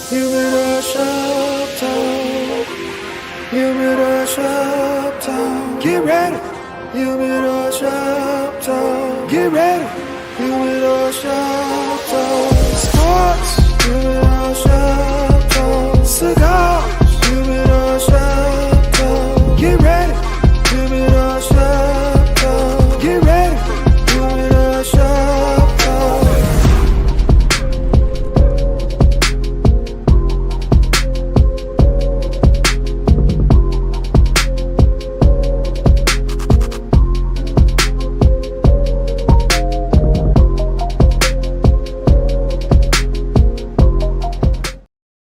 Humidor shop talk. Humidor shop talk. Get ready. Humidor shop talk. Get ready. Humidor shop talk. Sports. Humidor shop talk. Cigars. Humidor shop talk. Get ready. Humidor shop talk. Get ready. Humidor shop talk.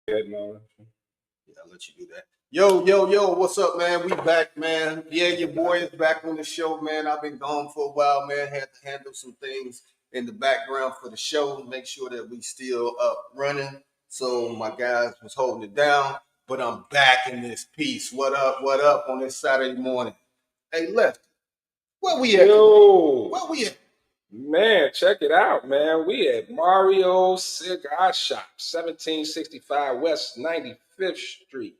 I'll let you do that. Yo, what's up, man? We back, man. Yeah, your boy is back on the show, man. I've been gone for a while, man. Had to handle some things in the background for the show, make sure that we still up running. So my guys was holding it down, but I'm back in this piece. What up on this Saturday morning? Hey, Lefty, where we at? Yo, Where we at? man, check it out, man. We at Mario Cigar Shop, 1765 West 95th Street.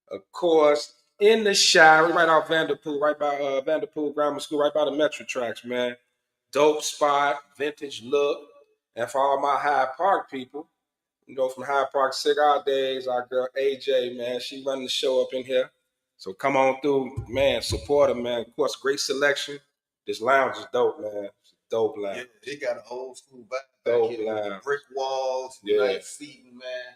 Of course, in the Shire, right off Vanderpool, right by Vanderpool Grammar School, right by the Metro tracks, man. Dope spot, vintage look. And for all my Hyde Park people, you know, from Hyde Park Cigar Days, our girl AJ, man, she running the show up in here. So come on through, man, support her, man. Of course, great selection. This lounge is dope, man. It's a dope lounge. Yeah, it got an old school back Dope here with the lounge. brick walls, Yeah. nice seating, man.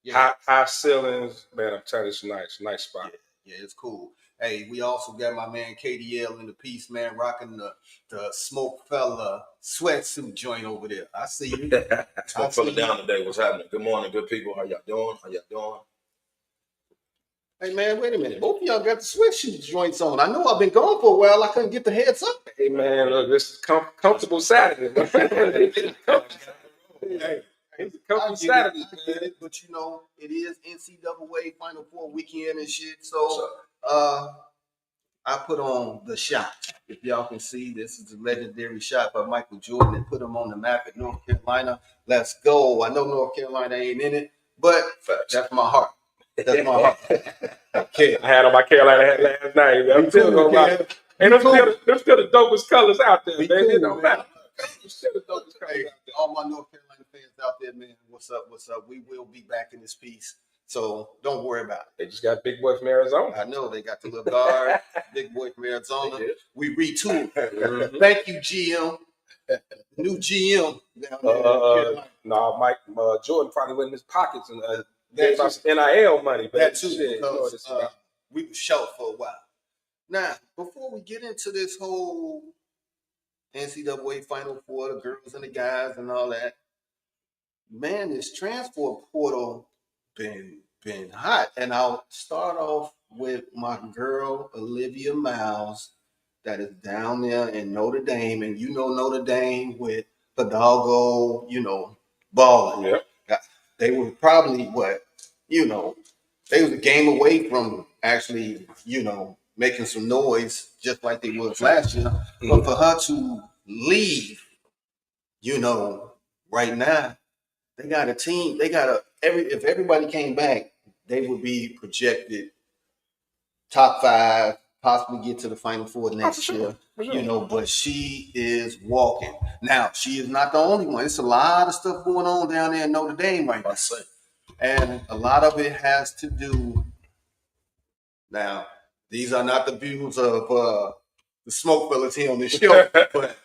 Yeah. High ceilings, man. I'm telling you, it's nice spot. Yeah, it's cool. Hey, we also got my man KDL in the piece, man, rocking the SmokeFella sweatsuit joint over there. I see you. SmokeFella down today. What's happening? Good morning, good people. How y'all doing? Hey, man, wait a minute. Both of y'all got the sweatshirt joints on. I know I've been gone for a while. I couldn't get the heads up. Hey, man, look, this is comfortable Saturday. Hey, It's a comfortable Saturday, I get it, but you know, it is NCAA Final Four weekend and shit. So I put on the shot. If y'all can see, this is a legendary shot by Michael Jordan that put him on the map at North Carolina. Let's go. I know North Carolina ain't in it, but that's my heart. That's my heart. Okay. I had on my Carolina hat last night. I'm still going to rock. And them still the dopest colors out there, baby. It don't matter. Still the dopest colors out there. All my North Carolina fans out there, man, what's up? We will be back in this piece. So don't worry about it. They just got big boy from Arizona. I know they got the little guard, big boy from Arizona. We retooled. Thank you, GM. New GM down there. No, Mike Jordan probably went in his pockets and gave us NIL money. But that too, because we were short for a while. Now, before we get into this whole NCAA Final Four, the girls and the guys and all that, man, this transfer portal been hot. And I'll start off with my girl Olivia Miles, that is down there in Notre Dame, and you know Notre Dame with Hidalgo, you know, balling. Yep. They were probably they was a game away from actually, making some noise just like they was last year. But for her to leave, right now, they got a team. They got if everybody came back, they would be projected top 5, possibly get to the Final Four next year. But she is walking. Now, she is not the only one. It's a lot of stuff going on down there in Notre Dame right now. And a lot of it has to do. Now, these are not the views of the SmokeFellas here on this show, but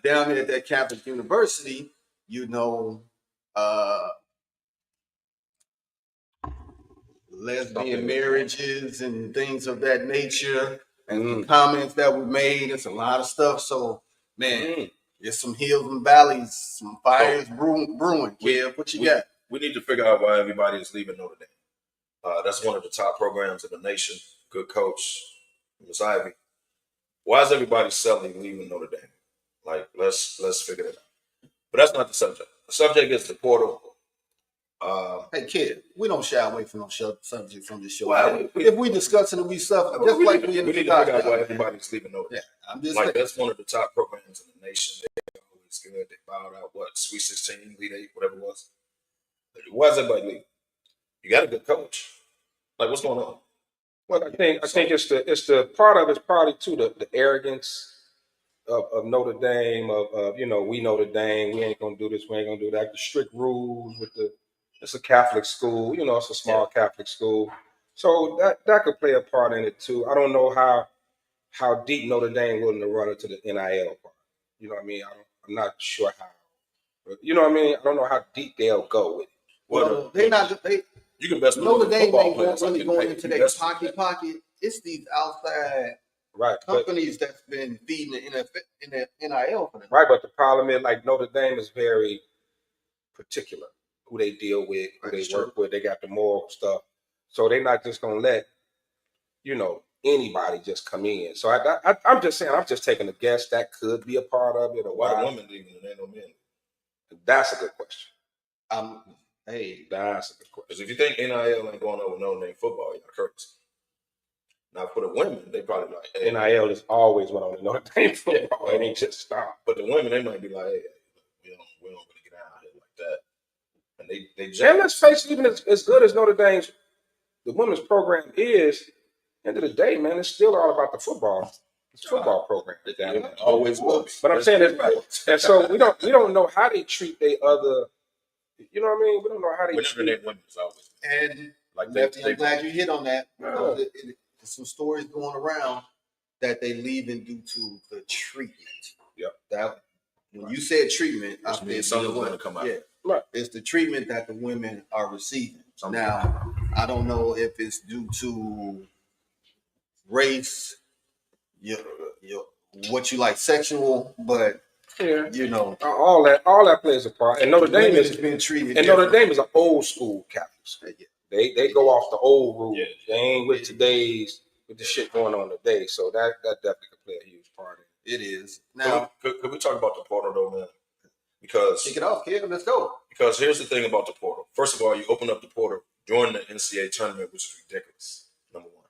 down there at that Catholic University, lesbian marriages and things of that nature, and comments that were made. It's a lot of stuff. So, man, there's some hills and valleys, some fires brewing. Kev, what you got? We need to figure out why everybody is leaving Notre Dame. That's one of the top programs in the nation. Good coach, Ms. Ivy. Why is everybody selling leaving Notre Dame? Like, let's figure it out. But that's not the subject. The subject is the portal. Hey, kid, we don't shy away from no subject from this show. Well, if we discussing it, we stuff just like we in the we need to figure out why everybody's leaving Notre Dame. Yeah, I'm just like that's one of the top programs in the nation. They're always good. They bowed out Sweet 16, Elite 8, whatever it was. Why is everybody leaving? You got a good coach. Like, what's going on? Well, I think it's the part of it's probably too the arrogance of Notre Dame of we Notre Dame, we ain't gonna do this, we ain't gonna do that. The strict rules with it's a Catholic school, it's a small Catholic school, so that could play a part in it too. I don't know how deep Notre Dame willing to run into the NIL part. You know what I mean? I'm not sure how. You know what I mean? I don't know how deep they'll go with it. Well, they're not. You can best Notre believe Dame football ain't players really are going getting into paid. their pocket. It's these outside Right, companies that's been feeding the NIL for them. right, but the problem is like Notre Dame is very particular who they deal with, who they work with. They got the moral stuff, so they're not just gonna let anybody just come in. So I'm just saying, I'm just taking a guess that could be a part of it. Or Why the women leaving and ain't no men? That's a good question. Hey, That's a good question. Because if you think NIL ain't going over Notre Dame football, you're crazy. Now for the women, they probably like, hey, NIL is always went on the Notre Dame football. It ain't just stop. But the women, they might be like, hey, we don't really get out here like that. And they And let's face it, even as good as Notre Dame's the women's program is, end of the day, man, it's still all about the football. It's football program. Always will be. But I'm saying that, and so we don't know how they treat their other. You know what I mean? We don't know how they treat women is always. And like Lefty, I'm glad you hit on that. There's some stories going around that they leaving due to the treatment. Yep. That when you said treatment, I said something's going to come out. Yeah. Right. It's the treatment that the women are receiving. Now, I don't know if it's due to race, what you like, sexual, but all that plays a part. And Notre Dame has been treated. And Notre Dame is an old school Catholic school. They go off the old rules. Yeah. They ain't with the shit going on today. So that definitely could play a huge part in it. It is. Now, could we talk about the portal though, man? Because kick it off, kid. Let's go. Because here's the thing about the portal. First of all, you open up the portal during the NCAA tournament, which is ridiculous. Number one,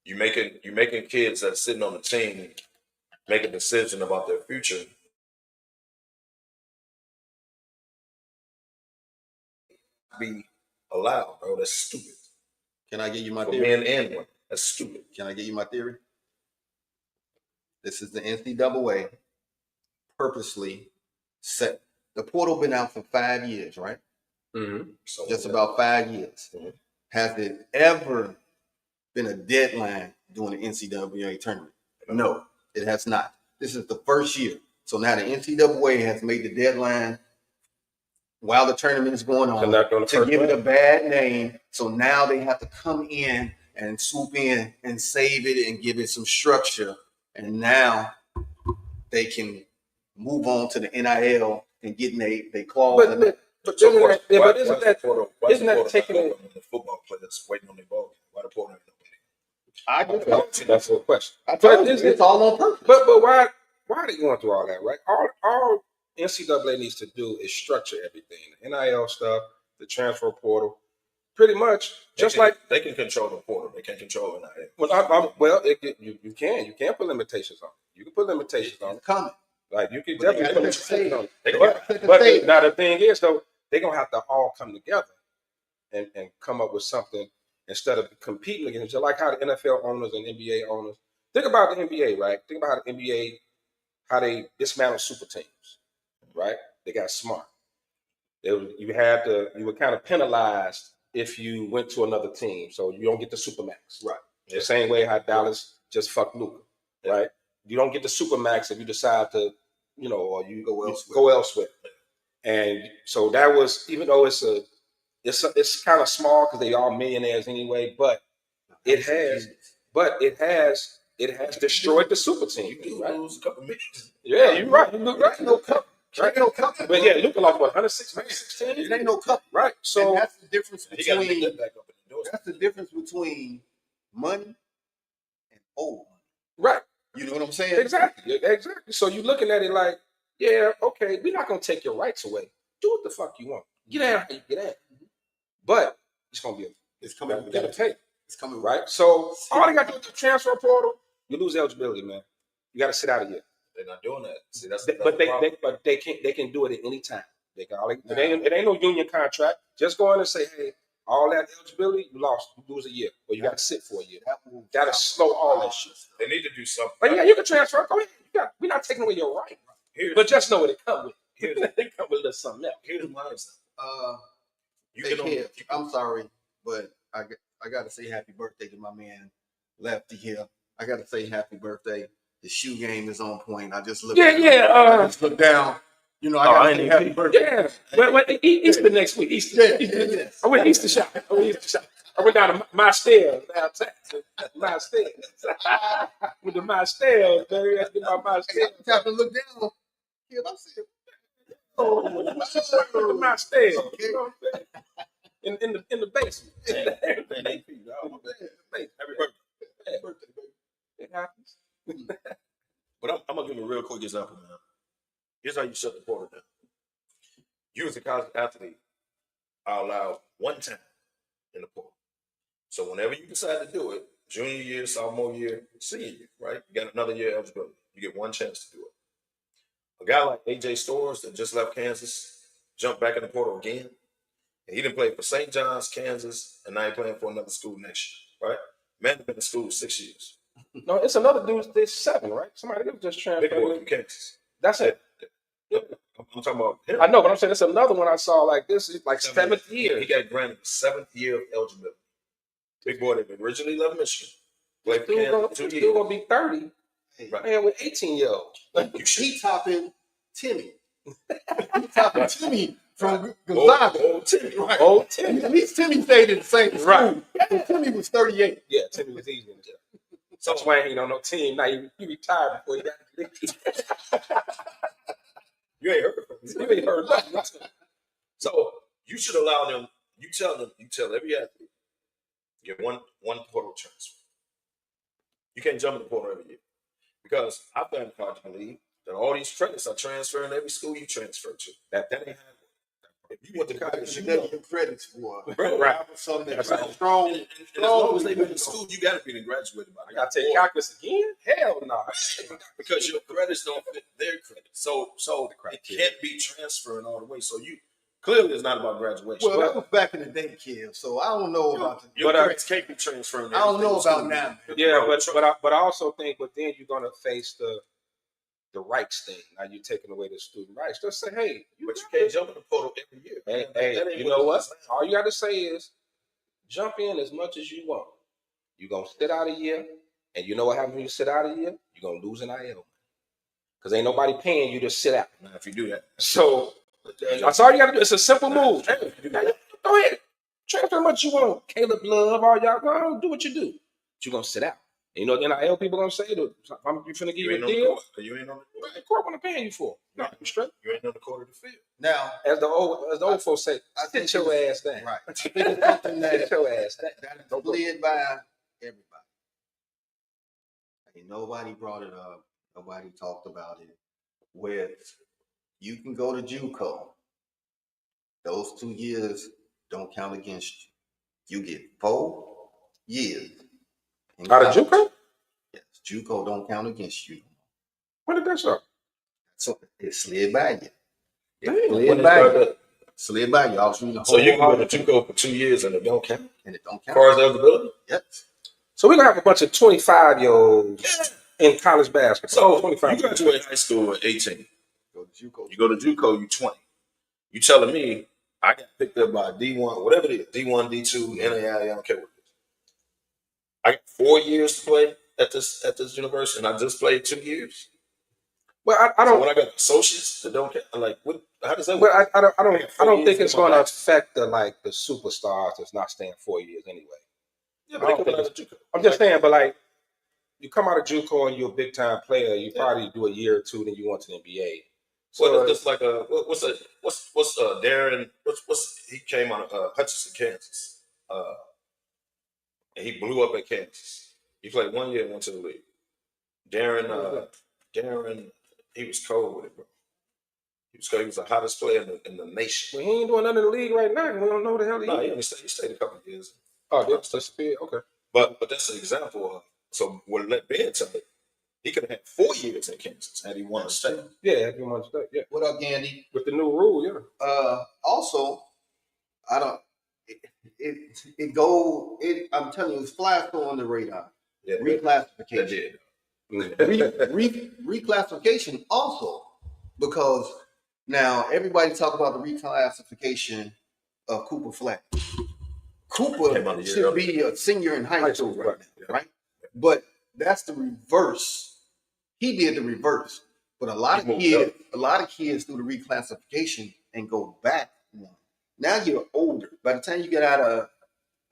you making kids that are sitting on the team make a decision about their future. Be allowed, bro. That's stupid. Can I give you my For theory? men and women, that's stupid. Can I give you my theory? This is the NCAA purposely set. The portal been out for 5 years, right? Mm-hmm. So just about 5 years. Mm-hmm. Has it ever been a deadline during the NCAA tournament? No, it has not. This is the first year. So now the NCAA has made the deadline while the tournament is going on to give it a bad name. So now they have to come in and swoop in and save it and give it some structure. And now they can move on to the NIL and getting they clause. But isn't that taking it? The football players waiting on their ball. Why the portal? I just that's a question. It's all on purpose. But why are they going through all that, right? All NCAA needs to do is structure everything. The NIL stuff, the transfer portal, pretty much they can control the portal. They can't control NIL. You can put limitations on it. You can put limitations on it. Coming. Like you can definitely put limitations on it. But now the thing is though, they're gonna have to all come together and come up with something instead of competing against each other, like how the NFL owners and NBA owners. Think about the NBA, right? Think about how the NBA, how they dismantled super teams, right? They got smart. You were kind of penalized if you went to another team, so you don't get the supermax. Right. The same way how Dallas just fucked Luka, right? You don't get the supermax if you decide to, or you go elsewhere. And so that was, even though it's kind of small because they are millionaires anyway, but it has destroyed the super team. You lose a couple million. Yeah, you're right. You look right. No cup. Right? No cup. But yeah, Luka lost 116. It ain't no cup. Right. So and that's the difference between money and old money. Right. You know what I'm saying? Exactly. So you're looking at it like, yeah, okay, we're not gonna take your rights away. Do what the fuck you want. Get out how you get out. But it's coming. It's coming right. So all they got to do is the transfer portal. You lose eligibility, man. You got to sit out a year. They're not doing that. See, but they can do it at any time. It ain't no union contract. Just go in and say, hey, all that eligibility, you lose a year, or you got to sit for a year. That will That'll slow all that shit. They need to do something. But yeah, you can transfer. Go ahead. We're not taking away your right. But just know what it comes with. They come with a little something else. Here's my example. I'm sorry, but I got to say happy birthday to my man Lefty here. I got to say happy birthday. The shoe game is on point. I just looked. I just looked down. You know, I got to say happy birthday. Yeah. Well, Easter next week. Easter. Yeah. I went Easter shopping. I went down to my stairs downtown. My stairs. With the my stairs, baby. I get my stairs. I have to look down. Yeah, I'm saying. My stairs. Okay. You know what I'm saying? In the basement. Happy birthday, baby. It happens. But I'm gonna give you a real quick example, man. Here's how you shut the portal down. You as a college athlete are allowed one time in the portal. So whenever you decide to do it, junior year, sophomore year, senior year, right? You got another year eligibility. You get one chance to do it. A guy like AJ Stores that just left Kansas jumped back in the portal again. And he didn't play for St. John's, Kansas, and now he's playing for another school next year, right? Man has been in school 6 years. No, it's another dude that's 7, right? Somebody else just Big boy transferred. from Kansas. That's it. I'm talking about him. I know, but I'm saying it's another one I saw like this is like 7th year. He got granted the 7th year of eligibility. Big boy that originally left Michigan. Played for Kansas 2 years. Dude gonna be 30. Right. Man, with 18-year-olds. He topping Timmy. He topping Timmy from Gonzaga. Old Timmy. Right. Old Timmy. At least Timmy stayed in the same school. Right. And Timmy was 38. Yeah, Timmy was easy in the job. So that's why he ain't on no team. Now he retired before he got the league. You ain't heard from him. You ain't heard nothing. So you should allow them. You tell every athlete, get one portal transfer. You can't jump in the portal every year because I found it hard to believe that all these credits are transferring every school you transfer to. That ain't happening. If you went to college, you know. Your credits for Right. something that's That's right. strong. And as long as they've been in school, you got to be graduated by. I gotta take calculus again? Hell no. Because your credits don't fit their credits. So it criteria. can't be transferring all the way. So you clearly it's not about graduation. Well, that was back in the day, kid. So I don't know about the. Your But, credits can't be transferring. I don't know everything about to school. now. Yeah, but I also think, but then you're gonna face the rights thing. Now you're taking away the student rights. Just say, hey, But you can't jump in the portal every year. Hey, That ain't you know what? it's designed. All you got to say is jump in as much as you want. You're going to sit out a year, and you know what happens when you sit out a year? You're going to lose an IL. Because ain't nobody paying you to sit out. Now, if you do that, So that's all you got to do. It's a simple move. Hey, go ahead. Transfer as much you want. Caleb Love, all y'all, go on, do what you do. But you're going to sit out. And you know what NIL people going to say? You finna give you you ain't a on the deal? court. You ain't on the court. The court want to pay you for. No, you straight. You ain't on the court of the field. Now, As the old folks say, I think sit your ass down. right. I think it's something Sit that your ass down. that is slid by everybody. Ain't nobody brought it up. Nobody talked about it. Where you can go to JUCO. Those 2 years don't count against you. You get 4 years. in Out of college. JUCO? Yes, JUCO don't count against you. When did that start? So it slid by you. Damn. It When slid they by start you. that- Slid by you. I was reading the So whole you can go article, to JUCO for 2 years and it don't count. and it don't As count. far as eligibility. Yep. So we're gonna have a bunch of 25-year-olds in college basketball. So 25. you graduate high school at 18. Go to JUCO. You go to JUCO, you 20. You telling me I got picked up by D1, whatever it is, D1, D2, NAI, I don't care what it is. I got 4 years to play at this university, and I just played 2 years. Well, I So don't. when I got associates that don't count, like what? How does that Well, work? I got don't 4 think years it's in my going to life. affect the superstars that's not staying 4 years anyway. Yeah, I but don't they think come out of JUCO. I'm just saying, but like you come out of JUCO and you're a big time player, you probably do a year or two, then you want to the NBA. Well, So that's like what's Darren? He came out of Hutchinson, Kansas, and he blew up at Kansas. He played 1 year and went to the league. Darren, he was cold with it, bro. He was cold. He was the hottest player in the nation. well, he ain't doing nothing in the league right now. We don't know the hell he No, is. he stayed a couple of years. Oh, that's speed. Okay. But that's an example of. So what let Ben tell it, he could have had 4 years in Kansas had he won a state. Yeah, if you want to stay. Yeah. What up, Gandy? With the new rule, yeah. Also, I don't. I'm telling you, it's flies on the radar. Yeah, Reclassification. Reclassification also, because now everybody talk about the reclassification of Cooper Flag. Cooper should be a senior in high school right now, right? But that's the reverse. He did the reverse. But a lot of kids do the reclassification and go back one. Now you're older. By the time you get out of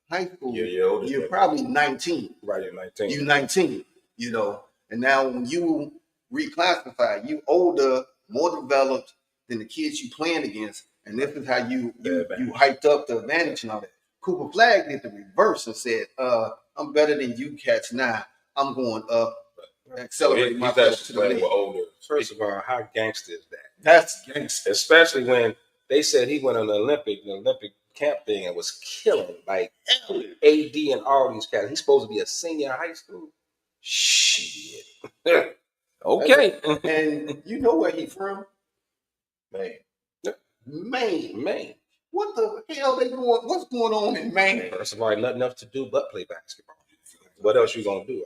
high school, you're probably 19. Right, you're 19. You're 19, you know. And now when you reclassify, you older, more developed than the kids you playing against. And this is how you hyped up the advantage and all that. Cooper Flag did the reverse and said, I'm better than you cats now. I'm going up. Accelerate myself to the league. Older. First of all, how gangster is that? That's gangster. Especially when they said he went on the Olympic camp thing and was killing like AD and all these guys. He's supposed to be a senior in high school. Shit. Okay. And you know where he's from? Maine. Maine. What the hell they doing? What's going on in Maine? First of all, nothing else to do but play basketball. What else you gonna do?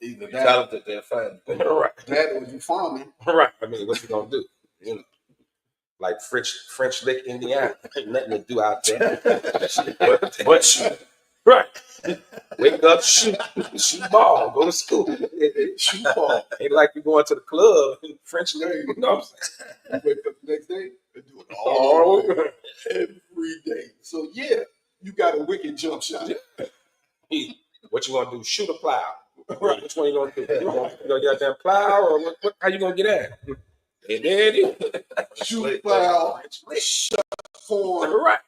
Either that, talented, they're fine. Right. That or you farming. Right. I mean, what you gonna do? You know, like French Lick, Indiana. Ain't nothing to do out there. but shoot. Right. Wake up, shoot ball, go to school. Shoot ball. Ain't like you going to the club in French Lick. You know what I'm saying? Wake up the next day and do it all over every day. So yeah, you got a wicked jump shot. What you gonna do? Shoot a plow. Right. Which one you gonna do? You gonna get that plow, or how you gonna get at? And there it is. Shoot plow. Shut corn. Right.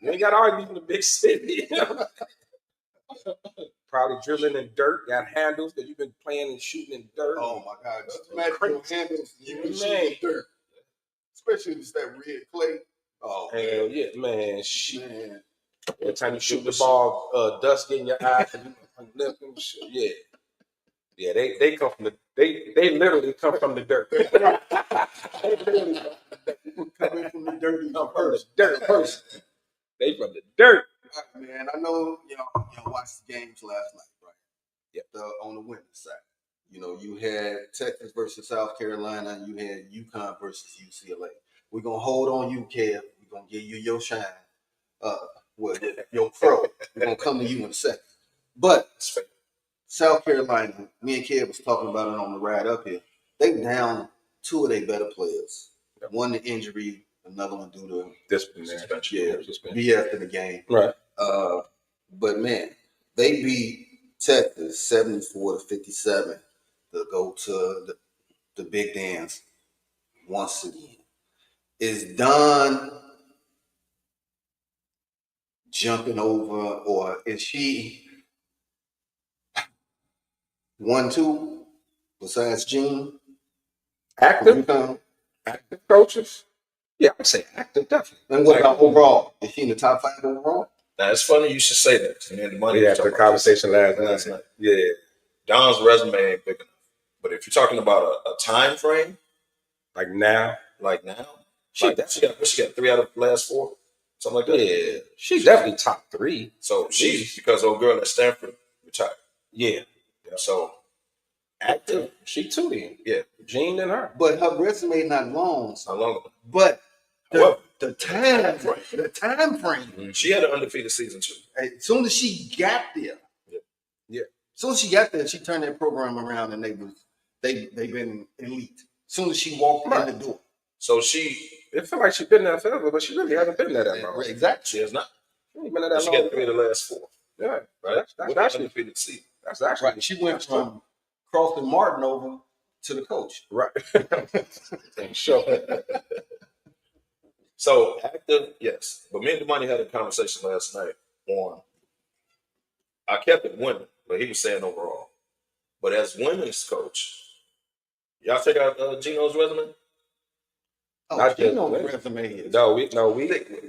You ain't got to argue in the big city. Probably dribbling in dirt. Got handles because you've been playing and shooting in dirt. Oh my God! Just imagine those handles. You can shoot in dirt, especially if it's that red clay. Oh hell yeah, man! Man. Every time you shoot the ball, dust get in your eyes. Yeah, yeah. They come from they literally come from the dirt. They literally coming from the dirty person. They from the dirt. Man, I know y'all watched the games last night, right? Yep. On the women's side, you had Texas versus South Carolina. You had UConn versus UCLA. We're gonna hold on you, Kev. We're gonna give you your shine. Your pro. We're gonna come to you in a second. But South Carolina, me and Kev was talking about it on the ride up here. They down two of their better players. One to injury, another one due to suspension. Yeah, BS in the game. Right. But man, they beat Texas 74-57 to go to the big dance once again. Is Don jumping over, or is she 1-2 besides Gene? Active coaches? Yeah, I'd say active, definitely. And what about overall? Is she in the top 5 overall? Now, it's funny you should say that. And the money after the conversation last night. Yeah. Don's resume ain't big enough. But if you're talking about a time frame, like now, she got 3 out of the last 4. Something like that. Yeah. She's definitely top 3. So she's because old girl at Stanford retired. Yeah. So active. She too then. Yeah. Gene and her. But her resume not long. It's not long enough. But the time frame. She had an undefeated season too. As soon as she got there. Yeah. As soon as she got there, she turned that program around and they've been elite. As soon as she walked in the door. So it felt like she's been there forever, but she really hasn't been there that long. Exactly. She has not. She ain't been there that she long. got 3 of the last 4. Yeah. Right. That's actually undefeated season. That's actually right. She went from crossing Martin over to the coach. Right. Sure. So active, yes. But me and Damani had a conversation last night on. I kept it women, but he was saying overall. But as women's coach, y'all check out Gino's resume. Oh, Gino's resume is.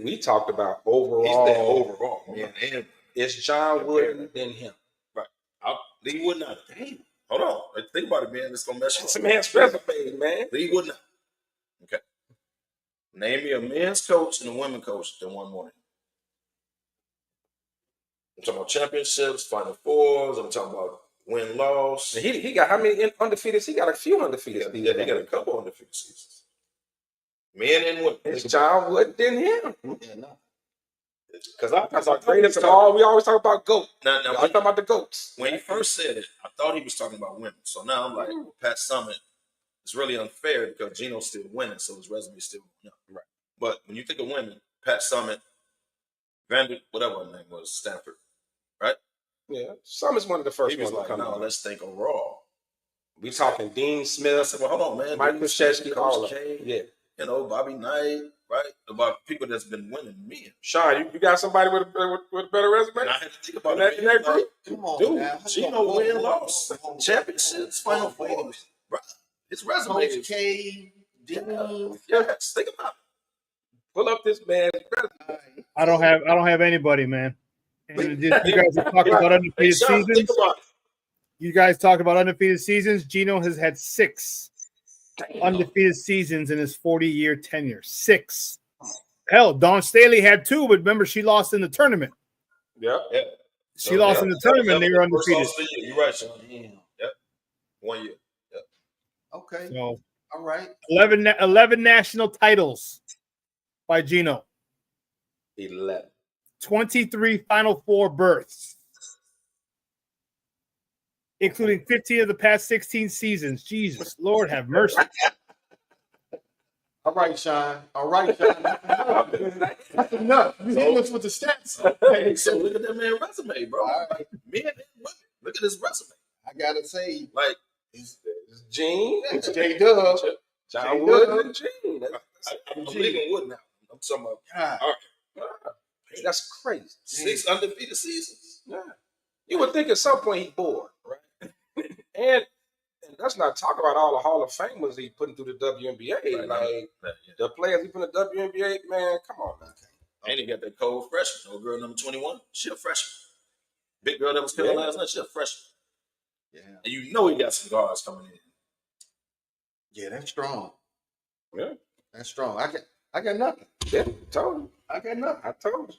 We talked about overall. He said overall, man. And it's John Wooden than him. Right. Lee Wood not. Damn. Hold on. Think about it, man. It's gonna mess you up. It's a man's resume, man. Lee Wood not. Okay. Name me a men's coach and a women's coach that won more. I'm talking about championships, Final Fours. I'm talking about win-loss. He got how many undefeated? He got a few undefeated Yeah, seasons. he got a couple undefeated seasons. Men and women. His child wasn't in him. Yeah, no. Because That's our greatest of all. We always talk about GOAT. Now, I'm talking about the GOATs. when he first said it, I thought he was talking about women. So now I'm like, Pat Summitt, it's really unfair because Gino's still winning, so his resume is still going up. Right. But when you think of women, Pat Summitt, whatever her name was, Stanford, right? Yeah, some is one of the first He was ones like, to come no, out. let's think overall. We talking Dean I Smith, said, well, hold on, man. Mike Dean Smith, Krzyzewski, all Coach of K, them. Yeah. you know, Bobby Knight, right? About people that's been winning men. Sean, you got somebody with a better resume? And I had to think about In that it. group? Come on, Dude, now. Gino win-loss, championships, Final Wait a minute. Fours. Bro, his resume Coach is K, Dean. yes. Think about it. Pull up this man's resume. I don't have anybody, man. And you guys are talking about Hey, undefeated Sean, think seasons. about it. You guys talk about undefeated seasons. Gino has had 6 undefeated seasons in his 40-year tenure. 6. Hell, Dawn Staley had 2, but remember she lost in the tournament. Yeah. Yeah. She lost in the tournament. They were First undefeated. loss of the year. You're right, Sean. Damn. 1 year. Okay. So All right. 11 national titles by Gino. 11. 23 Final Four berths, including 15 of the past 16 seasons. Jesus, Lord have mercy. All right, Sean. All right, Sean. That's enough. You hit us with the stats. Hey, so look at that man's resume, bro. All right. Men and women. Look at his resume. I gotta say, Like, It's Gene, it's J Dub. John Wood, and Gene. I'm leaving Wood now. I'm talking about God. That's crazy. 6 undefeated seasons. Yeah. You would think at some point he's bored, right? and let's not talk about all the Hall of Famers he putting through the WNBA. Right, like yeah. the players he put in the WNBA, man, come on, man. And he got that cold freshman. Old girl number 21. She a freshman. Big girl that was killing last night. She a freshman. Yeah. And you know he got some guards coming in. Yeah, that's strong. Yeah. That's strong. I got nothing. Yeah, told you. I got nothing. I told you.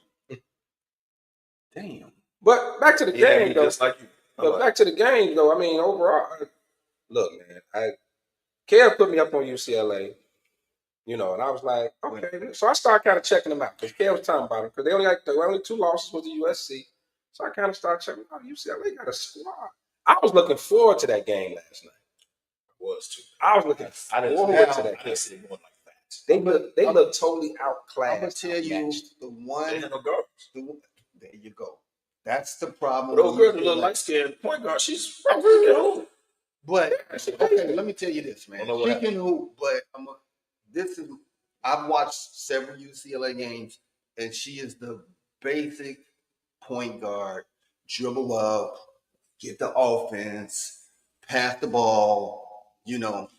Damn. But back to the game, though. Just like you. But back to the game, though. I mean, overall, look, man. Kev put me up on UCLA, and I was like, okay. So I started kind of checking them out because Kev was talking about them because they only 2 losses was the USC. So I kind of started checking. Oh, UCLA got a squad. I was looking forward to that game last night. Was too. I was looking forward to that I game. didn't see it going like that. They look totally outclassed. I'm gonna tell you outmatched. the They one. had no guards. There you go. That's the problem. But those girls, the with little UCLA. light skinned point guard, she's freaking old. But okay, let me tell you this, man. I don't know what She can hoop, but I've watched several UCLA games, and she is the basic point guard. Dribble up, get the offense, pass the ball.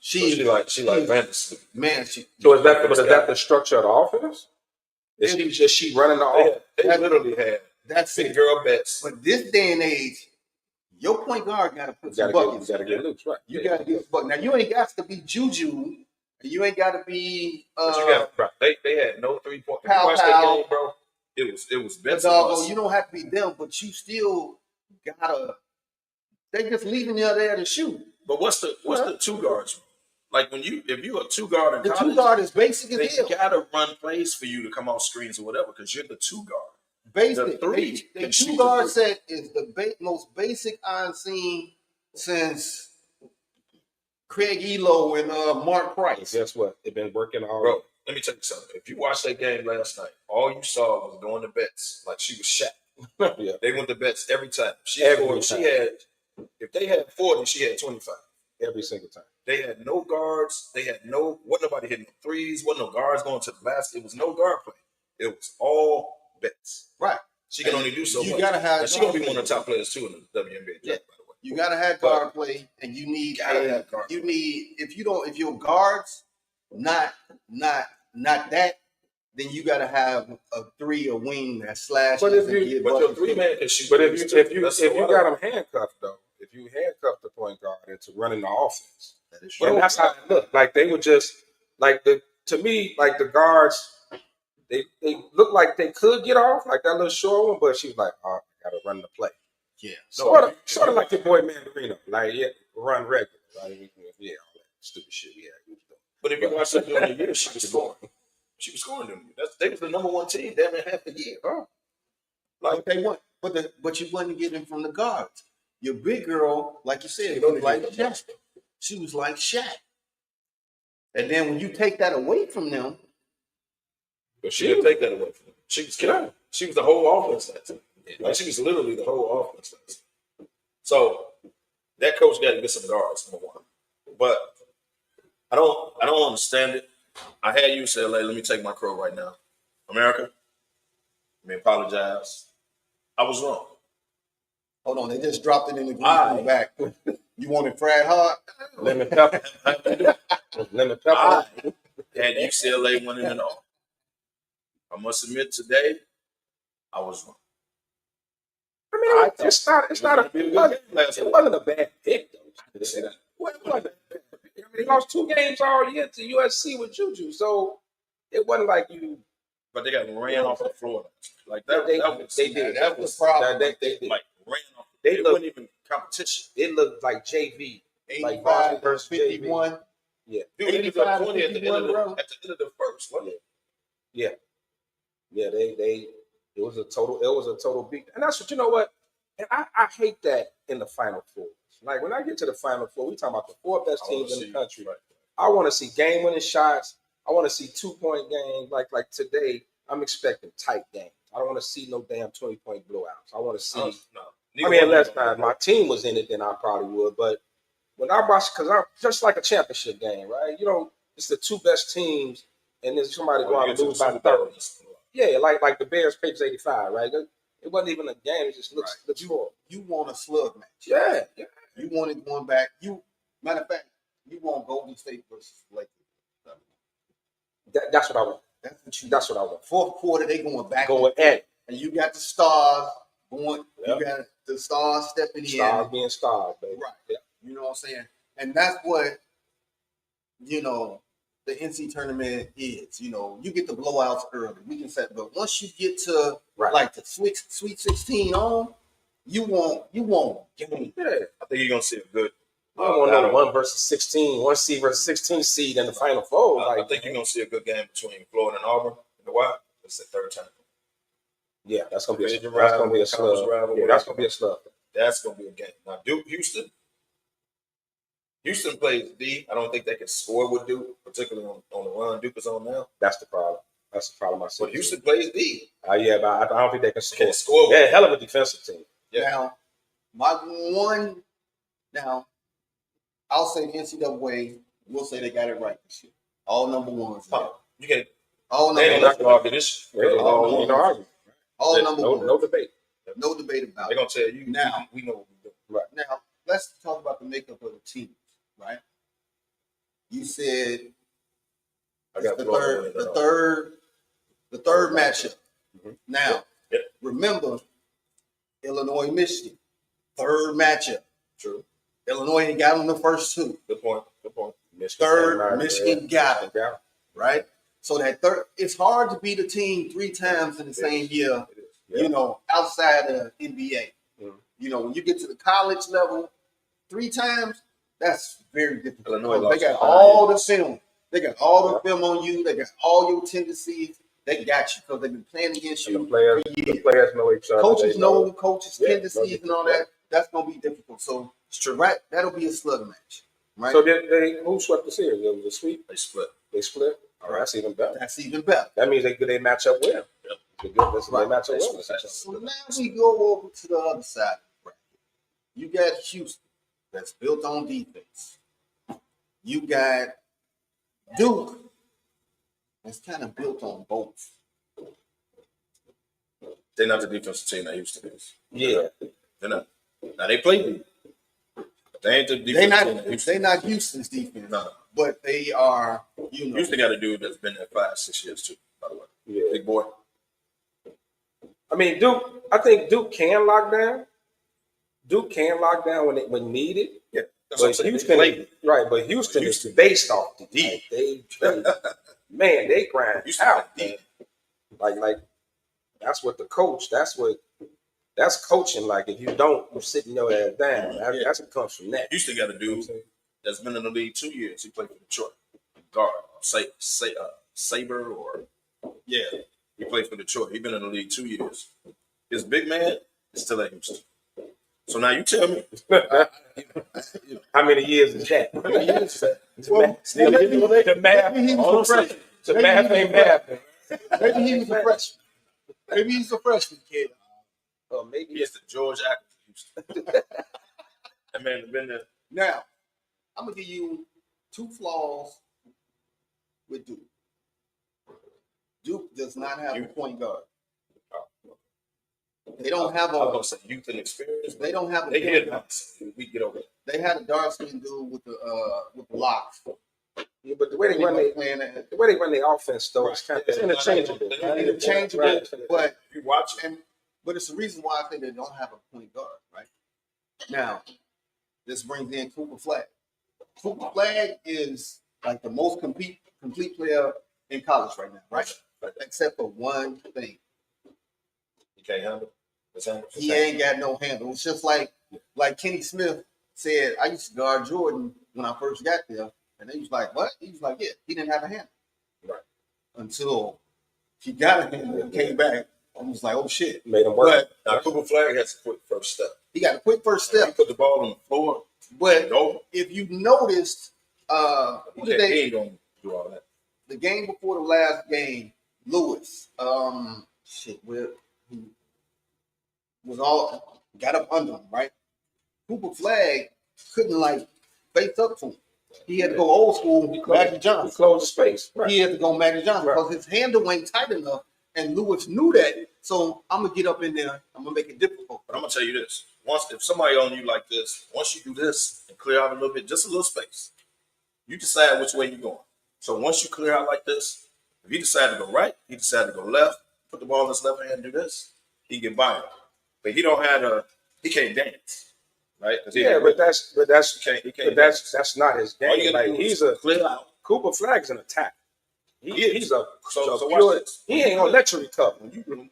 She like Vanderson. man. So is that the structure of the offense? Is she running the offense? They literally had That's big it. girl bets. But this day and age, your point guard got to put You some gotta buckets. get loose, right? You got to get buckets. Now you ain't got to be Juju. And you ain't got to be But you got right. They had no 3-point. If you Pow, watch that pow. game, bro, it was bets. you don't have to be them, but you still gotta. They just leaving you there to shoot. But what's the 2 guards? Like if you a 2 guard in The college, 2 guard is basic they as hell. gotta run plays for you to come off screens or whatever because you're the 2 guard. Basic. the 3 The can 2 shoot guard the 3. set is the most basic I've seen since Craig Elo and Mark Price. Guess what? They've been working all. Bro, let me tell you something. If you watched that game last night, all you saw was going to bets like she was Shaq. Yeah. They went to bets every time. Every She time. had, if they had 40, she had 25. Every single time. They had no guards. Wasn't nobody hitting no threes. Wasn't no guards going to the basket. It was no guard play. It was all bets. Right. She can only do so You much. gotta have. And she's gonna be one of the top players too in the WNBA. Yeah. By the way. You gotta have guard play, and you need. Gotta have guard You play. need if your guards not that, then you gotta have a 3 wing that slashes. But if and you- get But your buckets. 3-man can shoot. But if threes, you too. That's if you what got them handcuffed though, if you handcuff the point guard into running the offense, That is and true. that's how it looked. Like they were just like to me like the guards, they looked like they could get off like that little short one, but she was like, oh, I gotta run the play. Yeah. Sort of like your boy Mandarino, like run regular, like yeah, all that stupid shit. Yeah, he was doing. But if you watch her during the year, she was scoring. She was scoring them. They was the number one team damn near half the year. Like they want, but you wasn't getting from the guards. Your big girl, like you said, She don't was like even- Shaq. She was like Shaq. And then when you take that away from them, But she didn't take that away from them. She was killing. She was the whole offense that time. Like she was literally the whole offense that time. So that coach got to get some guards, number one. But I don't understand it. I had UCLA. Let me take my crow right now. America, let me apologize. I was wrong. hold on, they just dropped it in the group in the back. You wanted Fred Hart? Lemon pepper. Lemon pepper. I had UCLA winning it all. I must admit today, I was wrong. I mean, it's not it wasn't a bad pick though. Well, it wasn't a bad pick. I mean, they lost 2 games all year to USC with Juju, so it wasn't like you. But they got ran off the floor. Like that, They did. That was the problem. They did. like ran off. They It look- wasn't even competition. It looked like JV. Like 85 Boston versus 51. Yeah, Dude, it was up 85 20 at the end of 51, the first. Wasn't it? yeah. It was a total beat, and that's what you know what. And I hate that in the Final Four. Like when I get to the Final Four, we talking about the 4 best teams in the country. Right. I want to see game-winning shots. I want to see 2-point games. Like today, I'm expecting tight games. I don't want to see no damn 20-point blowouts. I want to see. No. I mean, unless my team was in it, then I probably would. But when I watch, because I'm just like a championship game, right? You know, it's the 2 best teams, and then somebody go out and lose by 30. Yeah, like the Bears Patriots 85, right? It wasn't even a game. It just looks horrible. You want a slug match. Yeah. You wanted one back. Matter of fact, you want Golden State versus Lakers. That's what I want. That's what I want. Fourth quarter, they going back. Going at it. And you got the stars going. Yep. You got the stars stepping Stars in. being stars, baby. Right. Yeah. You know what I'm saying? And that's what, the NC tournament is. You get the blowouts early. We can say, but once you get to like the Sweet 16 on, you want game. Yeah. I think you're gonna see a good. I don't want no 1 versus 16, 1 seed versus 16 seed in the Final Four. I think you're gonna see a good game between Florida and Auburn in the wild. It's the third time. Yeah, that's gonna be a Division slug. That's gonna be a rival, slug. conference rival, Yeah, that's gonna be a slug. That's gonna be a game. Now Duke, Houston plays D. I don't think they can score with Duke, particularly on the run Duke is on now. That's the problem. That's the problem I see. But Houston plays D. Yeah, but I don't think they can score. Can score. They're a hell of a defensive team. Yeah. Now, I'll say the NCAA will say they got it right this year. All number ones. You can. All They number ain't not ones. gonna argue this. all No argument. All number ones. No debate. No debate about They're it. gonna tell you Now. we know what we're doing. Right. Now, let's talk about the makeup of the teams, right? You said I got the Florida winning it all. third matchup. Mhm. Now, Yep. remember, Illinois, Michigan, third matchup. True. Illinois ain't got on the first 2. Good point. Good point. Third, Michigan got it, Yeah. right? So that third, it's hard to beat a team 3 times in the same year, It is. outside of NBA. Mhm. When you get to the college level 3 times, that's very difficult. Illinois They lost got 5 all the film. They got all the film on you. They got all your tendencies. They got you because they've been playing against The you. players know each other. Coaches They know coaches' Yeah, tendencies and all that. That's gonna be difficult. So right, that'll be a slug match, right? So who swept the series? It was a sweep. They split. They split. All right, that's even better. That's even better. That means they match up well. Yep. They match up well. So now we go over to the other side of the bracket. You got Houston, that's built on defense. You got Duke, that's kind of built on both. They're not the defensive team that Houston is. Yeah. They're not. Now they play D. But they ain't the defensive team that Houston. They're not Houston's defense, No. but they are. Houston got a dude that's been there 5-6 years too, by the way. Yeah. Big boy. I mean, I think Duke can lock down. Duke can lock down when needed. Yeah. That's what I'm But saying. Houston, They play. right? But Houston is Houston. based off the D. They grind Houston out, play D. man. Like that's what the coach. That's what That's coaching. Like if you don't, you're sitting your ass down. That's what comes from that. Used to got a dude that's been in the league 2 years. He played for Detroit. Guard, Saber, or yeah, he played for Detroit. He been in the league 2 years. His big man is still at Houston. So now you tell me, how many years is that? how many years is that? The math ain't math. Maybe he was a freshman. Maybe he's a freshman kid. Or maybe He's the George Jackson. That man has been there. Now, I'm gonna give you 2 flaws with Duke. Duke does not have a point guard. They don't have I was gonna say youth and experience. They don't have a. They hit us. We get over it. They had a dark skinned dude with the locks. Yeah, but the way they run their offense though, it's kind of interchangeable. Interchangeable, Right. but You watch it. but it's the reason why I think they don't have a point guard. Right now, this brings in Cooper Flag. Cooper Flag is like the most complete player in college right now, right? Except for one thing. You can't handle it. He ain't got no handle. It's just like Kenny Smith said, I used to guard Jordan when I first got there. And they was like, what? He was like, yeah, he didn't have a handle. Right. Until he got a handle and came back and was like, oh shit. Made him work. But Now Cooper Flag has a quick first step. he got a quick first He step. put the ball on the floor. But Go. if you noticed, He ain't gonna do all that. the game before the last game, Lewis, where he was all got up under him, right? Cooper Flag couldn't like face up to him. He had to go old school, Magic Johnson. Close the space. Right. He had to go Magic Johnson Right. because his handle ain't tight enough, and Lewis knew that. So I'm gonna get up in there. I'm gonna make it difficult. But I'm gonna tell you this: if somebody on you like this, once you do this and clear out a little bit, just a little space, you decide which way you're going. So once you clear out like this, if he decide to go right, he decide to go left, put the ball in his left hand, and do this, he can buy it. But he don't have he can't dance, right? Yeah, but that's he can't that's not his All you game. gotta Like do is he's a clear out. Cooper Flag's an attack. He's a So pure, watch this. he ain't gonna let you recover.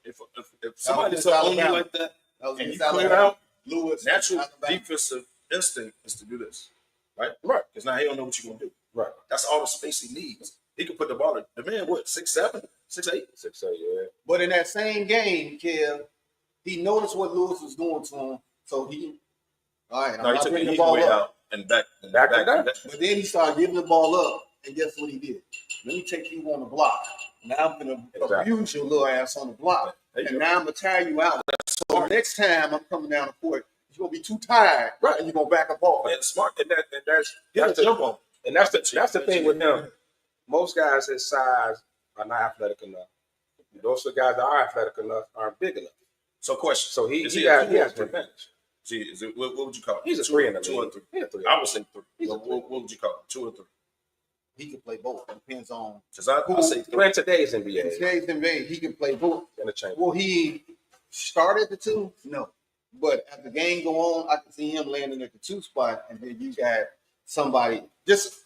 If somebody's on you like that, That was and you against clear Alabama. out, Lewis, natural Alabama. defensive instinct is to do this, right? Right. Because now he don't know what you're gonna do. Right. That's all the space he needs. He can put the ball in. The man, what, 6'7", 6'8"? 6'8", yeah. But in that same game, Kev, he noticed what Lewis was doing to him, so all right, I'm No, he not took bringing the the ball way up. out and back. But then he started giving the ball up, and guess what he did? Let me take you on the block. Now I'm going to abuse your little ass on the block. And now I'm going to tire you out. So next time I'm coming down the court, you're going to be too tired, Right. and you're going to back up off. And smart. And that's That's the jump on. and that's the thing with him. Most guys his size are not athletic enough. Those are the guys that are athletic enough aren't big enough. So question. So he Is has he a two or the three? advantage. See, what would you call it? He's a Two- 3 in the two or league. three. He's a 3. I would say 3. He's a What would you call it? 2 or 3? He can play both. It depends on Because I say 3. In today's in NBA, today's NBA. He can play both. interchangeable. Will he start at the 2? No. But as the game go on, I can see him landing at the 2 spot, and then you got somebody just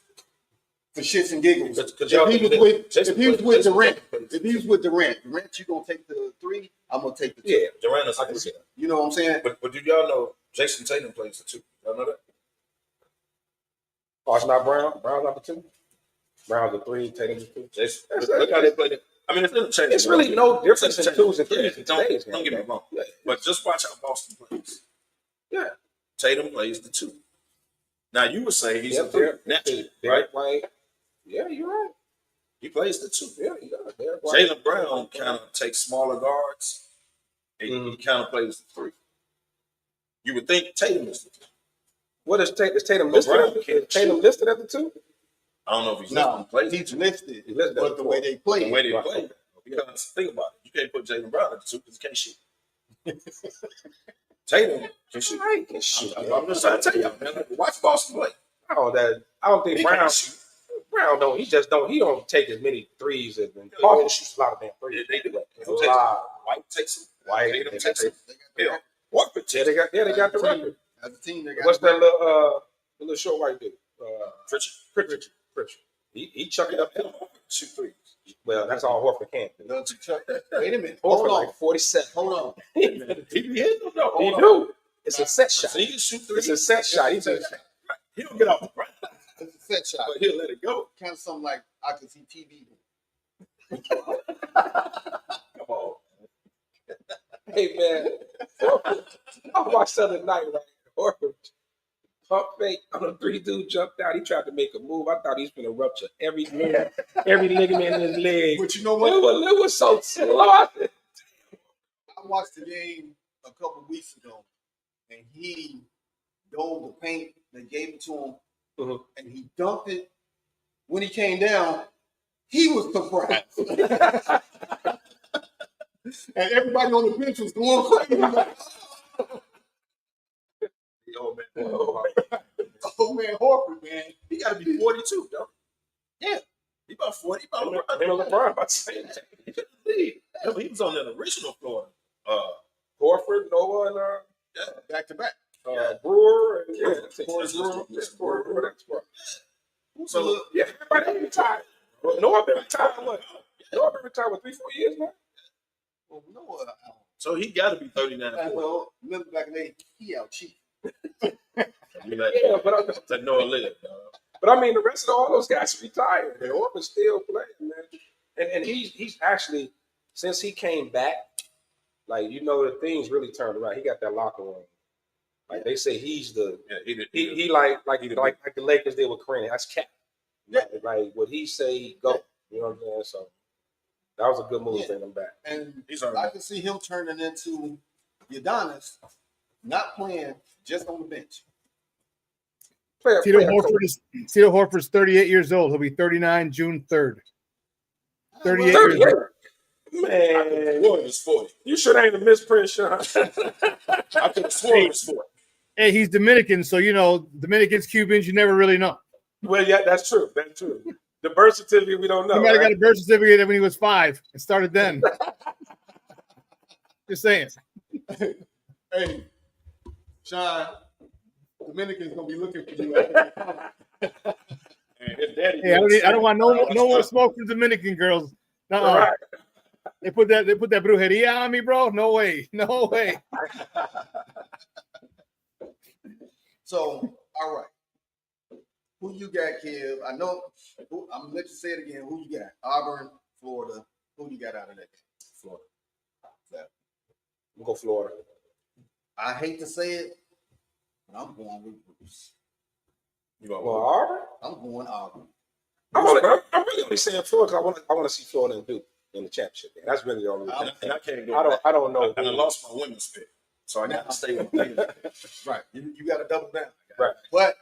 for shits and giggles. If he was with Durant, you gonna take the 3. I'm gonna take the 2. Yeah, Durant is I can see that. You know what I'm saying? But do y'all know Jason Tatum plays the 2? Y'all know that? Oh, it's not Brown. Brown's number 2. Brown's the 3. Tatum's the 2. Jason, look how they play it. I mean, it's interchangeable. It's really no difference in 2s and 3s in today's Don't get me game. wrong. Yeah. But just watch how Boston plays. Yeah. Tatum plays the 2. Now you would say he's Yeah, a 3 naturally, right? Derek White. Yeah, you're right. He plays the 2. Yeah, he does. Derek White. Jaylen Brown kind of takes smaller guards and he kind of plays the 3. You would think Tatum is the 2. What is Tatum? Is Tatum But listed? Brown As the, can't is Tatum shoot. listed as the 2? I don't know if he's No, plays he's listed, He's listed but the way they play, the way they Right. play. Because think about it, you can't put Jaylen Brown at the 2 because he can't shoot. Tatum can shoot. I can shoot. I'm just trying to tell y'all, man. Watch Boston play. I don't think He Brown. can't shoot. Brown don't. He just don't. He don't take as many threes as Paul shoots a lot of damn threes. They do. A lot. White takes him. White, Tatum they takes him. they got Yeah. Watford Yeah, takes they got the record. as a team, they got What's that the little short white dude? Pritchard. Pritchard. He chuck it up. Shoot 3s. Well, that's all Horford can do. No, wait a minute. Horford Hold on. like 47. Hold on. He be hitting them though. He Hold on. do. It's a set shot. So he can shoot three. It's a set shot. It's a set shot. He don't get off the ground, It's a set shot. but he'll let it go. Kind of something like I can see TV. Come on. Hey, man. Horford, I watched the other night, right? Horford pump fake on a 3-dude jumped out. He tried to make a move. I thought he was going to rupture every ligament in his leg. But you know It what? was so slow. I said, I watched the game a couple weeks ago, and he dove the paint. They gave it to him, Mhm. and he dunked it. When he came down, he was surprised. And everybody on the bench was going crazy. Like, The old man. oh, man, Horford, man. He got to be 42, though. Yeah. He about 40. He about him LeBron. and LeBron about to say that. He couldn't leave. He was on that original floor. Horford, Noah, and Back to back. Brewer. And, Forrest Brewer. Brewer, that's right. So look, Yeah, everybody retired. Noah been retired what? Noah been retired for 3-4 years now. Well, no, so he got to be 39. well, remember back in the day, he out cheap. You like, Yeah, but like Noah Lillard. I mean the rest of all those guys retired. And Horford's still playing, man. And he's actually since he came back, like the things really turned around. He got that locker room. Like they say he's the he like the Lakers did with Kareem. That's cap. Yeah. Like what he say, go. You know what I'm saying? So that was a good move to bring him back. And He's I already. can see him turning into Udonis, not playing, just on the bench. Tito Horford's 38 years old. He'll be 39 June 3rd. 38 years 38. old. Man, Warren was 40. You should ain't a misprint, Sean. I could have sworn it was 40. Hey, he's Dominican, so Dominicans, Cubans, you never really know. Well, yeah, that's true. That's true. The birth certificate, we don't know. He might have right? got a birth certificate when he was 5 and started then. Just saying. Hey, Sean, Dominicans gonna be looking for you. And his daddy. Hey, I don't want no more smoke from Dominican girls. Nuh-uh. Right. They put that brujeria on me, bro. No way. No way. So, all right. Who you got, Kev? I know. I'm gonna let you say it again. Who you got? Auburn, Florida. Who you got out of that game? Florida. We'll go Florida. I hate to say it, but I'm going with Bruce. You know, Well, Auburn? I'm going Auburn. I'm really only saying Florida because I want to see Florida and Duke in the championship game. That's really the only reason. and I can't go. I don't know. And I lost my women's pick, so I got to stay with them. Right. You got to double down. Right. But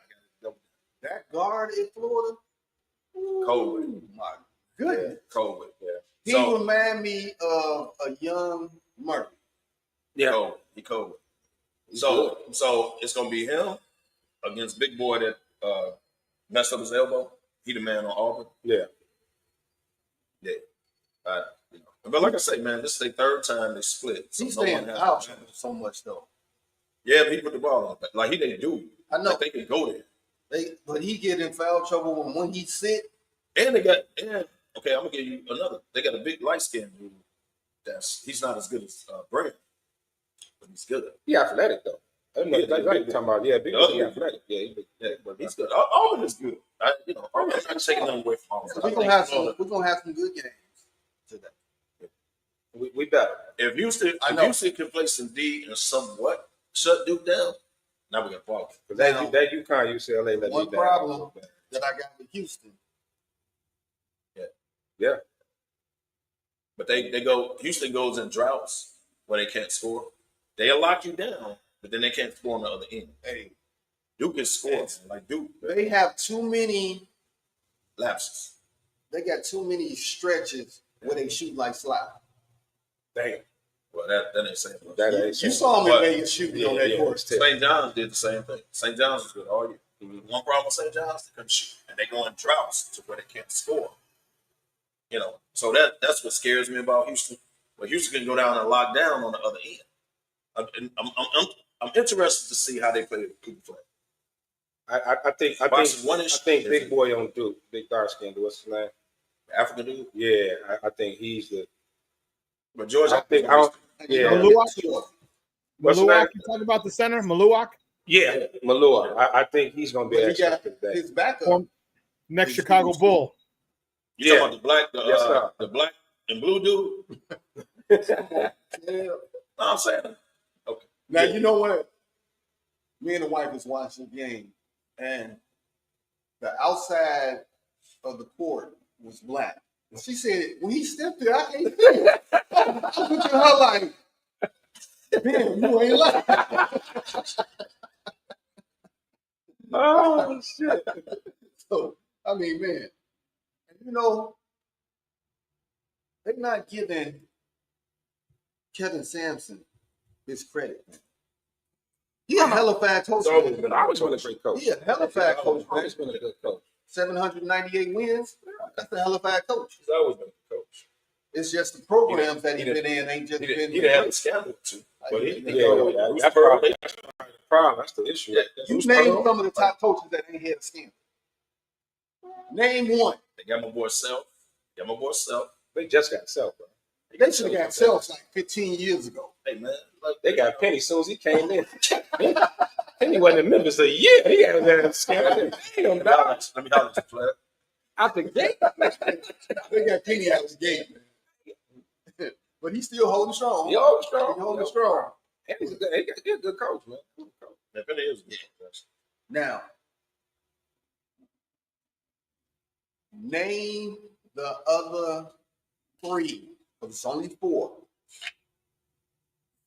that guard in Florida, Cold. ooh, my goodness. Cold. Yeah. He So remind me of a young Murray. Yeah. cold. He cold. So it's gonna be him against Big Boy that messed up his elbow. He the man on Auburn. Yeah. Yeah. But like I say, man, this is their third time they split. So He's no one staying has out a chance. so much though. Yeah, but he put the ball on. Like they do. I know. Like they can go there. But he get in foul trouble when he sit. And they got okay, I'm gonna give you another. They got a big light skinned dude. He's not as good as Brand, but he's good. He athletic though. I didn't know Yeah, that's talking about. Yeah, big the other he dude. athletic. Yeah, He's good. Auburn is good. Auburn is not taking nothing away from Auburn. We're gonna have some good games today. we better. If Houston can play some D and somewhat shut Duke down, now we got problems. Because that UConn UCLA let One me down. problem that I got with Houston. Yeah. But Houston goes in droughts where they can't score. They'll lock you down, but then they can't score on the other end. Hey, Duke is scoring. Like Duke. they have too many. Lapses. They got too many stretches where they shoot like slide. Damn. Well, that ain't saying much. That ain't You saying saw him But- in Vegas shooting on that court. St. John's did the same thing. St. John's was good all year. One problem with St. John's, they couldn't shoot. And they go in droughts to where they can't score. So that's what scares me about Houston. But Houston can go down and lock down on the other end. I'm interested to see how they play the Cooper Flag. I think Boxing one-ish. Big Boy on Duke, Big dark skin. What's his name? African dude. Yeah, I think he's the. But George, I think I don't. Yeah. Maluak? What's the Maluak, name? you talk about the center, Maluak, Yeah, Malua. I think he's gonna be But he extra got today. his backup. Form- next Chicago Bull. You talking about the black, Yes, sir. the black and blue dude? Yeah. No, I'm saying. Okay. Now you know what? Me and the wife was watching the game, and the outside of the court was black. She said, when he stepped there, I can't feel it. I looked at her like, damn, you ain't lying. Oh shit! So, I mean, man, you know, they're not giving Kevin Sampson his credit, man. He a hell of a fast coach. Always been a great coach. He a hell of a fast coach, man. Always been a good coach. 798 wins. That's a hell of a fast coach. He's always been a coach. It's just the programs that he's been in ain't just He been. didn't have a scandal too. But he That's probably the problem. That's the issue. Yeah. You name some of the top coaches that ain't had a scandal. Name one. They got my boy Self. They just got Self, bro. They should have got Self like 15 years ago. Hey man, look, They got Penny as soon as he came in. Penny wasn't in Memphis a year. He had that scandal. Damn, dog. let me holler at you, Flair. Out the gate. They got Penny out of the game, man. But he's still holding strong. He always strong. He's holding strong. And he's a good coach, man. Good coach. That really is good. Now, name the other three, because it's only four,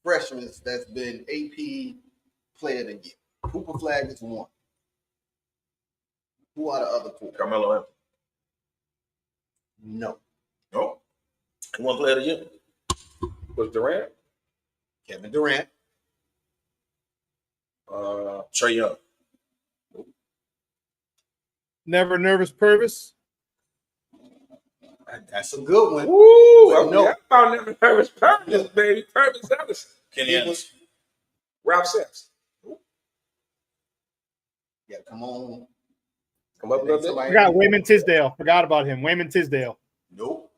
freshmen that's been AP player of the year. Cooper Flag is one. Who are the other four? Carmelo Anthony. No. No. He won player of the year. Was Durant? Kevin Durant. Trae Young. Never Nervous Purvis. That's a good one. Woo! But no. I found never Purvis, baby. Purvis Ellison. Kenny Anderson. Ralph Sampson. Yeah, come on. Come up a little bit. Forgot Wayman Tisdale. Forgot about him. Wayman Tisdale. Nope.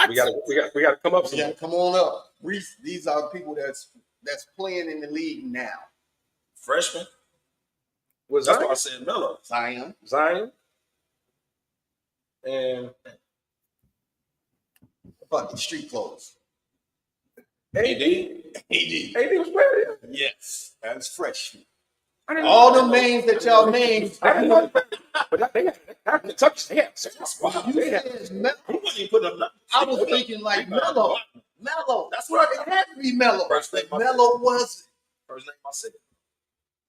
We gotta come up. Yeah, come on up. Reese, these are people that's playing in the league now. Freshman. Was That's why I said Melo. Zion. And Fucking street clothes. AD. AD was player. Yes, that's freshman. I didn't All know them names that y'all named. I didn't know that. But they got Kentucky. You said Melo. He wasn't even putting up nothing. I was thinking like Melo. Melo. That's what it had to be Melo. First name I said. Melo was First name I said.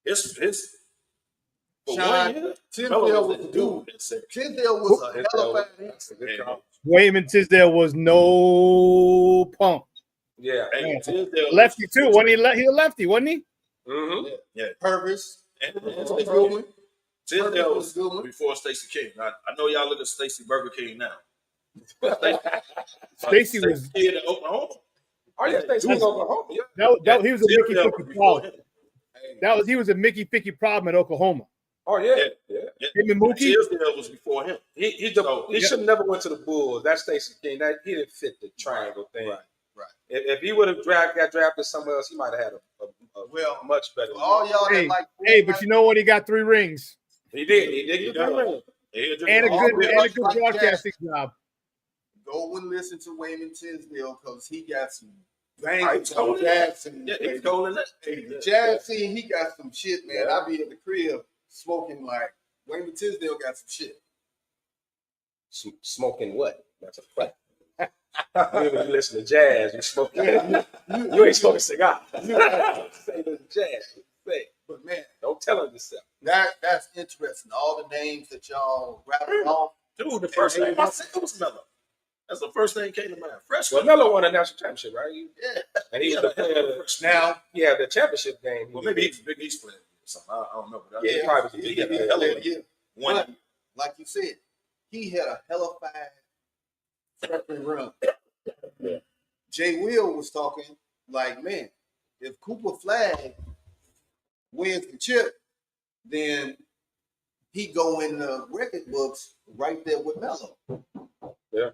His for Sean 1 year, Tisdale Melo was was the the dude. dude that said Tisdale was a hell of a Wayman Tisdale was no punk. Yeah. Hey, Tisdale Lefty too. When he a lefty, wasn't he? Mm-hmm. Yeah. Purvis. And That's a good one. Tisdale was was a good one. before Stacey King. I know y'all look at Stacey Burger King now. Stacey was kid in Oklahoma. Oh yeah, Stacey was Oklahoma. Yeah. he was a Mickey Tisdale Ficky before problem. him. He was a Mickey Ficky problem at Oklahoma. Oh yeah. Yeah. Him and Mookie? Tisdale was before him. He should have never went to the Bulls. That's Stacey King. He didn't fit the triangle thing. Right. If he would have got drafted somewhere else, he might have had a much better. All y'all that like But you know what? He got 3 rings He did get the ring. and a good like broadcasting job. go and listen to Wayman Tisdale because he got some Right, bangers on Jackson. Yeah, he's calling that. Hey, Jackson, he got some shit, man. I be at the crib smoking like Wayman Tisdale got some shit. Smoking what? That's a fact. When you listen to jazz, you smoking. You ain't smoking cigar. Say the jazz. Say, But man, don't tell him yourself. that's interesting. All the names that y'all rattled off. Dude, the first name I said was Melo. That's the first thing that came to mind. Freshman. Well, Melo won a national championship, right? Yeah. And he was the player of the Now, the championship game. Well, maybe he's a Big East player or something. I don't know. But yeah, probably was a he big got guy. a hell of a year. one. But, like you said, he had a hell of a freshman run. Jay Will was talking like, man, if Cooper Flag wins the chip, then he go in the record books right there with Melo. Yeah.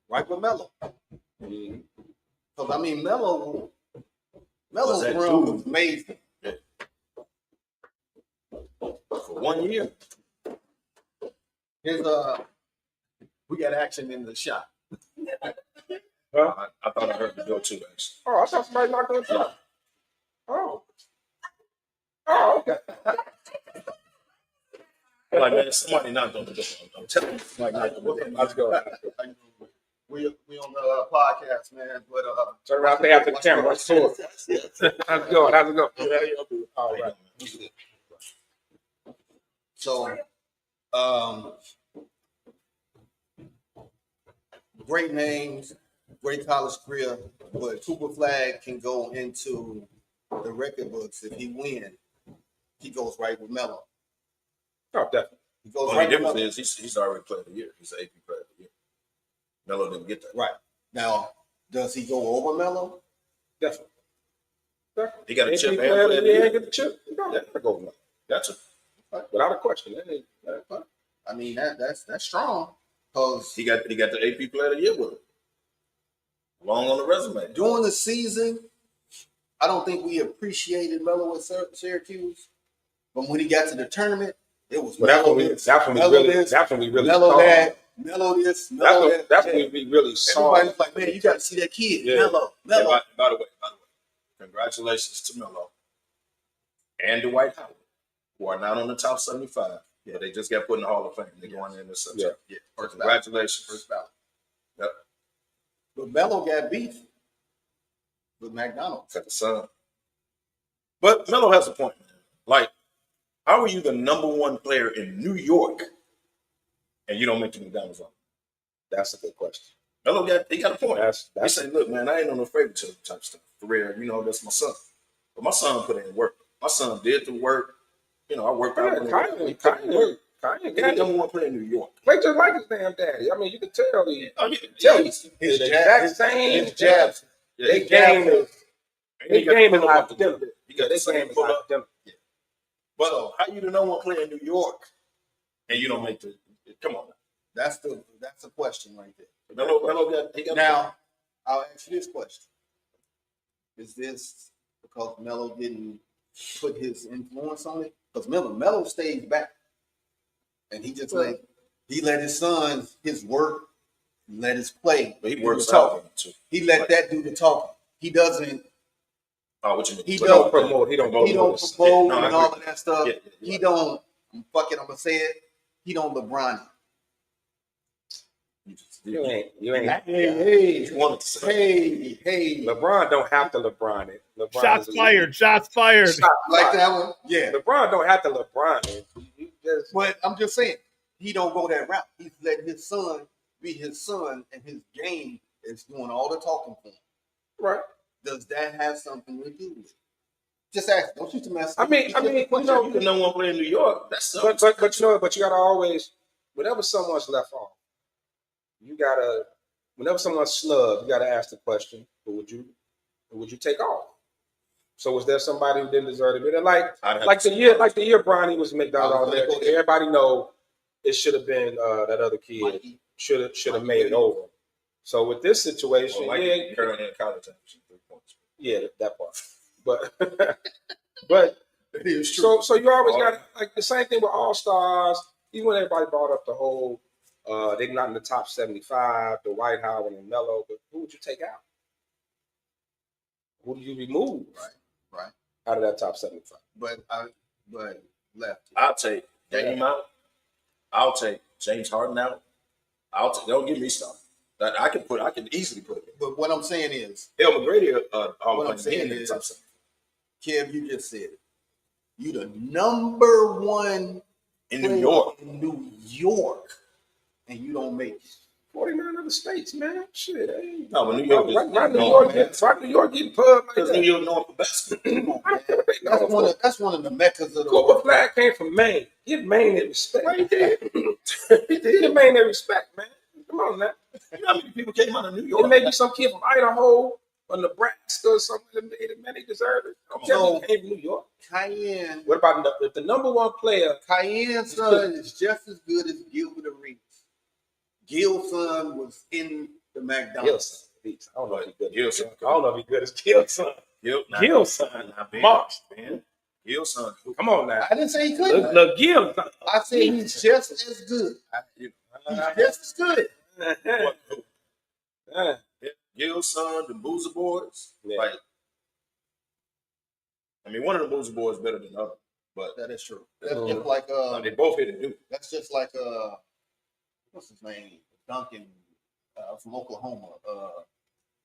Right with Melo. Mhm. Because I mean, Melo's that run dude? was amazing. For 1 year. His we got action in the shot. Huh? I thought I heard the door too, actually. Oh, I thought somebody knocked on the door. Oh. Oh, okay. Like, man, somebody knocked on the door. I'm telling you, somebody knocked on the door. Let's go. We on the podcast, man. But Turn around there after the camera. Let's talk. How's it going? How's it going? All right. So, great names, great college career, but Cooper Flag can go into the record books if he wins. He goes right with Melo. Oh, definitely. He goes The right only with difference Melo. is he's already played the year. He's an AP player of the year. Melo didn't get that. Right. Now, does he go over Melo? Definitely. He got a chip and He player of the ain't year. get the chip. No, yeah, I go with him. That's a Without a question. That ain't, I mean, that's strong because he got the AP player of the year with him. Long on the resume. during the season, I don't think we appreciated Melo at Syracuse. But when he got to the tournament, it was Well, Melo that's this, when we Melo really, this, that's when we really Melo saw that, him. Melo this, Melo that. That's when we really saw him. Everybody's like, man, you got to see that kid, Yeah. Melo, And Melo. by the way, congratulations to Melo and Dwight Howard, who are not on the top 75. Yeah, they just got put in the Hall of Fame. They're going in this September. Yeah, first ballot. Congratulations. First ballot. Yep. But Melo got beef with McDonald's. At the Sun. But Melo has a point, man. Like, how are you the number one player in New York and you don't make the McDonald's on? That's a good question. Melo got a point. That's He said, look, man, I ain't on no favoritism type stuff. For real, that's my son. But my son put in work. My son did the work. I worked out with him. He put in work. Kanye He's the got number it. one player in New York. Play just like his damn daddy. I mean, you can tell the His exact same. His jabs. They game is He got game the is pull up identical. He got the This same game is pull up. identical. But how you the number one player in New York and you don't make the? Come on, That's the question right there. Melo got Now, I'll ask you this question: is this because Melo didn't put his influence on it? Because Melo stayed back, and he just let his son, his work, let his play. But he do works the talking. out too. He let that do the talking. He doesn't. Oh, what you mean? He He don't don't promote. He don't He don't promote. promote No, I and all agree. of that stuff. Yeah, He don't. Fuck it, I'm gonna say it. He don't LeBron it. You ain't. Hey, You wanted to say. hey. LeBron don't have to LeBron it. LeBron Shots is a- fired. Shots fired. Shot Like fired. that one? Yeah. LeBron don't have to LeBron it. You just But I'm just saying, he don't go that route. He's letting his son be his son, and his game is doing all the talking for him. right. Does that have something to do with it? Just ask. Don't shoot the mess. I mean, You the number one player in New York. That's but you know, but you gotta always, whenever someone's left off, you gotta, whenever someone's snubbed, you gotta ask the question, who would you take off? So was there somebody who didn't deserve it? And like the year Bronny was McDonald's all there, everybody know it should have been that other kid should have made it over. So with this situation, currently in college, 3 points. yeah, that part. But so you always got like the same thing with All Stars. Even when everybody brought up the whole they're not in the top 75, the White Howard and Melo, but who would you take out? Who do you remove Right. out of that top 75? But left. I'll take Dame out. I'll take James Harden out. Don't give me stuff. That I can easily put it. But what I'm saying is, Hell, McGrady, what I'm saying is, Kev, you just said it. You the number one in New York. in New York, and you don't make it. 49 other states, man. Shit. Hey. No, but New York is Right New York getting pub like because that. New York known for basketball. I don't care what they That's known one for. of the meccas of the Cooper world. Flag came from Maine. Give Maine that respect. Right, he did. Give Maine that respect, man. Come on now. You know how many people came out of New York? It may be some kid from Idaho or Nebraska or something that made it, man. They deserve it. Don't tell me he came from New York. Cayenne. What about if the number one player? Cayenne's son is just as good as Gilbert Arenas. Gil's son was in the McDonald's. Gil's. I don't know if he's good. Gil's. I don't know if he's good as Gil's son. Gil's son, monster, man. Gil's son. Come on now. I didn't say he couldn't. Look, Gil. I said he's just as good. He's just as good. Gil's son, the Boozer boys. Yeah. Like, I mean, one of the Boozer boys better than the other, but That is true. That's just like they both hit it. that's just like what's his name? Duncan from Oklahoma.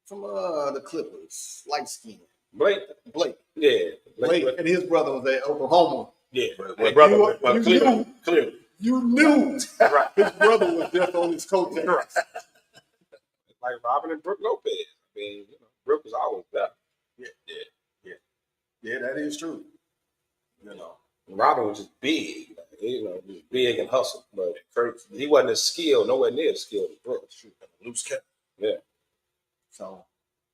From the Clippers, light skin. Blake. Yeah. Blake and his brother was at Oklahoma. Yeah. My brother, clearly. You knew Right. his brother was just on his coat. Right. Like Robin and Brooke Lopez. I mean, you know, Brooke was always better. Yeah, that is true. You know, Robin was just big, you know, just big and hustle, but he wasn't as skilled, nowhere near as skilled as Brooke. Loose cap. Yeah. so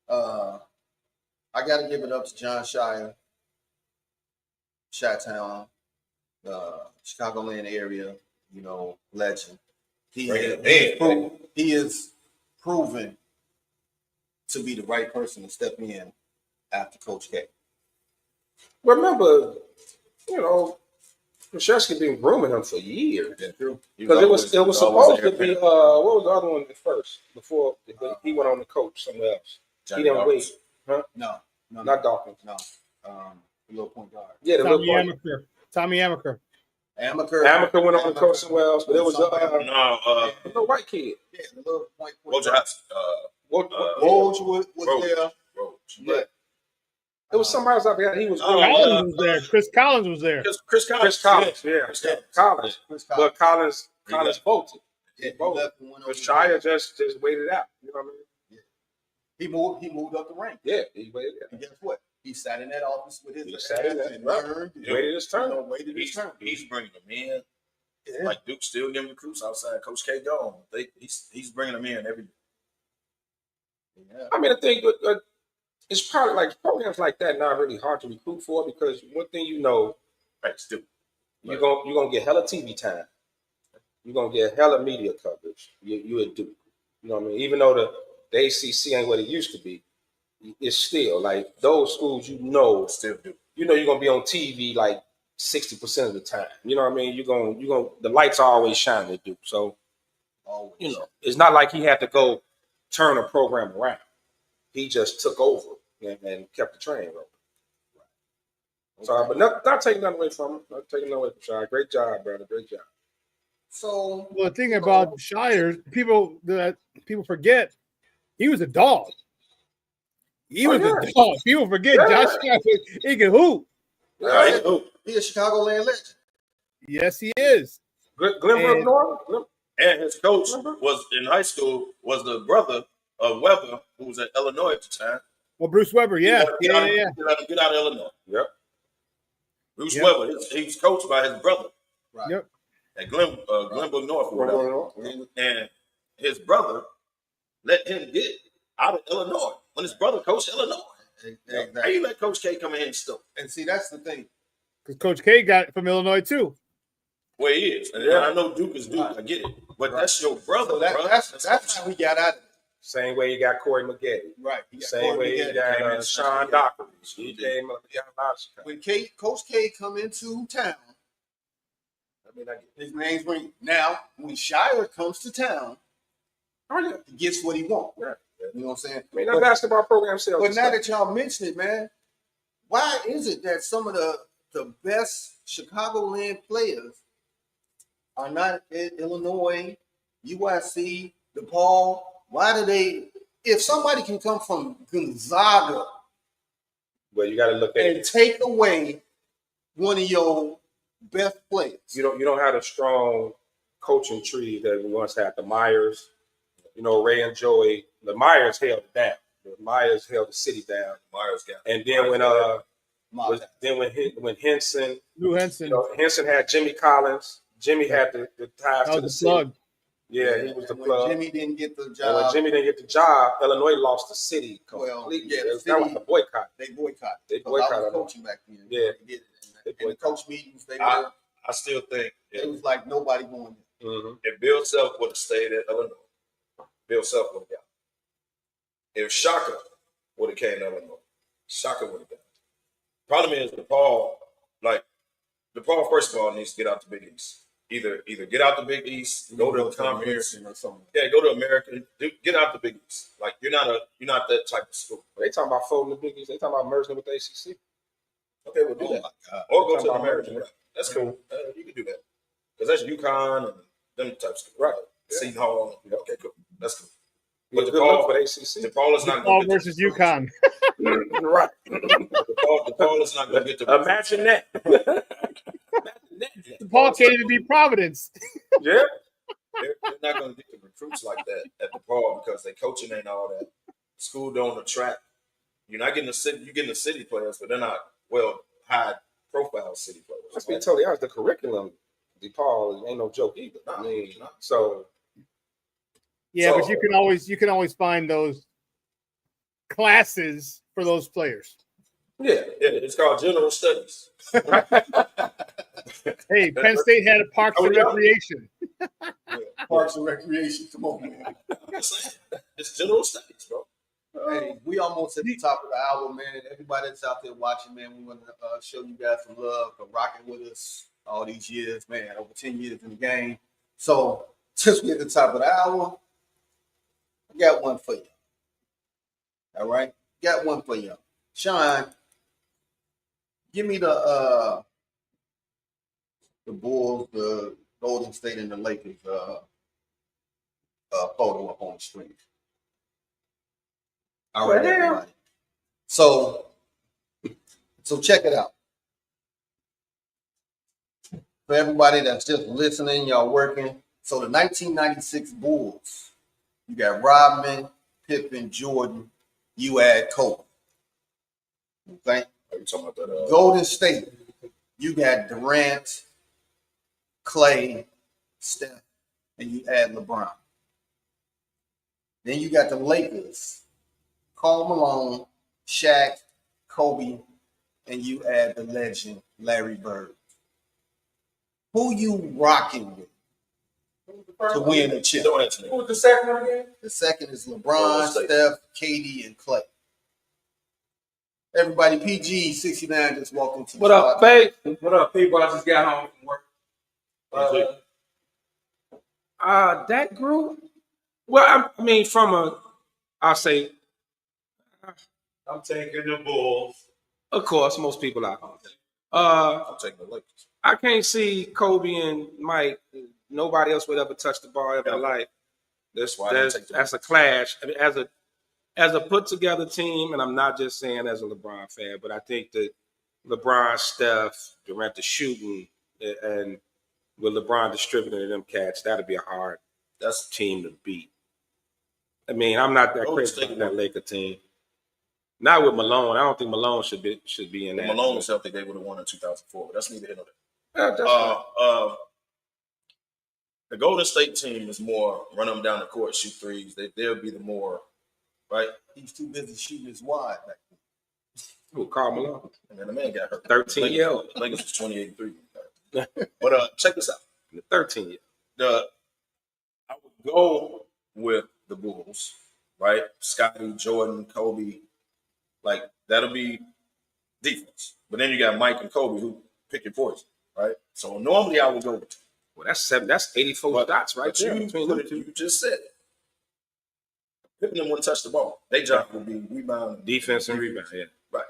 I got to give it up to John Shire, Chi-Town, Chicagoland area. You know, legend. He is proven to be the right person to step in after Coach K. Remember, you know, Krzyzewski been grooming him for years. Yeah, true. Because it was supposed to be what was the other one at first before he went on to coach somewhere else. Johnny He didn't Dawkins. wait. Huh? No, Not Dawkins. No, the little point guard. Yeah, the Tommy little boy. Tommy Amaker. Amaker went on to coach somewhere else, but it was No, the white kid. Yeah, the little point Woj guard. Woj was there, but It was somebody else out there. He was Collins was there. Chris Collins was there. Chris Collins. Collins. Yeah. Collins. Chris But Collins voted. Yeah, he voted. left and went But over Shire just waited out. You know what I mean? He moved up the rank. Yeah, he waited out. And guess what? He sat in that office with his He sat in ass that, and right. learned. He waited his turn. Waited his turn. He's bringing them in. Yeah. Like Duke still giving recruits outside. Coach K gone. He's bringing them in every. Yeah. I mean, I think it's probably like programs like that not really hard to recruit for because one thing you know, Right, still. you're gonna get hella TV time. You're gonna get hella media coverage. You would do. You know what I mean? Even though the ACC ain't what it used to be, it's still like those schools. You know, Still do. you know you're gonna be on TV like 60% of the time. You know what I mean? You're gonna the lights are always shining at Duke. So Always. you know, it's not like he had to go turn a program around. He just took over and kept the train rolling. Sorry, but not taking nothing away from him. Not taking nothing away from Shire. Great job, brother. Great job. So Well, the thing about Shire, people forget, he was a dog. He was a dog. People forget Josh Shire. He can hoop. He's a Chicagoland legend. Yes, he is. Glenbrook North? And his coach was in high school was the brother of Weber, who was at Illinois at the time. Well, Bruce Weber, yeah. Get out of Illinois. Yep. Bruce Weber, he was coached by his brother. Right. Yep. At Glenbrook North or whatever. And his brother let him get out of Illinois when his brother coached Illinois. Exactly. How you let Coach K come in and still? And see, that's the thing. Because Coach K got it from Illinois, too. Where he is. And I know Duke is Duke. I get it. But that's your brother, So bro. that's how we got out of it. Same way you got Corey McGetty. Right. Same way you got Sean Dockery. He came up out of Chicago. When Coach K come into town, I mean, I get it. his name's ring. Now, when Shire comes to town, he gets what he wants. Yeah. You know what I'm saying? I mean, that basketball program sells. But now that y'all mention it, man, why is it that some of the best Chicagoland players are not in Illinois, UIC, DePaul? Why do they? If somebody can come from Gonzaga well, you got to look at and it. take away one of your best players, You don't have a strong coaching tree that we once had. The Myers, you know, Ray and Joey. The Myers held it down. The Myers held the city down. Myers got And then when Henson, Lou Henson. you know, Henson had Jimmy Collins. Jimmy had the ties That to was the the city. plug. Yeah, he was the when plug. Jimmy didn't get the And when job, Jimmy didn't get the job, Illinois lost the city Well, completely. yeah, It was the kind of city- like a boycott. they boycotted. They 'Cause I boycotted was them. coaching back then. Yeah. They did it. They And the boycotted. coach meetings, they I- were I still think It was like nobody going there. Mm-hmm. if Bill Self would have stayed at Illinois, Bill Self would have got it. If Shaka would have came to Illinois, Shaka would have got it. Problem is DePaul, first of all, needs to get out the Big East. Either get out the Big East, go to a conference, or something. yeah, go to American, get out the Big East. Like you're not that type of school. They talking about folding the Big East. They talking about merging it with the ACC. Okay, we'll do Oh that. my God. Or go Talking to the about American. merging. That's cool. You can do that because that's UConn and them types of Right. Seton Hall. Okay, cool. That's cool. But But good luck DePaul, for the ACC. DePaul is not DePaul going to versus UConn. Right. DePaul is not going to get the Imagine that. DePaul can't even beat Providence. Yeah. They're not going to get the recruits like that at DePaul because their coaching ain't all that. School don't attract. You're not getting the city. You're getting the city players, but they're not high profile city players. Let's be totally honest. The curriculum, DePaul, ain't no joke either. I mean, so Yeah, So- but you can always find those classes for those players. yeah. It's called general studies. Hey, Penn State had a Parks and Recreation. Parks and Recreation. Come on, man. I'm saying, it's general studies, bro. Hey, we almost at the top of the hour, man. Everybody that's out there watching, man, we want to show you guys some love for rocking with us all these years, man. Over 10 years in the game. So since we're at the top of the hour, I got one for you. All right, got one for you, Sean. Give me the Bulls, the Golden State, and the Lakers photo up on the screen. All right, Well, everybody. So check it out. For everybody that's just listening, y'all working. So the 1996 Bulls, you got Rodman, Pippen, Jordan. You add Kobe. Okay. Are you talking about that? Golden State, you got Durant, Clay, Steph, and you add LeBron. Then you got the Lakers, Karl Malone, Shaq, Kobe, and you add the legend Larry Bird. Who you rocking with to win the chip? Don't answer me. Who was the second one again? The second is LeBron, Golden State. Steph, KD, and Clay. Everybody, PG 69 just walked into the What up, spot. babe? What up, people? I just got home from work. That group. Well, I mean, I'll say, I'm taking the Bulls. of course, most people are. I'm taking the Lakers. I can't see Kobe and Mike. Nobody else would ever touch the ball ever in life. That's why I didn't take the That's a clash. I mean, as a put together team, and I'm not just saying as a LeBron fan, but I think that LeBron, Steph, Durant, the shooting, and with LeBron distributing them cats, that'd be a hard team to beat. I mean, I'm not that crazy about that Laker team. Not with Malone. I don't think Malone should be in that. Malone was healthy. They would have won in 2004, but that's neither here nor there. Yeah, that's fine. The Golden State team is more run them down the court, shoot threes. They'll be the more, right? He's too busy shooting his wide back then. Who, Karl Malone? And then the man got hurt. 13-year-old. Lakers was 28-3. But check this out. 13 years. I would go with the Bulls, right? Scottie, Jordan, Kobe. Like, that'll be defense. But then you got Mike and Kobe who pick your poison, right? So normally I would go with Well, that's 84 dots right there. Between them two. you just said it. Pippen them wouldn't touch the ball. Their job would be rebound. Defense and rebound, yeah. Right.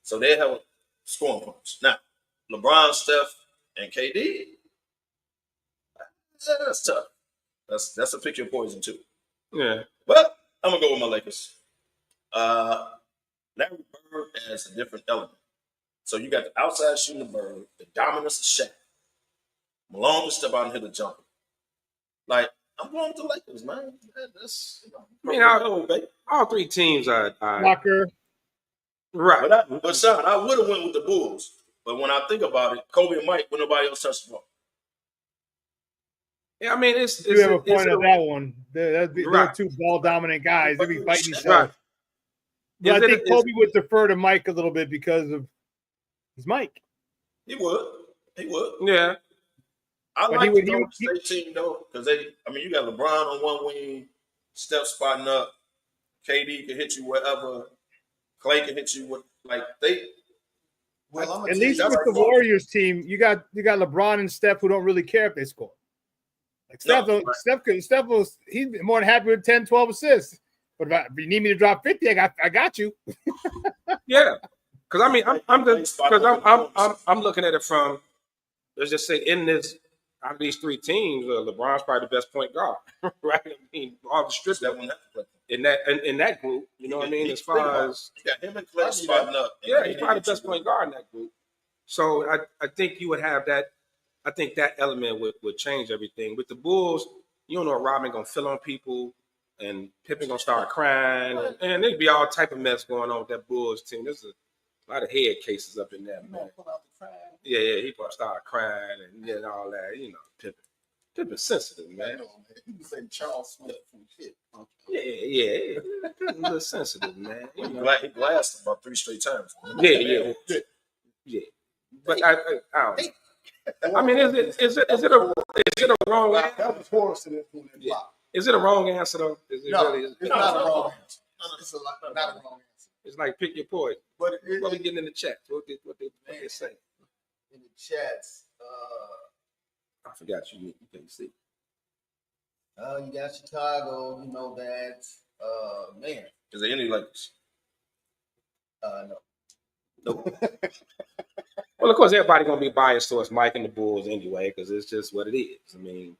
So they have scoring points. Now, LeBron, Steph, and KD, that's tough. That's a pick your poison too. Yeah. But I'm gonna go with my Lakers. Larry Bird adds a different element. So you got the outside shooting of Bird, the dominance of Shaq. Malone can step out and hit a jumper. Like, I'm going with the Lakers, man. That's, I mean, all three teams are Walker. right. But Sean, I would have went with the Bulls. But when I think about it, Kobe and Mike, when nobody else touched the ball. Yeah, I mean, it's You have a point on that one. They're Right. two ball dominant guys. They'd be fighting each Right. other. But I think Kobe would defer to Mike a little bit because of his Mike. He would. He would. Yeah. I But like he the would- Golden State team though, because you got LeBron on one wing, Steph spotting up, KD can hit you wherever, Clay can hit you with Well, I'm gonna At tell you, least that's with the like ball. Warriors team, you got LeBron and Steph who don't really care if they score. Like Steph, No, right. Steph was he's more than happy with 10, 12 assists. But if you need me to drop 50, I got you. Yeah. Because I mean, I'm looking at it from, let's just say, in this out of these three teams, LeBron's probably the best point guard, right? I mean, all the strips Steph won't have to play. in that group, you know what I mean? As far as you got him and Clay spotting up. yeah, he's probably the best point guard in that group. So I think you would have that. I think that element would change everything. With the Bulls, you don't know if Robin gonna fill on people, and Pippen gonna start crying, and there'd be all type of mess going on with that Bulls team. There's a lot of head cases up in there, man. Yeah, he probably start crying and all that. You know, Pippen's sensitive, man. You can say Charles Smith from shit. Yeah, a little sensitive, man. You know? He glassed about 3 straight times. Yeah. But I don't know. I mean, is it a wrong answer? That was Horace in that block. Is it a wrong answer though? Is it No, really? it's not a wrong answer. It's not a wrong answer. It's like pick your poison. But What we getting in the chat? What they say? in the chats, I forgot you can't see. you got Chicago, you know that. Man, Is there any Lakers? no. Well, of course, everybody gonna be biased towards Mike and the Bulls anyway, because it's just what it is. I mean,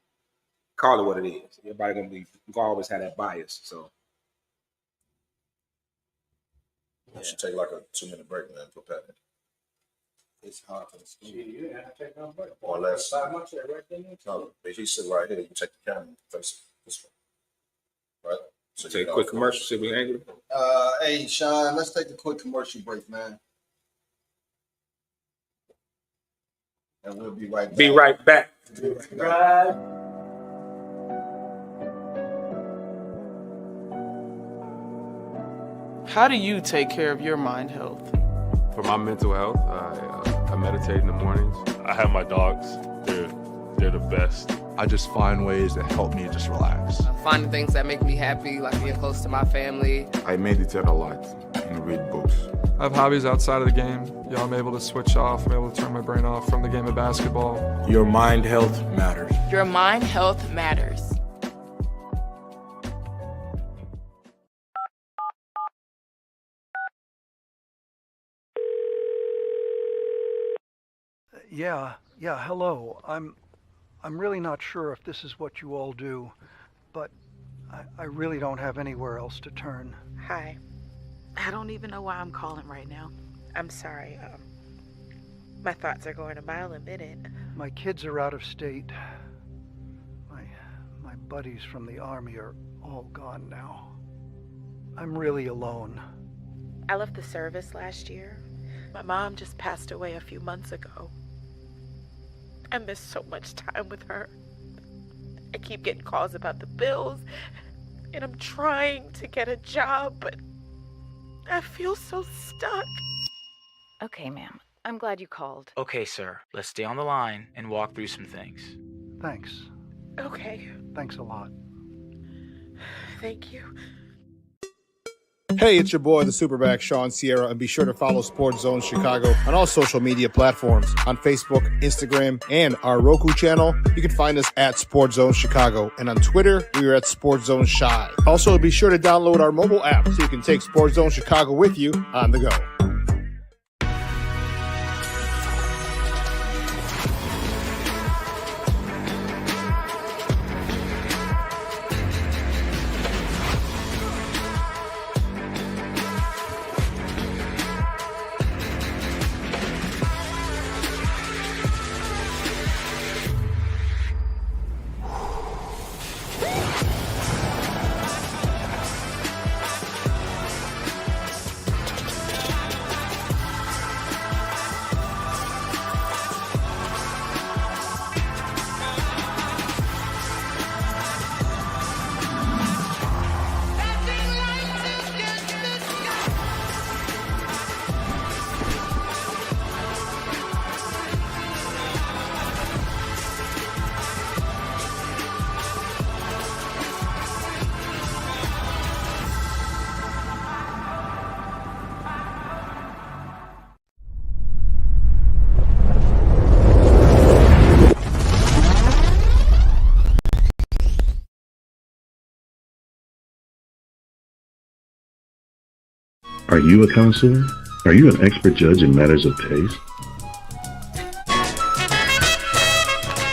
call it what it is. Everybody gonna always have that bias. So We should take like a 2-minute break, man, for Pat. It's hard for the school. Or less. No, if he sit right here, you take the camera and face this way. Right? So take a quick commercial. See if we angry. Hey, Sean, let's take a quick commercial break, man. And we'll be right back. Be right back. How do you take care of your mind health? For my mental health, I meditate in the mornings. I have my dogs. They're the best. I just find ways that help me just relax. Finding things that make me happy, like being close to my family. I meditate a lot and read books. I have hobbies outside of the game. I'm able to switch off. I'm able to turn my brain off from the game of basketball. Your mind health matters. Your mind health matters. Yeah, hello. I'm really not sure if this is what you all do, but I really don't have anywhere else to turn. Hi. I don't even know why I'm calling right now. I'm sorry. My thoughts are going a mile a minute. My kids are out of state. My buddies from the army are all gone now. I'm really alone. I left the service last year. My mom just passed away a few months ago. I miss so much time with her. I keep getting calls about the bills, and I'm trying to get a job, but I feel so stuck. Okay, ma'am. I'm glad you called. Okay, sir. Let's stay on the line and walk through some things. Thanks. Okay. Thanks a lot. Thank you. Hey, it's your boy, the Superback, Sean Sierra, and be sure to follow Sports Zone Chicago on all social media platforms, on Facebook, Instagram, and our Roku channel. You can find us at Sports Zone Chicago, and on Twitter, we are at Sports Zone Shy. Also, be sure to download our mobile app so you can take Sports Zone Chicago with you on the go. Are you a connoisseur? Are you an expert judge in matters of taste?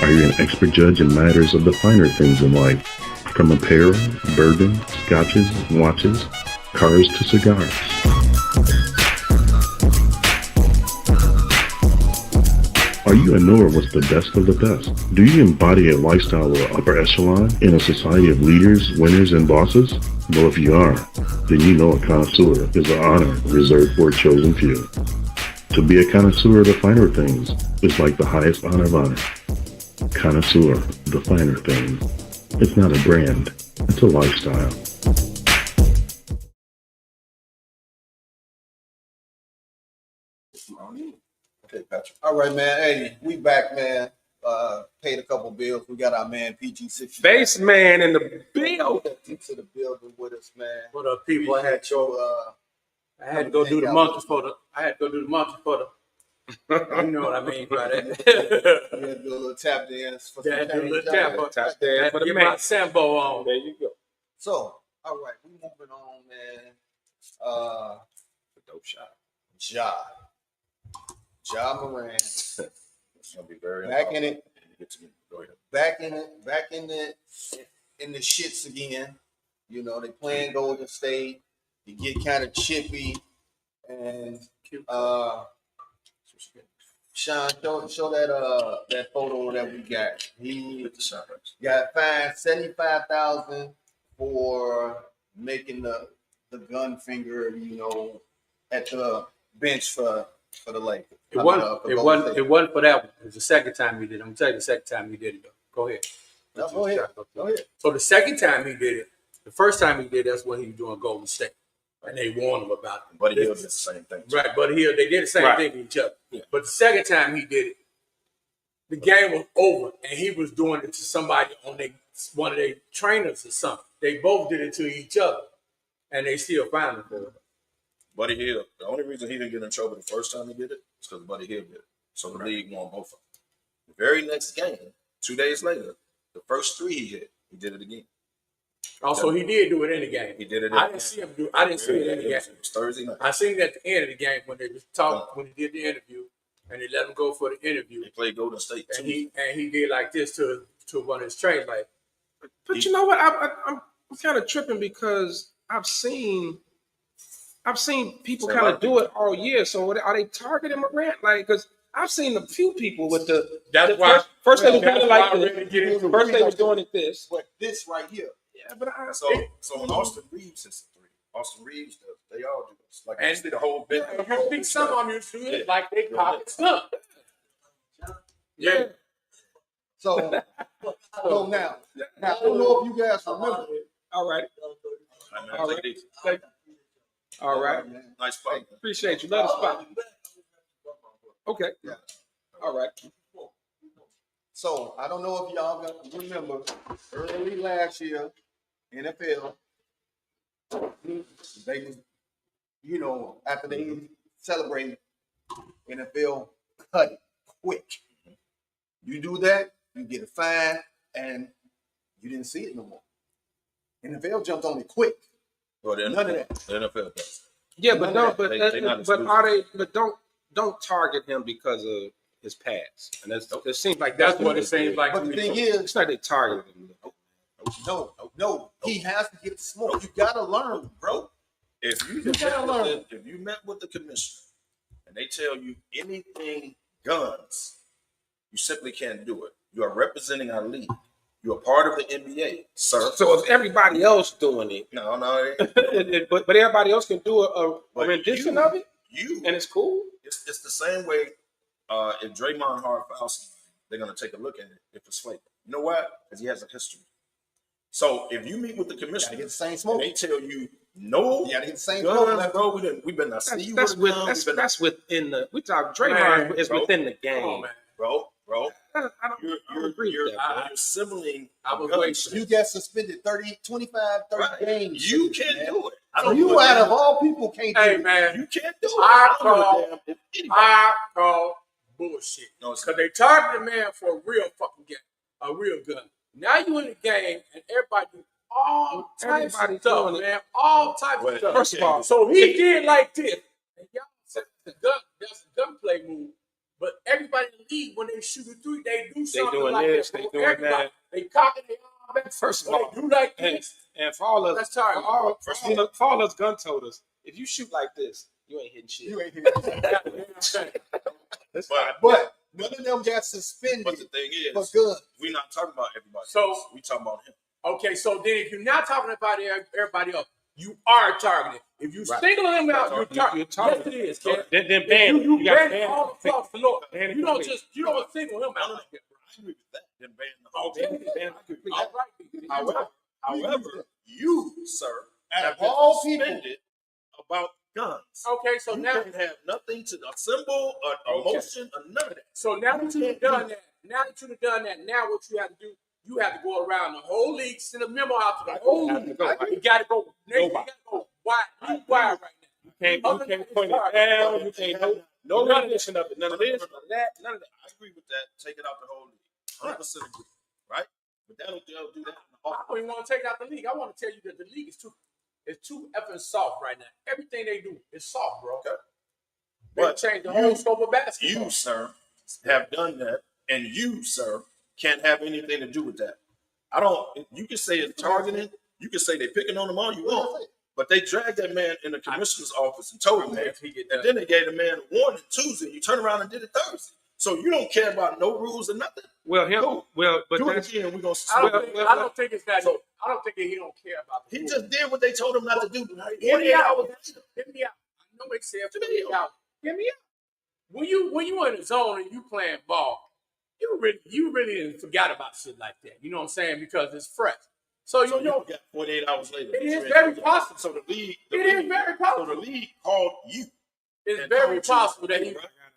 Are you an expert judge in matters of the finer things in life? From apparel, bourbon, scotches, watches, cars to cigars. Are you a knower what's the best of the best? Do you embody a lifestyle of upper echelon in a society of leaders, winners, and bosses? Well, if you are, then you know a connoisseur is an honor reserved for a chosen few. To be a connoisseur of the finer things is like the highest honor of honor. Connoisseur, the finer things. It's not a brand, it's a lifestyle. Okay, Patrick. All right, man. Hey, we back, man. Paid a couple bills. We got our man PG60. Face man in the building. Into the building with us, man. What up, people? I had to go do the monkey for the. You know what I mean by that. We had to do a little tap dance for Yeah, some do a little change. tap dance for the get my Sambo on. There you go. So, all right, we moving on, man. Dope shot. Ja Moran. It's gonna be very back in it. Go ahead. Back in the shits again. You know, they playing Golden State. You get kind of chippy, and Sean, show that photo that we got. He got fined $75,000 for making the gun finger, you know, at the bench for the Lakers. It wasn't for that one. It was the second time he did it. I'm gonna tell you the second time he did it though. Go ahead. No, go ahead. So the second time he did it, the first time he did that's when he was doing Golden State. And they warned him about it. Buddy Hield did the same thing. Right, Buddy Hield, they did the same thing to each other. Yeah. But the second time he did it, the game was over and he was doing it to somebody on one of their trainers or something. They both did it to each other. And they still fined him for it. Buddy Hield, the only reason he didn't get in trouble the first time he did it is because Buddy Hield did it. So the league won both of them. The very next game, 2 days later, the first three he hit, he did it again. Also, he did do it in the game. He did it. I didn't see him do. I didn't see it in the game. It was Thursday night. I seen it at the end of the game when they was talking, when he did the interview, and they let him go for the interview. They played Golden State and he did like this to one of his trainers, like. But you know what? I'm kind of tripping because I've seen people kind of do it all year. So are they targeting Morant? Like, because I've seen a few people with the. That's why. First they was doing it like this. First they was doing it this. But this right here. Yeah, but so when Austin Reeves hits the three, Austin Reeves does. They all do this. Like and the whole bit. You see some of them do it like they pocket stuff. Yeah. So now I don't know if you guys remember. All right. All right. Nice spot. Appreciate you. Let us spot. Okay. Yeah. All right. So I don't know if y'all remember early last year, NFL, they was, you know, after they celebrated, NFL cut it quick. You do that, you get a fine, and you didn't see it no more. NFL jumped on it quick. Well, none of that. The NFL does. Yeah, but don't target him because of his past. And it seems like that's what it seems like. But the thing is, it's like they targeted him. No. He has to get smoked. You gotta learn, bro. If you met with the commissioner and they tell you anything guns, you simply can't do it. You are representing our league. You're a part of the NBA, sir. So if everybody else doing it, no, but everybody else can do a rendition of it, and it's cool. It's the same way. If Draymond hard fouls, they're gonna take a look at it if it's flagrant. You know why? Because he has a history. So if you meet with the commissioner, get the same smoke. And they tell you no, get the same guns, smoke, bro. We better not see you. That's within the. We talk Draymond is within the game, bro. I don't agree with that. You're sibling. You get suspended 30 games. You can't do it. So you out of all people can't do it. Hey man, you can't do it. I call bullshit. No, because they targeted the man for a real fucking game, a real gun. Now you in the game and everybody do all types Everybody of stuff, doing it. man. All types of stuff. First of all, so he did like this. And y'all said that's a gunplay move. But everybody in the league, when they shoot a three, they do something doing like this, that. they for doing everybody. that. They cocking their arm back. First of or all, they do like and, this. and for all us, That's tired. for all us gun toters, if you shoot like this, you ain't hitting shit. You ain't hitting shit. But none of them got suspended. But the thing is, for guns. we're not talking about everybody. So else. We talking about him. Okay, so then if you're not talking about everybody else, you are targeted. If you single him out, you're targeted. Yes, it is, Ken. Then ban you gotta ban all across the Lord. ban You don't complete. just you don't single him out like that. I agree with that. Then ban the whole Okay. thing. All right. However, you, sir, Out have of been all people. suspended about guns. Okay, so You now can't have nothing to assemble or emotion or none of that. So now that you've done that, now what you have to do, you have to go around the whole league, send a memo out to the whole league. You got to go. You got to go wide right now. You can't point it down. You can't no rendition of it. None of this, none of that, none of that. I agree with that. Take it out the whole league. 100% agree. Right? But they'll do that in the I don't even want to take out the league. I want to tell you that the league is too effing soft right now. Everything they do is soft, bro. Okay. But change the whole scope of basketball. You, sir, have done that, and you, sir, can't have anything to do with that. You can say it's targeting. You can say they're picking on him all you want. But they dragged that man in the commissioner's office and told him that. And then they gave the man a warning Tuesday. You turn around and did it Thursday. So you don't care about no rules or nothing. But do it again. We're gonna. I don't think it's that. I don't think he don't care about the He rules. just did what they told him not to do. Hear me out. Hear me out. I know they said 48 hours. Hear me out. When you in the zone and you playing ball, you really forgot about shit like that. You know what I'm saying? Because it's fresh. So you know, 48 hours later. It is very possible. So the league. It is very possible. So the league called you. It's very possible that he.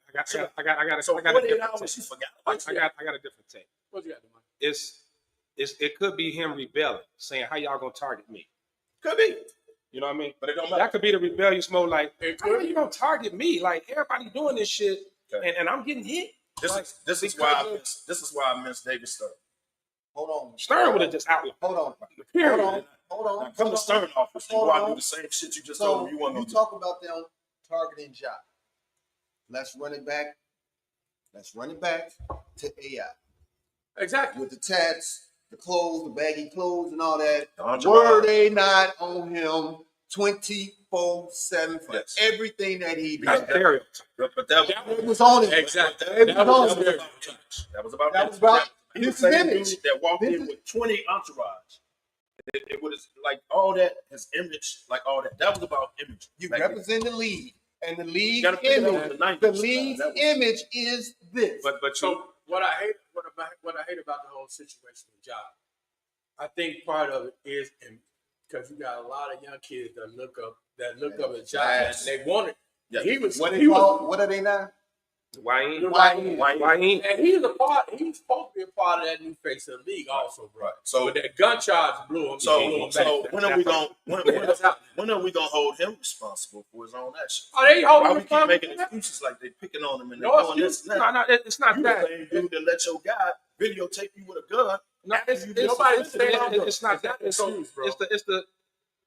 I got so 48 hours. You forgot. I got a different take. What you got, man? It could be him rebelling, saying, "How y'all gonna target me?" Could be. You know what I mean? But it don't matter. That could be the rebellious mode. Like, how you gonna target me? Like everybody doing this shit, and I'm getting hit. This is why I miss David Stern. Hold on. Stern would have just outlawed. Hold on. Hold on. Now come to Stern office. You go out and do the same shit you just told him you want to do. talk about them targeting job. Let's run it back. To AI. Exactly. With the tats, the clothes, the baggy clothes, and all that. Andre Were Lamar. they not on him 24/7 for everything that he did? But that was on him. Exactly. That was about his the same image. dude that walked in with 20 entourage. It was like all that, his image, like all that. That was about image. You represent the league, and the league gotta put it on image. the 90s. The league's image is this. But So what I hate about the whole situation with job, I think part of it is because you got a lot of young kids that look up at job and they want it. Yeah. What are they now? Why? And he's supposed to be a part of that new face of the league also, bro. Right. So but that gun charge blew him. So when are we gonna hold him responsible for his own actions? Are they holding Why we him keep making responsible? excuses like they picking on him and No they're doing this excuse. and that? No, it's not You that. the same dude that let your guy videotape you with a gun. No, it's not that.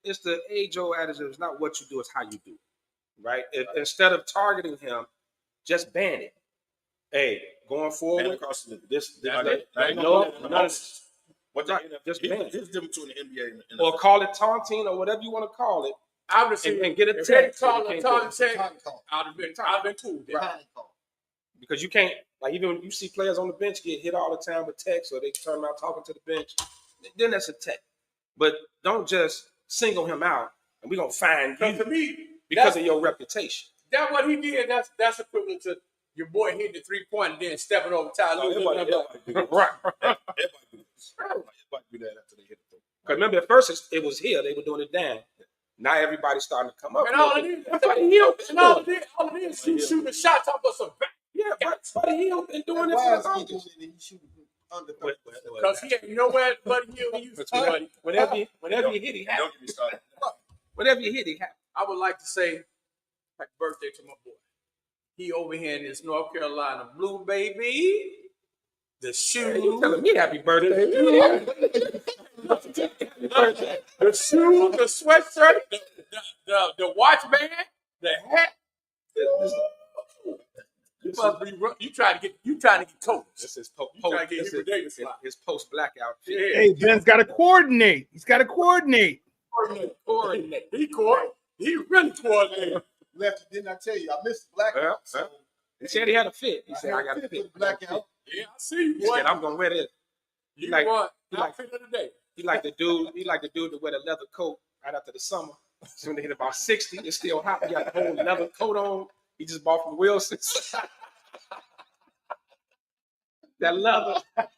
It's the age-old adage. It's not what you do; it's how you do. Right? Instead of targeting him, just ban it. Hey, going forward, Ban across the just ban Here's the difference between the NBA and the NFL. or call it taunting or whatever you want to call it. Obviously, and get a if they text. call You a can't do it. taunting, I'd have been cool. Because you can't, like, even when you see players on the bench get hit all the time with text, or they turn around talking to the bench, then that's a text. But don't just single him out and we're gonna find you To me, because of your reputation. that's what he did. That's equivalent to your boy hitting the 3-point and then stepping over Tyler. Right. Everybody do this. Everybody do that after they hit the Because remember, at first it was here, they were doing it down. Now everybody's starting to come up. And all it is, he's shooting shots off of some back. Yeah, but Buddy Hield been doing this for the longest. Because you know what, Buddy Hield used to, buddy. Whenever you hit, he happy. Don't get me started. Whenever you hit, he happy. I would like to say happy birthday to my boy. He over here in this North Carolina blue, baby. the shoes. Hey, you telling me happy birthday? The shoes, the sweatshirt, the watch band, the hat. You must be. You trying to get coach. This is his post blackout. Yeah. Hey, Ben's got to coordinate. He's got to coordinate. Coordinate. He really coordinated. Lefty, didn't I tell you? I missed the blackout. So He said he had a fit. He said I got a fit. for the blackout. Yeah, I see you. He said I'm gonna wear this. You like- want he like- outfit of the day. He like the dude to wear the leather coat right after the summer. So when they hit about 60, it's still hot. He got the whole leather coat on. He just bought from Wilson's. That leather,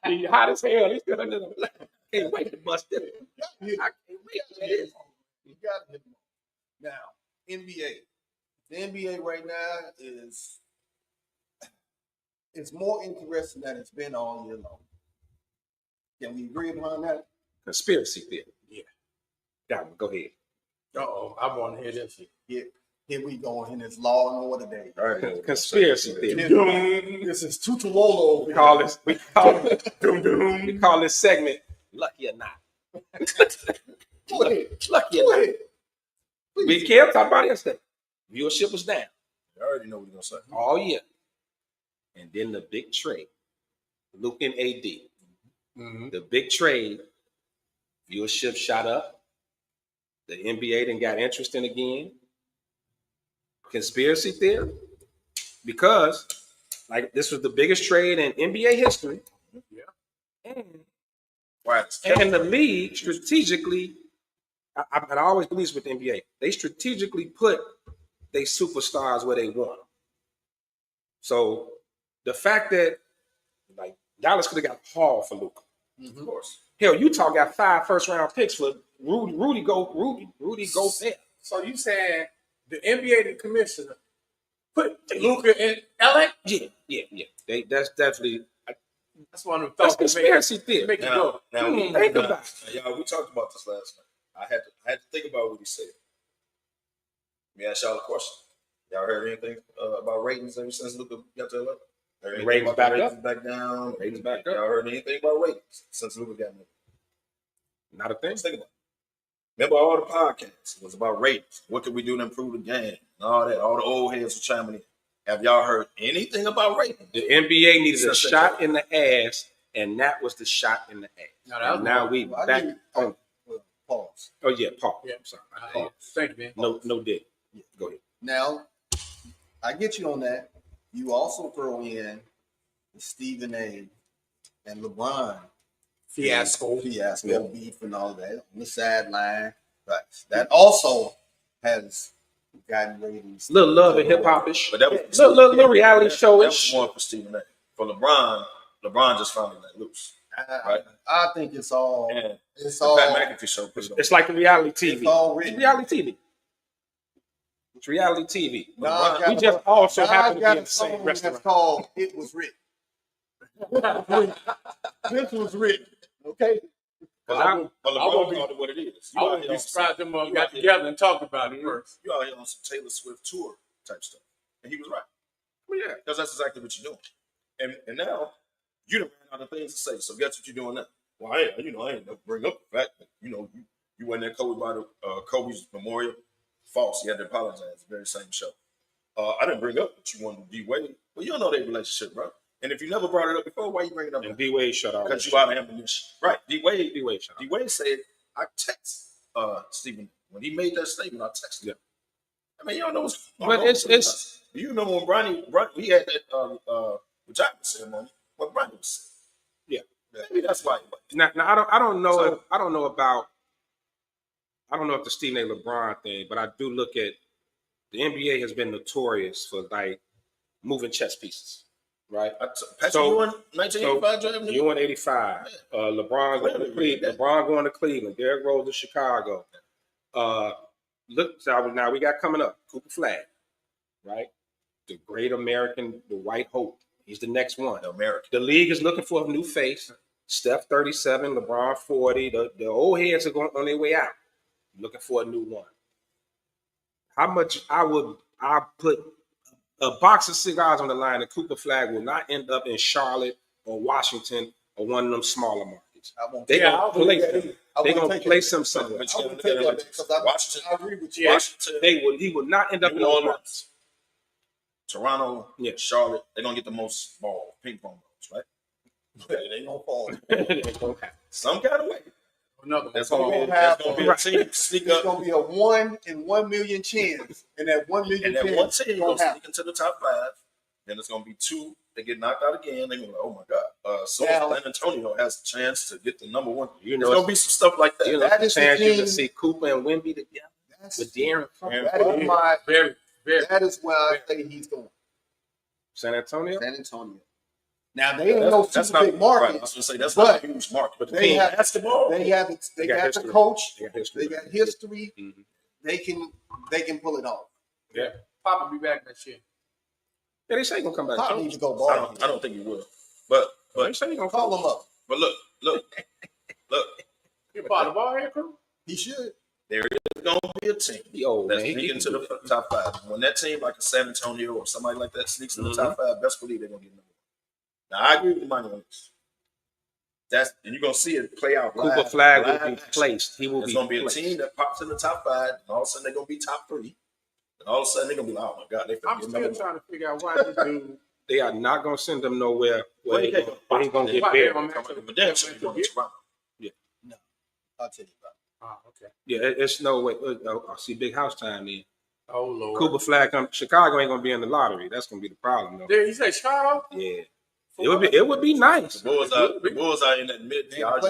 he hot as hell. He's still under the can't wait to bust it. I can't wait to this. You got to hit them. Now, NBA. The NBA right now is it's more interesting than it's been all year long. Can we agree upon that? Conspiracy theory. Yeah. Got one. Go ahead. I want to hear this shit. Here we go in this law and order day. All right. Conspiracy theory. This is Tutololo. We call this segment Lucky or Not. Lucky or Not. We can't talk about it yesterday. Viewership was down. I already know what you're gonna say. All year. And then the big trade. Luke and AD. Mm-hmm. The big trade. Viewership shot up. The NBA then got interesting again. Conspiracy theory. Because like this was the biggest trade in NBA history. Yeah. And the league strategically, I always believe this with the NBA, they strategically put their superstars where they want them. So the fact that like Dallas could have got Hall for Luka. Of course. Hell, Utah got 5 first-round picks for Rudy Gobert. So you saying the NBA, the commissioner, put Luka in LA? Yeah. That's definitely That's one of the that's thoughts. conspiracy theory. Make it go. Think about it. Y'all, we talked about this last night. I had to think about what he said. Let me ask y'all a question. Y'all heard anything about ratings ever since Luka got to LA? Heard anything Ratings about back ratings up. back down? Ratings back up. Y'all heard anything about ratings since Luka got there? Not a thing. Let's think about it. Remember all the podcasts? It was about ratings. What could we do to improve the game? And all that. All the old heads were chiming in. Have y'all heard anything about ratings? The NBA needed a shot in the ass, and that was the shot in the ass. Now we back on. Pause. Oh yeah, Paul. Yeah. I'm sorry. Pause. Thank you, man. No dick. Go ahead. Now, I get you on that. You also throw in the Stephen A. and LeBron Fiasco beef and all that on the sideline. Right. That also has gotten ratings. Little love and hip hop-ish. But that was little reality that show-ish. was more for Stephen A. For LeBron just finally let loose. Right? I think it's all. And It's the all. Pat McAfee show put it on. It's like the reality TV. It's all It's written. reality TV. It's reality TV. Nas We got just a- also Nas happen to got be a in the same song restaurant. That's called "It Was Written." This was written. Okay. But I would LeBron be- called it what it is. I wouldn't be surprised them got together and talked about it first. You out here on some Taylor Swift tour type stuff. And he was right. Well, yeah. Because that's exactly what you're doing. And now you done ran out of things to say. So guess what you're doing now? Well, I ain't never bring up the fact that, you went there Kobe by the Kobe's memorial. False. He had to apologize. The very same show. I didn't bring up that you wanted D Wade. Well, you don't know their relationship, bro. And if you never brought it up before, why you bring it up? And D Wade shut off. Because you out of ammunition. Right. D Wade shut off. D Wade said, I text Stephen when he made that statement. I texted him. I mean, you don't know what's going on. But it's You remember when Bronny we had that retirement ceremony when Bronny was Yeah. maybe that's why. now I don't know if the Stephen A. LeBron thing, but I do look at the NBA has been notorious for like moving chess pieces, right? Patrick Ewing, 1985 draft. Ewing 85. LeBron going to Cleveland. LeBron going to Cleveland. Derrick Rose to Chicago. Now we got coming up Cooper Flag, right? The great American, the white hope. He's the next one. The league is looking for a new face. Steph 37, LeBron 40. The old heads are going on their way out, looking for a new one. How much I put a box of cigars on the line that Cooper Flag will not end up in Charlotte or Washington or one of them smaller markets. I won't They take gonna that. place I them. wouldn't They take gonna that. place them somewhere. But I you wouldn't gotta take look at that it because like Washington. I agree with you. Washington. He would not end up in New those Orleans, markets. Toronto, Yeah. Charlotte, they're gonna get the most ping pong balls, right? But it ain't gonna fall. Some kind of way. That's gonna be a team sneak It's up. gonna be a 1 in 1 million chance, and that 1 million And that chance one team gonna gonna happen. sneak into the top 5. Then it's gonna be 2. They get knocked out again. They're gonna be like, oh my god. So Dallas. San Antonio has a chance to get the number 1. You know, There's gonna be some stuff like that. You know, That the is the chance you team- can see Cooper and Wemby together with De'Aaron. That is my very. That is where I say he's going. San Antonio. San Antonio. Now they ain't no super big right. market. I was gonna say that's but not a huge market, but they have basketball. They got the history. coach. They got history. They got history. Mhm. They can pull it off. Yeah. Papa be back next year. Yeah, they say he's gonna come back. Pop needs to go I ball. don't think he will. But They say he's gonna Call him up. But look. You bought the ball here, crew? He should. There is gonna be a team that's sneaking into the top 5. When that team like a San Antonio or somebody like that sneaks in the top 5, best believe they're gonna get number 1. Now I agree with the money on this. And you're gonna see it play out. Cooper Flag will be action. placed. He will There's be gonna be placed. a team that pops in the top 5, and all of a sudden they're gonna be top 3. And all of a sudden they're gonna be like, oh my god, they I'm get still number trying to figure out why this dude. They are not gonna send them nowhere where Well, he's yeah, gonna get why buried. they don't But then should be going to Toronto. I'll tell you about Oh, okay. Yeah, it's no way. I see big house time then. Oh Lord. Cooper Flag come. Chicago ain't gonna be in the lottery. That's gonna be the problem though. Did you say Chicago? Yeah. It would be nice. The Bulls are in that mid. They ain't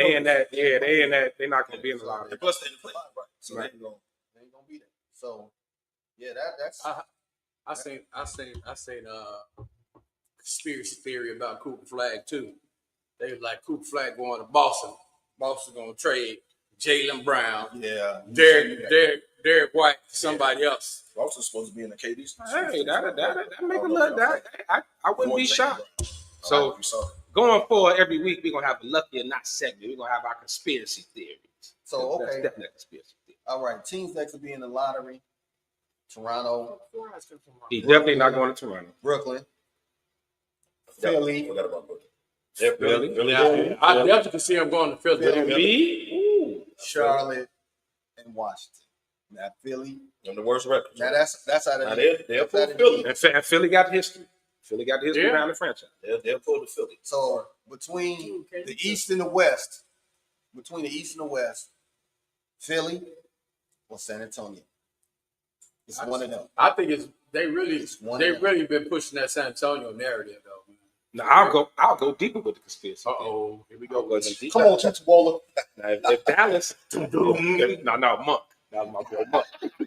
They in that. They're not gonna be in the lottery. And plus, they didn't play right, so Right. they ain't gonna. They ain't gonna be there. So yeah, that's I seen conspiracy theory about Cooper Flag too. They was like Cooper Flag going to Boston. Boston gonna trade Jaylen Brown, yeah. Derek White, to somebody else. Boston's supposed to be in the KD's. Hey, that make a look. I wouldn't be shocked. So going forward, every week we're gonna have a lucky or not segment. We're gonna have our conspiracy theories. So That's okay. definitely a conspiracy theory. All right. Teams that could be in the lottery: Toronto, He's definitely not going to Toronto. Brooklyn, Philly. Forgot about Brooklyn. Philly. I definitely can see him going to Philly. Embiid. Charlotte, and Washington. Now Philly. And the worst record. Now that's out of Now the they'll that's pull out of Philly. the- And Philly got history. Philly got the history Yeah. behind the franchise. They'll pull the Philly. So between the East and the West, Philly or San Antonio. It's one of them. I think they really one of them. been pushing that San Antonio narrative though. Now I'll go deeper with the conspiracy. Uh-oh. Here we I'll go. go deeper. Come on, Toots Waller. Now, if Dallas, no, Monk. That was my boy,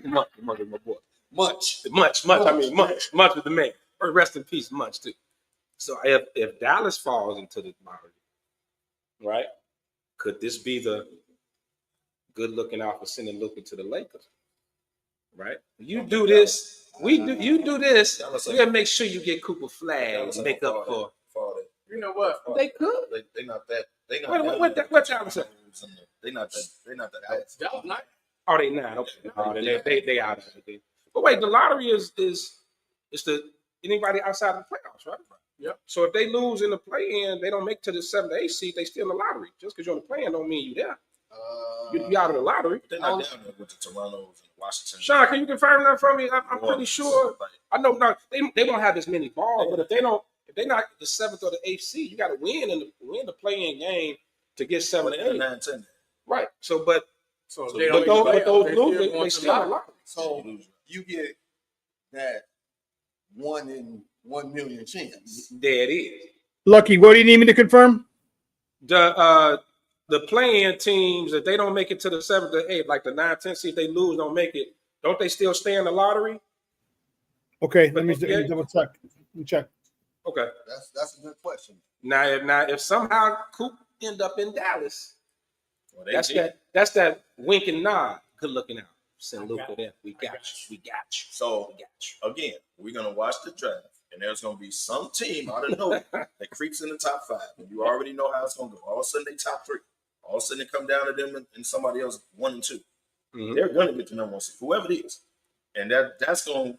Monk is my boy. Munch. Munch is the man. Or rest in peace, Munch too. So if Dallas falls into the lottery, right? Could this be the good looking out for sending Luka to the Lakers? Right? You do this, you do this. We gotta make sure you get Cooper Flag, make up for. You know what? They could. They not that. They not What y'all say? They not that. They not that. That was nice. Oh, they not. Okay. Oh, they out of it. But wait, the lottery is the anybody outside of the playoffs, right? Yep. So if they lose in the play-in, they don't make to the 7 to 8 seed, they still in the lottery. Just because you're in the play-in don't mean you there. You out of the lottery. They're not down there with the Toronto's and Washington. Sean, can you confirm that for me? I'm pretty sure. I know not they won't have as many balls, but if they're not the 7th or the 8th seed, you got to win the play-in game to get 7 to 8. 9, 10. Right. So but they don't those losers, they they still in the lottery. So you get that 1 in 1 million chance. There it is. Lucky, what do you need me to confirm? The playing teams, if they don't make it to the 7th or 8th, like the 9, 10 seed, if they lose, don't make it, don't they still stay in the lottery? Okay, let me double check. Let me check. Okay. That's a good question. Now if somehow Coop end up in Dallas, that's that wink and nod. Good looking out. Send Luka there. We got you. So again, we're gonna watch the draft, and there's gonna be some team out of nowhere that creeps in the top 5, and you already know how it's gonna go. All of a sudden they top 3. All of a sudden they come down to them and somebody else 1 and 2. Mm-hmm. They're gonna get the number 1 seed, whoever it is, and that's gonna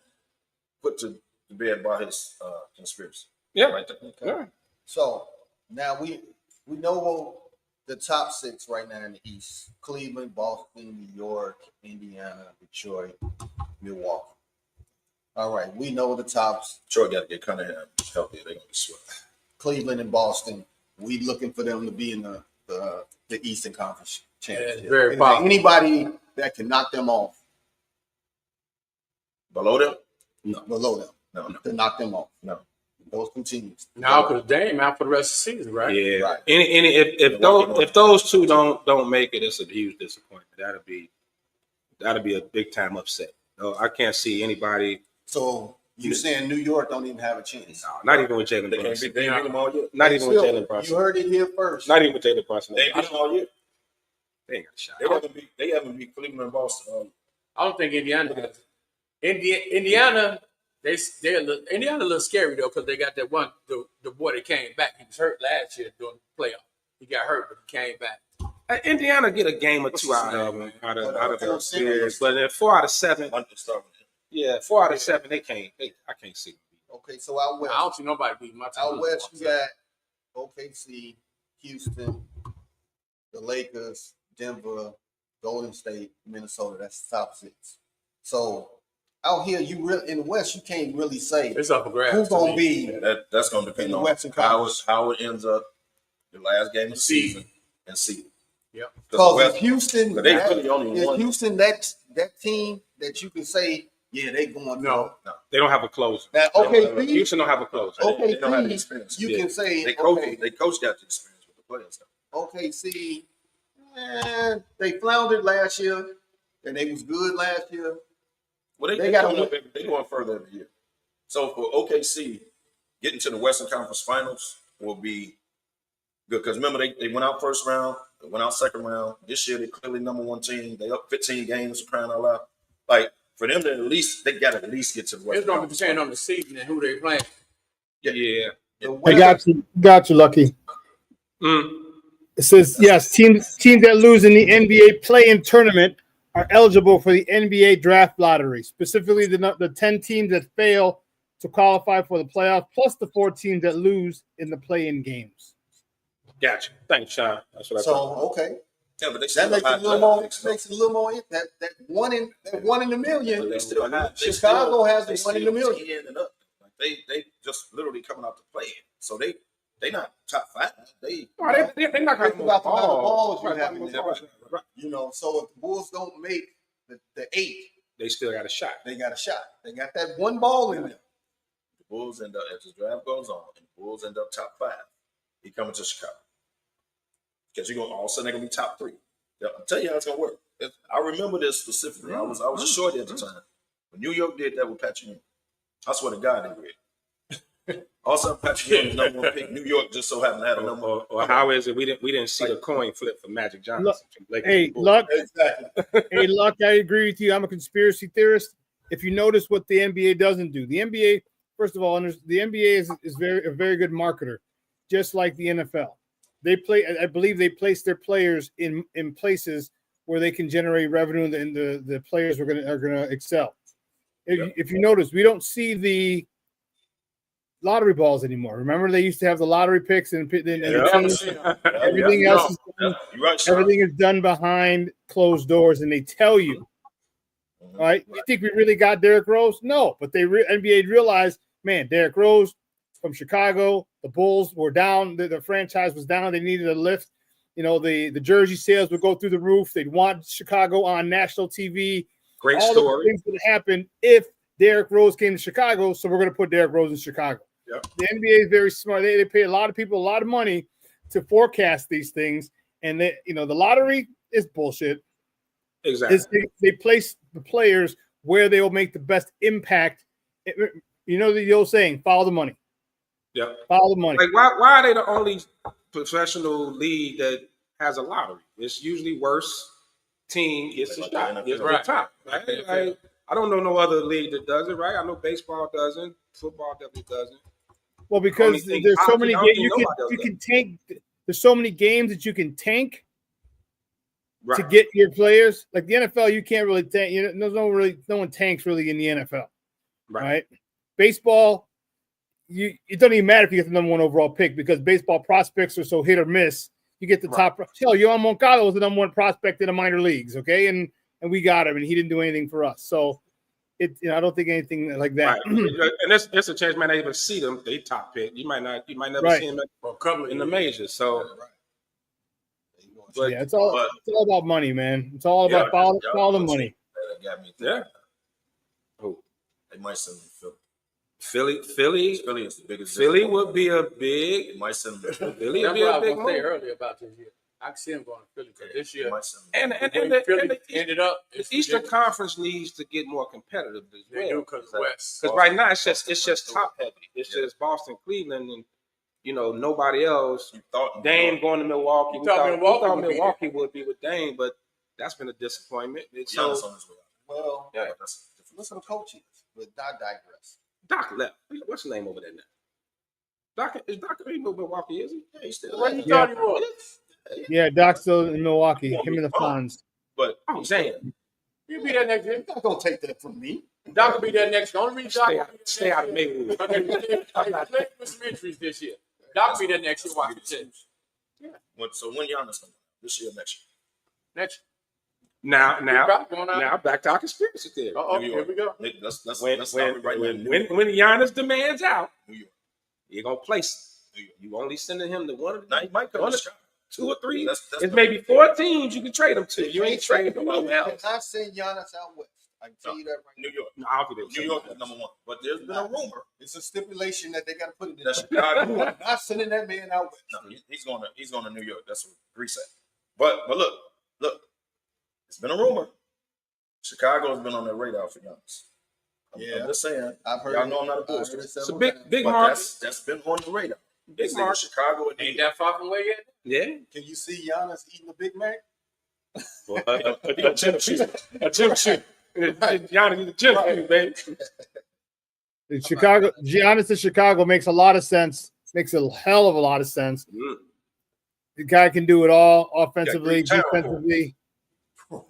put to bed by his conspiracy. Yeah. Right there. Yeah. So now we know the top 6 right now in the East: Cleveland, Boston, New York, Indiana, Detroit, Milwaukee. All right, we know the tops. Detroit got to get Cunningham healthy. They're gonna be sweating. Cleveland and Boston. We looking for them to be in the Eastern Conference Championship. Very possible. Anybody that can knock them off. Below them? No, below them. No. To knock them off. No. Those continues. Now, because Dame out for the rest of the season, right? Yeah. Right. If those two don't make it, it's a huge disappointment. That'll be a big time upset. No, I can't see anybody. So you saying New York don't even have a chance? No, not even with Jalen Brunson. They ain't beat them all year. Not even with Jalen Brunson. You heard it here first. Not even with Jalen Brunson. They beat them all year. They ain't got a shot. They haven't beat Cleveland and Boston. I don't think Indiana has. Indiana, Indiana a little scary though because they got that one the boy that came back. He was hurt last year during the playoff. He got hurt, but he came back. Indiana get a game or two out of them, out of their series, but then 4 out of 7. Yeah, 4 out of 7. I can't see them. Okay, so out west, I don't see nobody beating my team. out west, you got OKC, Houston, the Lakers, Denver, Golden State, Minnesota. That's the top 6. So out here, you really in the West, you can't really say it's up for grabs. Who's gonna be? That's gonna depend on how it ends up. The last game of the season and see. Yep. Because Houston, they really only won. Houston, that team that you can say, yeah, they going. No, they don't have a closer. Now, okay, Houston don't have a closer. Okay, they don't have the experience. You can say they coach got the experience with the players. Okay, see, they floundered last year, and they was good last year. Well, they going further every year. So for OKC, getting to the Western Conference Finals will be good because remember they went out first round, they went out second round. This year they clearly number 1 team. They up 15 games, crying out loud. Like for them to they got to at least get to the Western. It's going to depend on the season and who they playing. Yeah. I got you, Lucky. It says yes. Teams that lose in the NBA play-in tournament are eligible for the NBA draft lottery. Specifically, the 10 teams that fail to qualify for the playoff, plus the 4 teams that lose in the play-in games. Gotcha. Thanks, Sean. That's what I thought. Okay. Yeah, but that makes it a little more. Makes it a little more. That one in a million. Chicago has the 1 in a million. And up. Like they just literally coming out to play it. So they not top 5. They about not the amount of balls you have in there. You know, so if the Bulls don't make the 8, they still got a shot. They got a shot. They got that one ball in there. The Bulls end up as the draft goes on, and the Bulls end up top 5. He coming to Chicago. Because you're going all of a sudden they're gonna be top 3. I'll tell you how it's gonna work. I remember this specifically. I was a shorty at the time. When New York did that with Patrick Ewing. I swear to God they did. Also, Patrick Ewing was number 1 pick. New York just so happened to have a number. Or how is it we didn't see the coin flip for Magic Johnson? Hey, Luck. Hey, Luck. I agree with you. I'm a conspiracy theorist. If you notice what the NBA doesn't do, the NBA, first of all, the NBA is a very good marketer, just like the NFL. I believe they place their players in places where they can generate revenue, and the players are gonna excel. If you notice, we don't see the lottery balls anymore. Remember, they used to have the lottery picks and everything else. Everything is done behind closed doors, and they tell you. All right, you think we really got Derrick Rose? No, but NBA realized, man, Derrick Rose from Chicago. The Bulls were down. The franchise was down. They needed a lift. You know, the jersey sales would go through the roof. They'd want Chicago on national TV. Great All story. Things would happen if Derrick Rose came to Chicago. So we're going to put Derrick Rose in Chicago. Yep. The NBA is very smart. They pay a lot of people a lot of money to forecast these things. And the lottery is bullshit. Exactly. They place the players where they will make the best impact. You know the old saying, follow the money. Yep. Follow the money. Like why are they the only professional league that has a lottery? It's usually worse team gets a shot. Gets the top. Right? Like, I don't know no other league that does it, right? I know baseball doesn't, football definitely doesn't. Well, because there's so many games you can tank. There's so many games that you can tank to get your players. Like the NFL, you can't really tank. No one tanks really in the NFL, right? Baseball, it doesn't even matter if you get the number 1 overall pick because baseball prospects are so hit or miss. You get the top. Hell, Yohan Moncada was the number 1 prospect in the minor leagues, okay, and we got him, and he didn't do anything for us. So, I don't think anything like that. Right. And there's a chance, man. They even see them. They top pick. You might never see him in the majors. So, but it's all about money, man. It's all about follow the money. Yeah. Who? They might send him to Philly is the biggest. Philly would be a big. It might send him to Philly. That's Would be what I a was big going to say move. earlier about this year. I can see him going to Philly because this year, and Philly ended up. The Eastern Conference needs to get more competitive as well. They do because West. Because right now it's just top heavy. It's just Boston, Cleveland, and nobody else. Dame going to Milwaukee. We thought Milwaukee would be with Dame, but that's been a disappointment. So, well, listen to coaches, but I digress. Doc left. What's his name over there now? Doc ain't no Milwaukee, is he? Yeah, he's still Where you thought he was? Yeah, Doc's still in Milwaukee. Him and the Fonz. But I'm saying He'll be there next year. You're not gonna take that from me. Doc will be there next year. Only reason Doc stay out of Maywood. I'm not playing with some injuries this year. Doc will be there next year. Watch the Jets. Yeah. So when Giannis this year, next year? Next. Now back to our conspiracy theory. Here we go. Let's when Giannis demands out, you're gonna place him. You only sending him to one. Now he might come to 2 or 3. That's it's maybe 4 teams you can trade him to. You ain't trading him nowhere else. I send Giannis out west. I can tell you that right New York. No, I don't think New York is number 1. But there's been a rumor. It's a stipulation that they got to put it in. That Chicago. I'm not sending that man out west. No, he's going to New York. That's what Greece said. But look, it's been a rumor. Chicago's been on their radar for Giannis. I'm just saying. I've heard. Y'all know I'm not a bullshit. It's a big but market. That's been on the radar. Big market. Chicago ain't that far from where yet. Yeah. Can you see Giannis eating a Big Mac? A gym shoe. Giannis the gym shoe, baby. Giannis to Chicago makes a lot of sense. Makes a hell of a lot of sense. The guy can do it all offensively, defensively.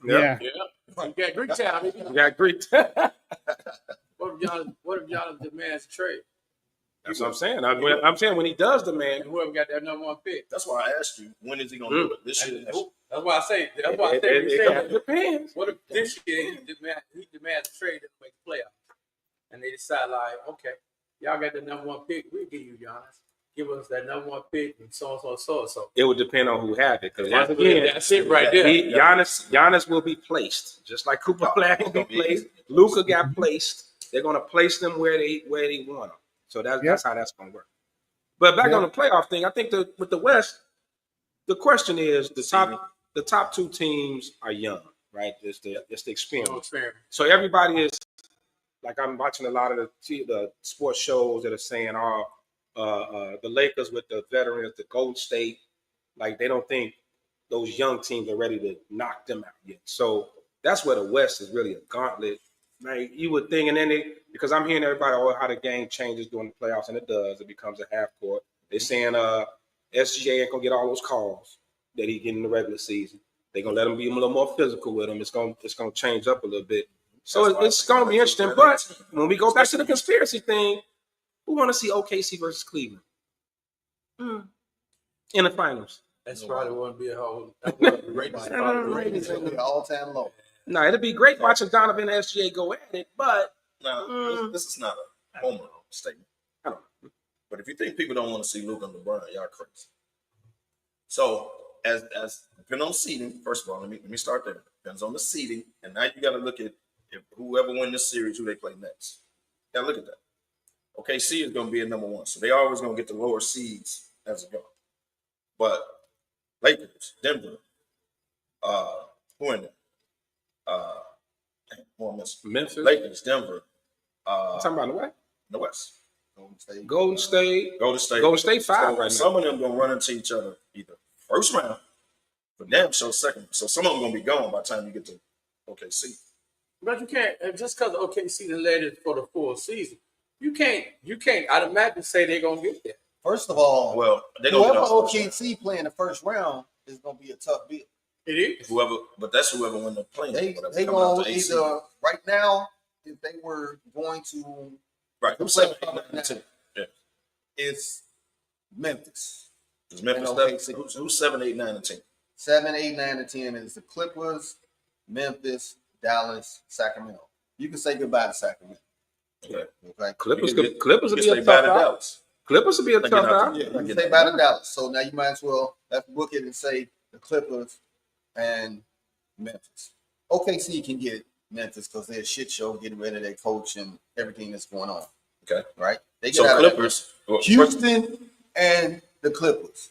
Yeah. You got Greek town. You got Greek. What if Giannis demands a trade? That's what I'm saying. I'm saying when he does demand, whoever got that number 1 pick. That's why I asked you, when is he going to do it? This year. That's why I say. It depends. What if this year he demands a trade to make the playoffs, and they decide like, okay, y'all got the number 1 pick, we'll give you Giannis. Give us that number 1 pick and so. It would depend on who had it. Because once again, that's it right there. Giannis will be placed, just like Cooper Flag will be placed. Luka got placed. They're going to place them where they want them. So that's how that's going to work. But back on the playoff thing, I think with the West, the question is the top 2 teams are young, right? It's the experience. So everybody is like, I'm watching a lot of the sports shows that are saying, the Lakers with the veterans, the Golden State, like they don't think those young teams are ready to knock them out yet. So that's where the West is really a gauntlet. Like you would think, and then because I'm hearing everybody how the game changes during the playoffs, and it does. It becomes a half court. They're saying SGA ain't gonna get all those calls that he get in the regular season. They're gonna let him be a little more physical with him. It's gonna change up a little bit. So it's gonna be interesting. But when we go back to the conspiracy thing, we want to see OKC versus Cleveland in the finals. That's probably won't be a whole. Ratings will be all-time low. No, it'd be great watching Donovan and SGA go at it, but this is not a homer statement. I don't know. But if you think people don't want to see Luka and LeBron, y'all crazy. So as depending on seeding, first of all, let me start there. Depends on the seeding, and now you got to look at if whoever wins this series, who they play next. You got to look at that. OKC is going to be a number 1, so they always going to get the lower seeds as it goes. But Lakers, Denver, who in there? Memphis, Lakers, Denver. Talking about the what? The West. Golden State 5 so right some now. of them gonna run into each other either first round, but damn sure second. So some of them gonna be gone by the time you get to OKC. But you can't just because OKC done led it for the full season. You can't automatically say they're gonna get there. First of all, well, whoever OKC playing the first round is gonna be a tough beat. It is but that's whoever win the playing. They gonna either right now if they were going to right. play It's Memphis. Is Memphis And that? Who's 7, 8, 9, and 10? 7, 8, 9, and 10 is the Clippers, Memphis, Dallas, Sacramento. You can say goodbye to Sacramento. Okay. Clippers will be a say tough bye to out. Dallas. Clippers will be a tough out. Yeah, you can say bye to Dallas. So now you might as well let's book it and say the Clippers and Memphis. OKC can get Memphis because they're a shit show, getting rid of their coach and everything that's going on. Okay. Right? They get So out Clippers. of Houston and the Clippers.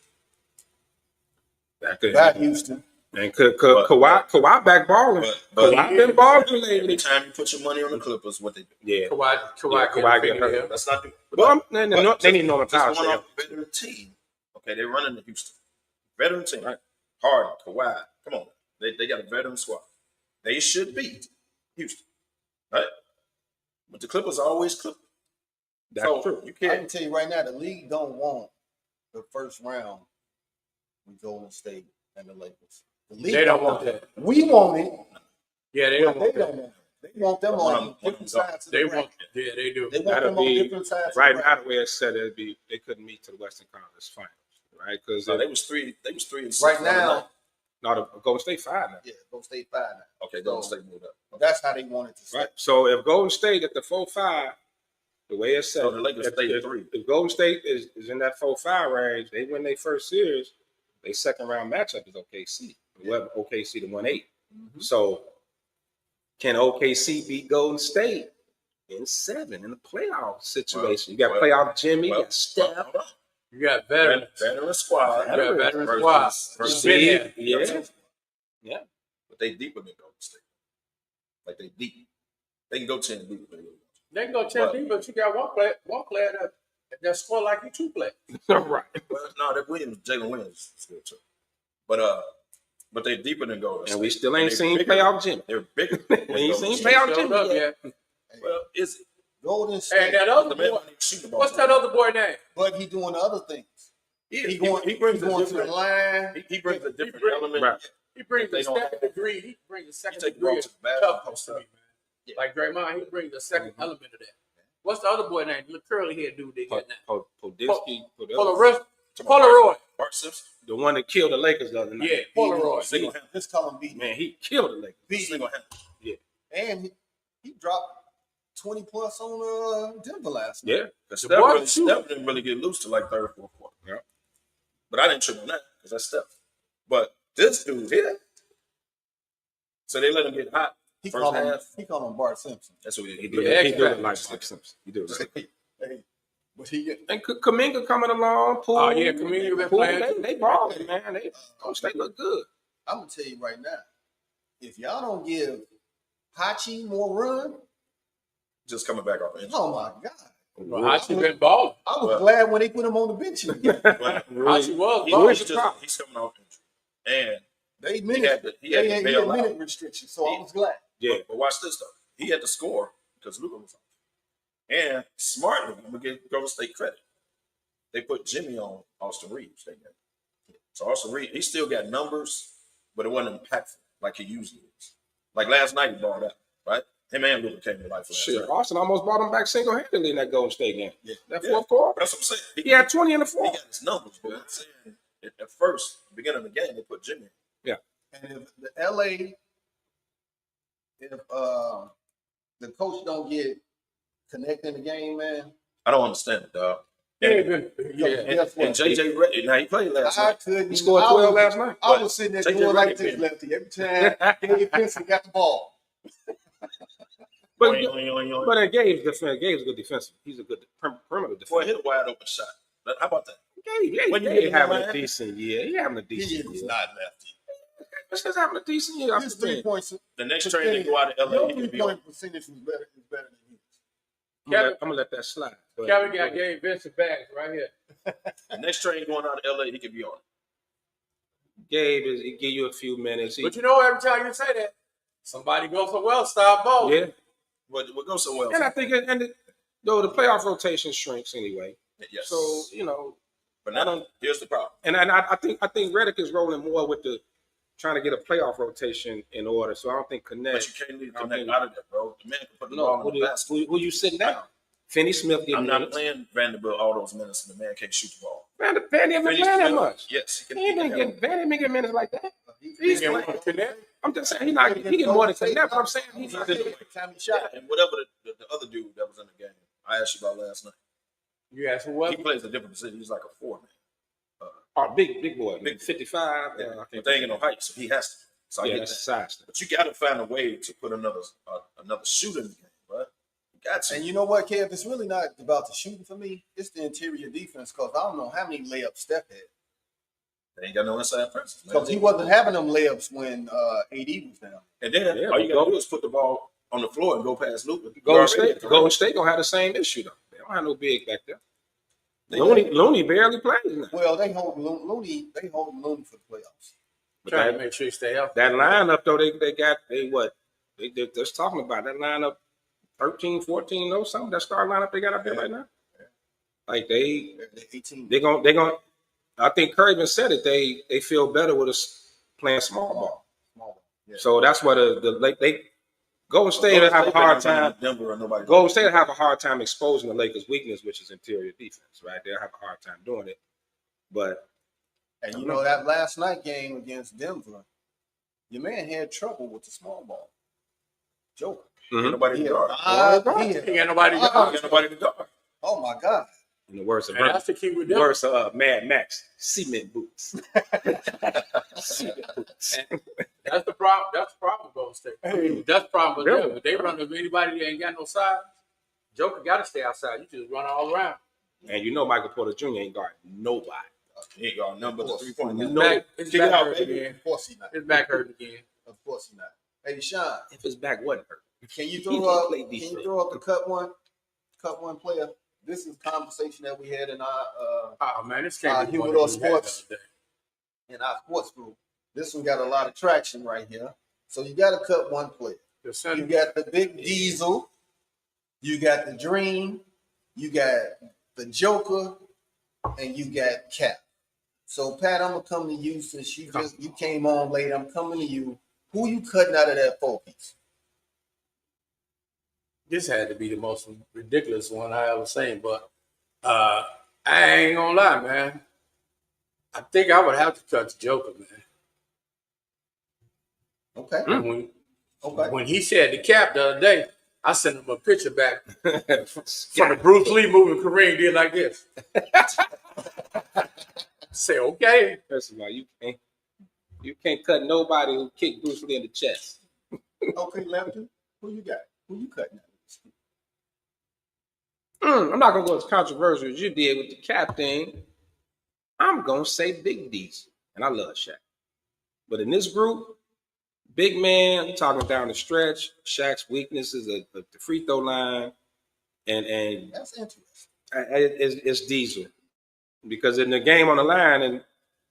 Bye, Houston. And Kawhi back balling. Kawhi been balling lately. Every time you put your money on the Clippers, what they do? Yeah. Kawhi get hurt. That's not. Well, they need Norman Powell. Just one off a veteran team. Okay, they're running to Houston. Veteran team. Right. Harden, Kawhi. Come on. They got a veteran squad. They should beat Houston. Right? But the Clippers are always Clippers. That's true. I can tell you right now, the league don't want the first round with Golden State and the Lakers. The league They don't want that. We want it. Yeah, they don't want that. They want them on different sides of the bracket. Yeah, they do. They want them on different sides. Right now, the way it's set, they couldn't meet to the Western Conference Finals, right? Because they was 3 and 6 right now. No, the Golden State 5 now. Yeah, Golden State 5 now. Okay, Golden State moved up. That's how they wanted to stay. Right. So if Golden State at the 4-5, the way it's set, So the Lakers stay at 3. If Golden State is in that 4-5 range, they win their first series. Their second round matchup is OKC. Whoever OKC to 1-8. So can OKC beat Golden State in 7 in the playoff situation? You got playoff Jimmy, you got Steph. You got veterans. Veteran squad. You got veteran squad. Yeah. But they deeper than Golden State. Like they deep. They can go 10 deep. They can go 10 deep, but you got one player that score like you 2 players. Right. Well, no, that Jalen Williams still too. But they're deeper than Golden State. And we still ain't seen playoff Jimmy. They're bigger. We ain't seen playoff Jimmy yet. Well, is it? Golden State. And that other boy, what's that other boy name? But he doing other things. He brings to the line. He brings a different element. Right. He brings a second degree. He brings a second degree of toughness to me, man. Yeah. Like Draymond, he brings a second element of that. What's the other boy name? The curly head dude they got now. Podolsky. Polaroid. Bart Simpson. The one that killed the Lakers the other night. Yeah, Polaroid. This column beat. Man, he killed the Lakers. Yeah. And he dropped 20 plus on Denver last night. Yeah. Because Steph didn't really get loose to like 3rd or 4th quarter. Yeah. But I didn't trip on that because that's Steph. But this dude here, so they let him get hot. He called him Bart Simpson. That's what he did. He do it like Simpson. He do it. But he and Kuminga coming along. Poole, Kuminga been playing. They balling, man. They look good. I'm gonna tell you right now, if y'all don't give Hachi more run, just coming back off injury. Oh my God. Well, Hachi been balling. I was glad when they put him on the bench. Hachi was balling. He's coming off injury. And he had minute restriction, so I was glad. Yeah, but watch this though. He had to score because Luka was on. And smartly, I'm gonna give Golden State credit. They put Jimmy on Austin Reeves. So Austin Reeves, he still got numbers, but it wasn't impactful like he usually is. Like last night, he balled out, right? Him and Luka came to life last night. Austin almost brought him back single-handedly in that Golden State game. Yeah. That fourth quarter. That's what I'm saying. He had 20 in the fourth. He got his numbers, but I'm saying at first, beginning of the game, they put Jimmy in. Yeah. And if the LA, if the coach don't get connected in the game, man. I don't understand it, dog. And JJ Redick, now he played last night. He scored 12 last night. I was sitting there doing like this, Lefty, every time Gabe Vincent got the ball. But Gabe's defense. Gabe's a good defensive. He's a good perimeter defender. Boy, hit a wide open shot. How about that? Gabe having a decent year. He having a decent year. He's not Lefty. He's having a decent year. His 3 points. The next train they go out of LA, your 3-point percentage is better than his. I'm gonna let that slide. Kevin got Gabe Vincent bags right here. The next train going out of LA, he could be on it. Gabe he give you a few minutes. But you know, every time you say that, somebody goes so well, stop ball. Yeah. What goes so well? And I think the playoff rotation shrinks anyway. Yes. So but now here's the problem. And I think Redick is rolling more with the trying to get a playoff rotation in order. So I don't think Connect. But you can't leave Connect out of that, bro. The man can put the ball in the basket. Who you sitting down? Finney Smith getting I'm not minutes. playing Vanderbilt all those minutes, and the man can't shoot the ball. Vandy ain't been playing that much. Yes, He ain't been getting minutes like that. He's getting more than Connect. I'm just saying he get more than Connect, but I'm saying he's not getting shot. And whatever the other dude that was in the game, I asked you about last night. You asked for what? He plays a different position. He's like a 4 man. Big boy, big 55. But they ain't no height, so he has to. So I get that's that. size. But you got to find a way to put another shooter in the game, right? You got to. And you know what, Kev? It's really not about the shooting for me. It's the interior defense because I don't know how many layups Steph had. They ain't got no inside presence. Because he wasn't having them layups when AD was down. And then all you got to do is put the ball on the floor and go past Luka. Golden State gonna have the same issue though. They don't have no big back there. Looney barely plays now. Well, they hold Looney for the playoffs. But trying to make sure you stay healthy. That lineup though, they're just talking about that lineup 13, 14, no something. That star lineup they got up there right now. Like they're gonna I think Curry even said it. They feel better with us playing small ball. Yeah. So that's what they Golden State will have a hard time. Golden State will have a hard time exposing the Lakers' weakness, which is interior defense. Right? They'll have a hard time doing it. But and you know that last night game against Denver, your man had trouble with the small ball. Joker. Mm-hmm. Nobody to guard. He got nobody to guard. Oh my God. In the worst of that's the key with them. Worse Mad Max, cement boots. Cement boots. That's the problem. That's the problem with Golden State. That's the problem with them. If they run with anybody that ain't got no size, Joker got to stay outside. You just run all around. And you know Michael Porter Jr. ain't guarding nobody. He ain't got number 3-point. His back hurt again. Of course he not. His back hurt again. Of course he not. Hey, Sean. If his back wasn't hurt. Can you throw up the cut one player? This is a conversation that we had in our Humidor sports in our sports group. This one got a lot of traction right here. So you got to cut one player. You got the Big Diesel, you got the Dream, you got the Joker, and you got Cap. So Pat, I'm gonna come to you since you came on late. I'm coming to you. Who you cutting out of that 4-piece? This had to be the most ridiculous one I ever seen, but I ain't gonna lie, man. I think I would have to cut the Joker, man. Okay. When he said the Cap the other day, I sent him a picture back from the Bruce Lee movie. Kareem did like this. Say okay. First of all, you can't cut nobody who kicked Bruce Lee in the chest. Okay, Lefty, who you got? Who you cutting out? I'm not gonna go as controversial as you did with the Cap thing. I'm gonna say Big D's, and I love Shaq. But in this group, big man, I'm talking down the stretch. Shaq's weakness is the free throw line, and that's interesting. It's Diesel, because in the game on the line, and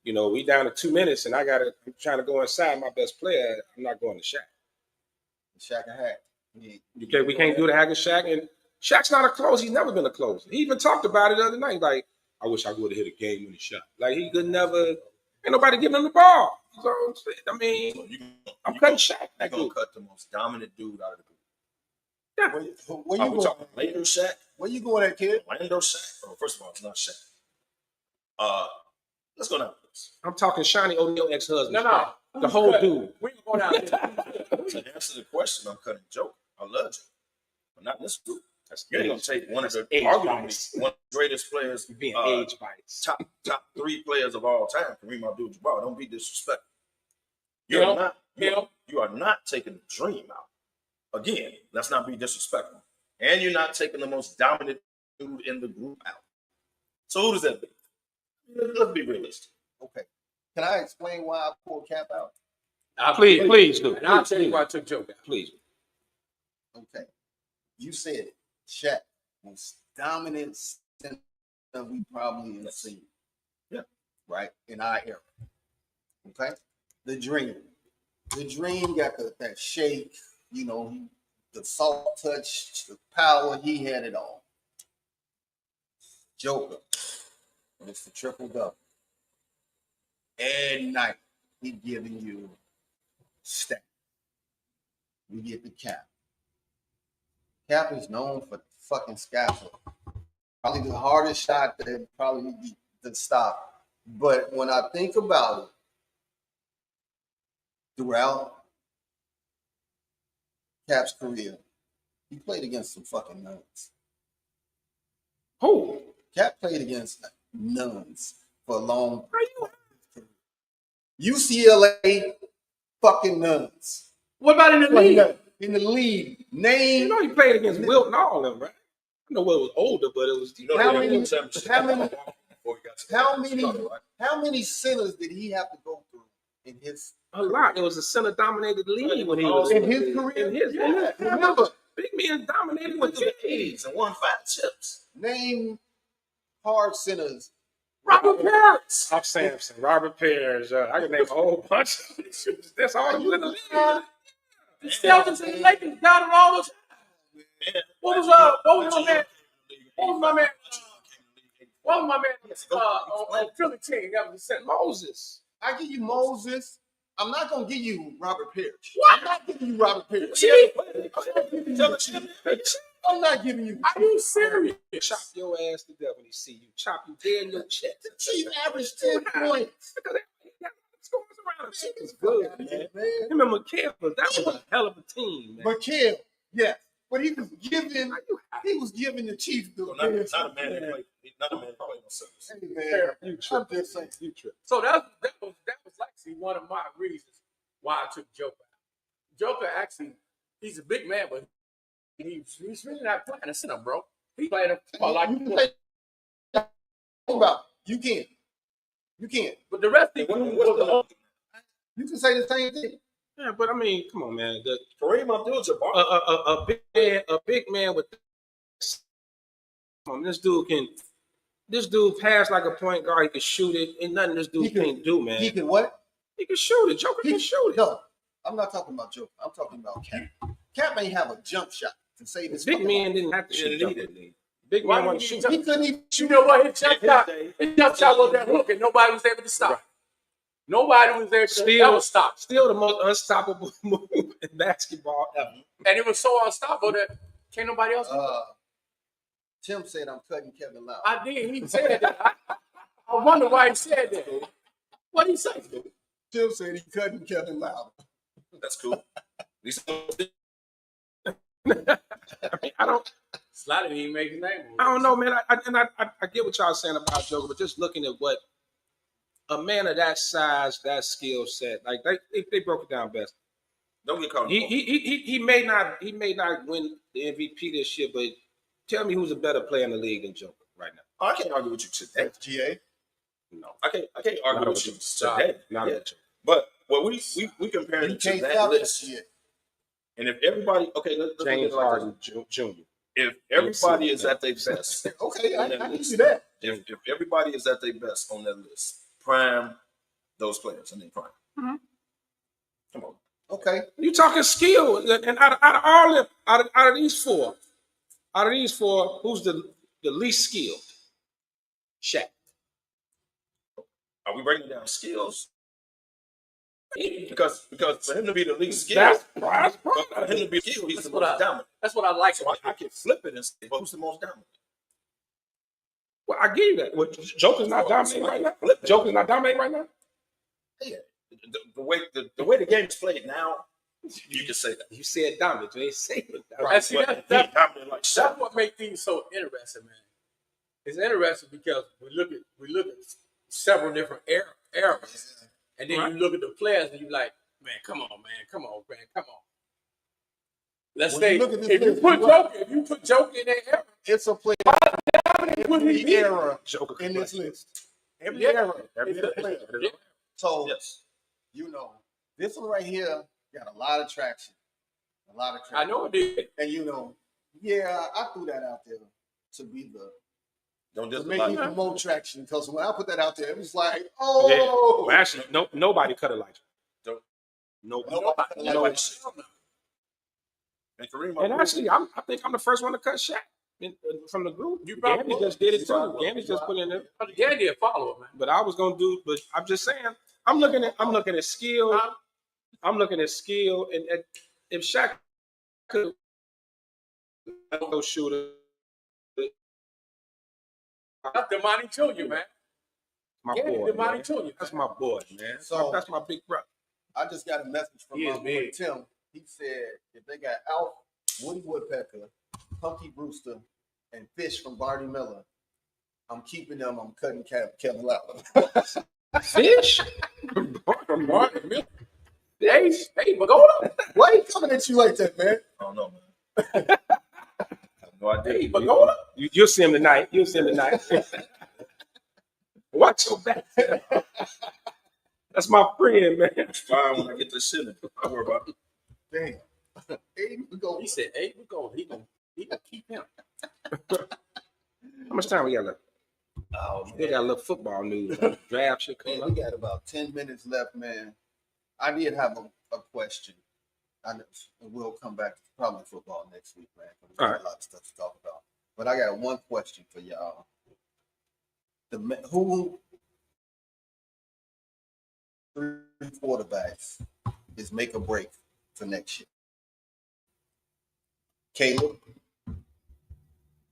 we down to 2 minutes, and I'm trying to go inside my best player. I'm not going to Shaq. Shaq and Hack. We can't do the Hack and Shaq, and Shaq's not a closer. He's never been a closer. He even talked about it the other night. Like, I wish I would have hit a game-winning shot. Like, he could never. Ain't nobody giving him the ball. So, I mean, I'm cutting Shaq. You're gonna cut the most dominant dude out of the group. Yeah. Where you talking Lando Shaq? Where you going at, kid? Lando Shaq. Oh, first of all, it's not Shaq. Let's go down with this. I'm talking Shawnee O'Neal ex-husband. No. The whole dude. We can go down there. To answer the question, I'm cutting Joker. I love Joker, but not in this group. You're gonna take one of the arguably one of the greatest players, being age bias. Top 3 players of all time. Kareem Abdul-Jabbar. Don't be disrespectful. You are not taking the Dream out. Again, let's not be disrespectful. And you're not taking the most dominant dude in the group out. So who does that be? Let's be realistic. Okay. Can I explain why I pulled Cap out? Please do. And I'll tell you why I took Joker out. Please. Okay. You said it. Shaq was dominant center we probably have seen. Yeah. Right? In our era. Okay? The Dream. The Dream got that shake, the soft touch, the power. He had it all. Joker. It's the triple double. Every night, he giving you stack. We get the Cap. Cap is known for fucking scaffold. Probably the hardest shot that probably need to stop. But when I think about it, throughout Cap's career, he played against some fucking nuns. Who? Cap played against nuns for a long time. UCLA fucking nuns. What about in the league? In the league, name. You know he played against Wilt and all of them, right? I know it was older, but it was. How many centers did he have to go through in his? A lot. It was a center-dominated league when he was in his career. Remember, big men dominated with the leagues and won 5 chips. Name hard centers. Robert Parrish. Ralph Sampson, Robert Parrish. I can name a whole bunch of these. That's all the in the league. The Celtics and the Lakers got it all the time. What was my man? On Philly team that was sent Moses. I give you Moses. I'm not gonna give you Robert Parrish. What? I'm not giving you Robert Parrish. I'm not giving you. Are you serious? Chop your ass to death when he see you. Chop you dead in your chest. The Chief averaged 10 points. Scores around him. It's good, man. Him and McKell, that was a hell of a team, man. McKell, yeah. But he was giving the Chiefs the not a man that played no service. Hey man, you trip. So that was actually one of my reasons why I took Joker out. Joker actually, he's a big man, but he's really not playing a center, bro. He's playing a like you can't. But the rest of the you can say the same thing. Yeah, but I mean, come on, man. Kareem Abdul-Jabbar, a big man with. This dude pass like a point guard. He can shoot it. Ain't nothing this dude can't do, man. He can what? He can shoot it. Joker can shoot it. No, I'm not talking about Joker. I'm talking about Cap. Cap may have a jump shot to save his big man didn't have to shoot it. Big man wanted to shoot. He couldn't even shoot. You know what? His jump shot was that hook, and nobody was able to stop. Right. Nobody was there to stop. Still the most unstoppable move in basketball ever. And it was so unstoppable that can't nobody else do it. Tim said I'm cutting Kevin Love. I did. He said that. I wonder why he said that. What did he say? Tim said he cutting Kevin Love. That's cool. I don't. Slotty didn't make his name. I don't know, man. I get what y'all saying about Joker, but just looking at what a man of that size, that skill set, like they broke it down best. Don't get caught. He may not win the MVP this year, but tell me who's a better player in the league than Joker right now. Oh, I can't argue with you today. GA. No, I can't argue with you today. Not but what we comparing it to that list. And if everybody, let's James Harden Jr. If everybody is at their best, okay, I can see that. If everybody is at their best on that list, prime those players and then prime. Mm-hmm. Come on. Okay. You talking skill, and out of these four, who's the least skilled? Shaq. Are we breaking down skills? Because for him to be the least skilled, for him to be skilled, he's the most dominant. That's what I like. So I can flip it and say, who's the most dominant? Well, I give you that. Well, Joker's not dominating right now. Joker's not dominating right now. Yeah, the way the game is played now, you can say that. You said dominant. You ain't saying it. Right. That's what makes things so interesting, man. It's interesting because we look at several different eras, and then you look at the players and you like, man, come on. Let's say if you put Joker in that era, it's a player. Every era Joker in this list. Every era. Every player. So, yes. This one right here got a lot of traction. I know it did. And I threw that out there to be to make even more traction. Because when I put that out there, it was like, oh. Yeah. Well, actually, nobody cut it like you. Nobody. And actually, I think I'm the first one to cut Shaq from the group. Gammy just did it too. Gammy just put in there. Gammy did follow it, man. But I was gonna do. But I'm just saying. I'm looking at skill. I'm looking at skill, and if Shaq could go shooter, That's Damani Jr., man. My Yeah, boy, Damani man. Jr. That's my boy, man. So That's my big brother. I just got a message from He my is boy big. Tim. He said if they got Alf, Woody Woodpecker, Punky Brewster, and Fish from Barney Miller, I'm keeping them. I'm cutting Kevin out. Fish? From Barney Miller. Hey, Pagoda. Why he coming at you like that, man? I don't know, man. I have no idea. Hey, Pagoda. You'll see him tonight. You'll see him tonight. Watch your back. That's my friend, man. It's fine when I get this shit in. Don't worry about it. Damn. He said, hey, Pagoda. He gonna keep him. How much time we got left? Oh, We got a little football news. Draft shit coming Man, up. we got about 10 minutes left, man. I did have a question. We'll come back to probably football next week, man. We got a lot of stuff to talk about. But I got one question for y'all. Who 3 quarterbacks is make or break for next year? Caleb,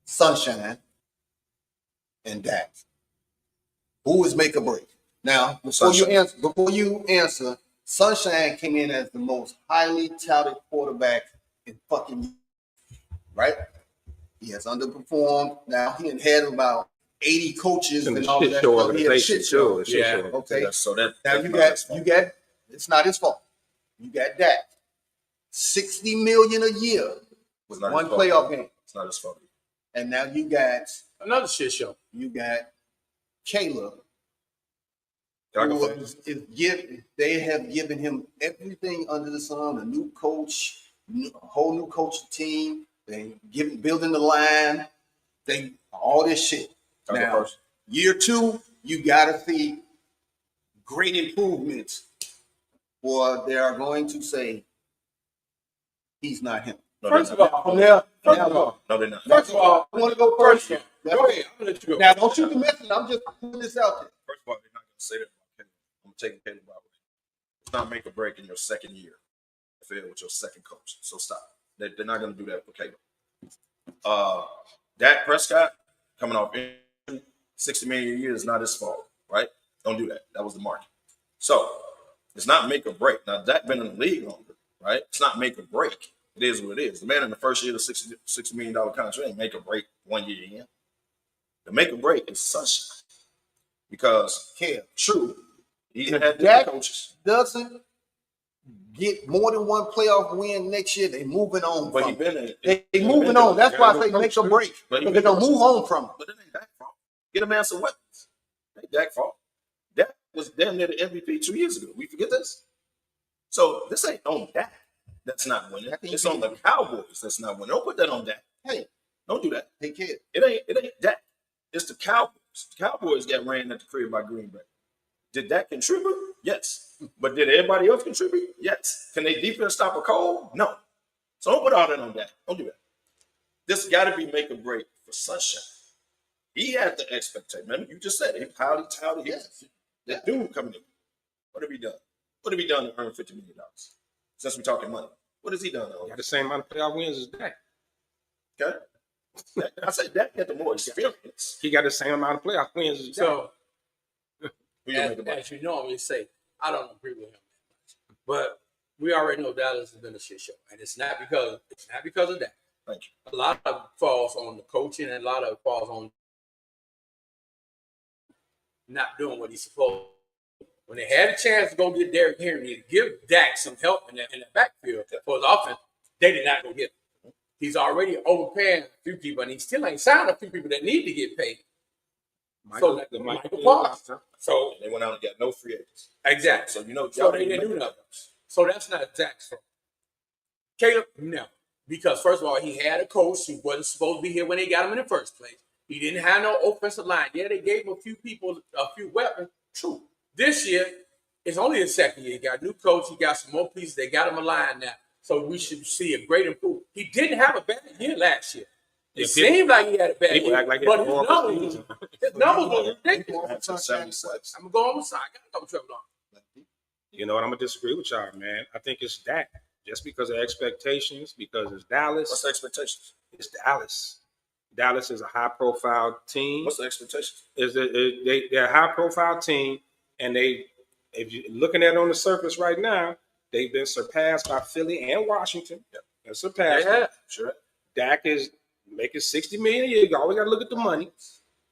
Sunshine, and Dak. Who is make or break? Now, before you answer, Sunshine came in as the most highly touted quarterback in fucking years, right? He has underperformed. Now he had about 80 coaches and all that stuff. He had a shit show. Yeah. Okay. So that Now you got. It's not his fault. You got Dak. $60 million a year with one playoff game. It's not his fault. And now you got another shit show. You got Caleb. They have given him everything under the sun, a new coach, a whole new coaching team. They building the line. They all this shit. Now, year 2, you gotta see great improvements, or they are going to say he's not him. No, First of all, no, they're not. First of all, I want to go first. Go ahead. I'm gonna let you go. Now, don't shoot the message. I'm just putting this out there. First of all, they're not going to say that about Caleb. I'm taking Caleb out. It's not make or break in your second year. Fail with your second coach. So stop. They're not going to do that for Caleb. Dak Prescott coming off $60 million a year is not his fault, right? Don't do that. That was the market. So it's not make or break. Now Dak been in the league longer, right? It's not make or break. It is what it is. The man in the first year of the $60 million contract ain't make or break 1 year in. The make or break is Sunshine. Because true, he had Dak coaches. Doesn't get more than one playoff win next year, they moving on. But they moving on. That's why I say make or break. Because they're gonna move on from it. But it ain't Dak's fault. Get a man some weapons. It ain't Dak's fault. Dak was damn near the MVP 2 years ago. We forget this. So this ain't on Dak. That's not winning. It's on the Cowboys. That's not winning. Don't put that on Dak. Hey, don't do that. Hey kid, it ain't Dak. It's the Cowboys. The Cowboys got ran at the crib by Green Bay. Did that contribute? Yes. But did everybody else contribute? Yes. Can they defense stop a cold? No. So don't put all that on that. Don't do that. This got to be make or break for Sunshine. He had the expectation. Remember, you just said it. Highly touted. Yes. That dude coming in. What have he done? What have he done to earn $50 million? Since we're talking money. What has he done? He got the same amount of playoff wins as Dak. Okay. I said Dak got the more experience. He got the same amount of playoff wins as Dak. So, as you normally say, I don't agree with him that much. But we already know Dallas has been a shit show, and it's not because of that. Thank you. A lot of it falls on the coaching, and a lot of it falls on not doing what he's supposed to. When they had a chance to go get Derrick Henry to give Dak some help in the backfield for his offense, they did not go get him. He's already overpaying a few people, and he still ain't signed a few people that need to get paid. Michael Parsons. So they went out and got no free agents. Exactly. So you know, so they didn't do nothing. So that's not Dak's fault. Caleb, no, because first of all, he had a coach who wasn't supposed to be here when they got him in the first place. He didn't have no offensive line. Yeah, they gave him a few people, a few weapons. True. This year, it's only the second year. He got a new coach. He got some more pieces. They got him a line now. So we should see a great improvement. He didn't have a bad year last year. It seemed like he had a bad year, act like but his numbers were ridiculous. I'm going with side. I got a couple trouble on. You know what? I'm gonna disagree with y'all, man. I think it's Dak just because of expectations, because it's Dallas. What's the expectations? It's Dallas. Dallas is a high-profile team. What's the expectations? They're a high-profile team, and if you're looking at it on the surface right now, they've been surpassed by Philly and Washington. Yep. They're surpassed. Yeah, sure. Dak is making $60 million a year. You always got to look at the money.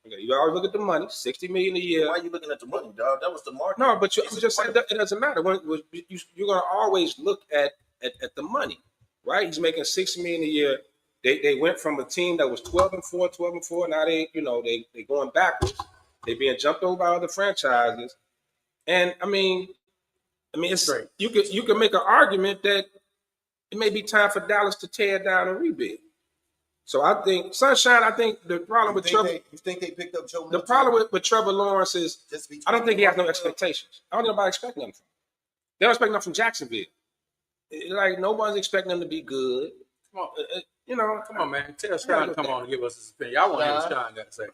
Okay, you always look at the money. $60 million a year. Why are you looking at the money, dog? That was the market. No, but I'm just saying that it doesn't matter. You're going to always look at the money, right? He's making $6 million a year. They went from a team that was 12-4. Now they going backwards. They being jumped over by other franchises, and I mean, it's great. You can make an argument that it may be time for Dallas to tear down and rebuild. So I think Sunshine. I think the problem with Trevor. You think they picked up Joe? The problem with Trevor Lawrence is I don't think he has no expectations. I don't think nobody expecting him from. They don't expect him from Jacksonville. Like nobody's expecting him to be good. Come on, come on, man. Tell Sean to come on and give us his opinion. I want to hear what Sean got to say.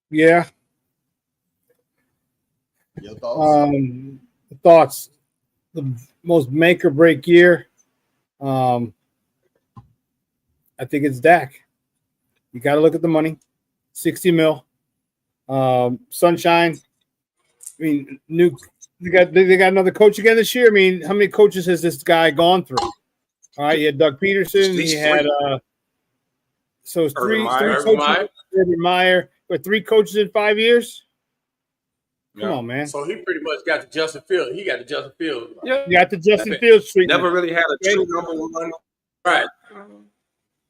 Yeah. Your thoughts? Thoughts. The most make or break year. I think it's Dak. You got to look at the money. 60 mil. Sunshine. I mean, they got another coach again this year. I mean, how many coaches has this guy gone through? All right, he had Doug Peterson. He had so it's three coaches. Urban Meyer. But 3 coaches in 5 years. Come on, man. So he pretty much got the Justin Fields. He got the Justin Fields. Yeah, you got the Justin Fields treatment. Never really had a true number one. Right.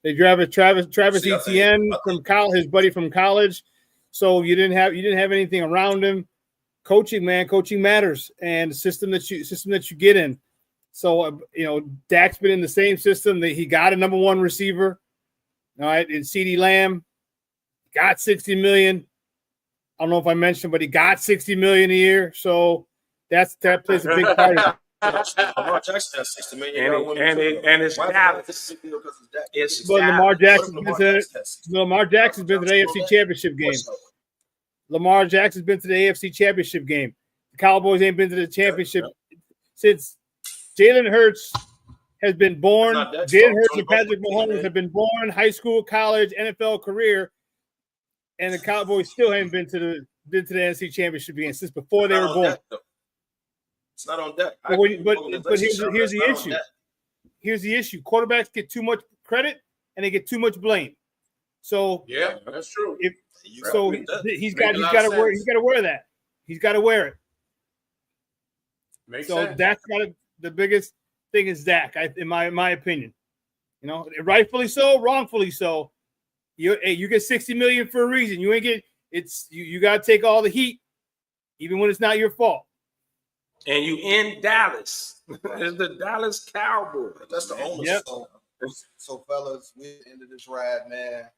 They drafted Travis Etienne from college, his buddy from college. So you didn't have anything around him. Coaching matters, and the system that you get in. So Dak's been in the same system. That he got a number 1 receiver. All right, in CeeDee Lamb, got $60 million. I don't know if I mentioned, but he got $60 million a year. So that plays a big part of it. Lamar Jackson has $60 million. And it's Dallas. Lamar Jackson's been to the AFC Championship game. Lamar Jackson's been to the AFC Championship game. The Cowboys ain't been to the championship since Jalen Hurts has been born. Jalen Hurts and Patrick Mahomes have been born, high school, college, NFL career, and the Cowboys still haven't been to the NFC Championship game since before they were born. It's not on deck. But here's the issue. Here's the issue. Quarterbacks get too much credit and they get too much blame. So yeah, that's true. He's got to wear that. He's got to wear it. Makes sense. That's the biggest thing is Dak, in my opinion. Rightfully so, wrongfully so. You get $60 million for a reason. You ain't get it's you got to take all the heat, even when it's not your fault. And you in Dallas. It's the Dallas Cowboys. That's the owner. Yep. So fellas, we at the end of this ride, man.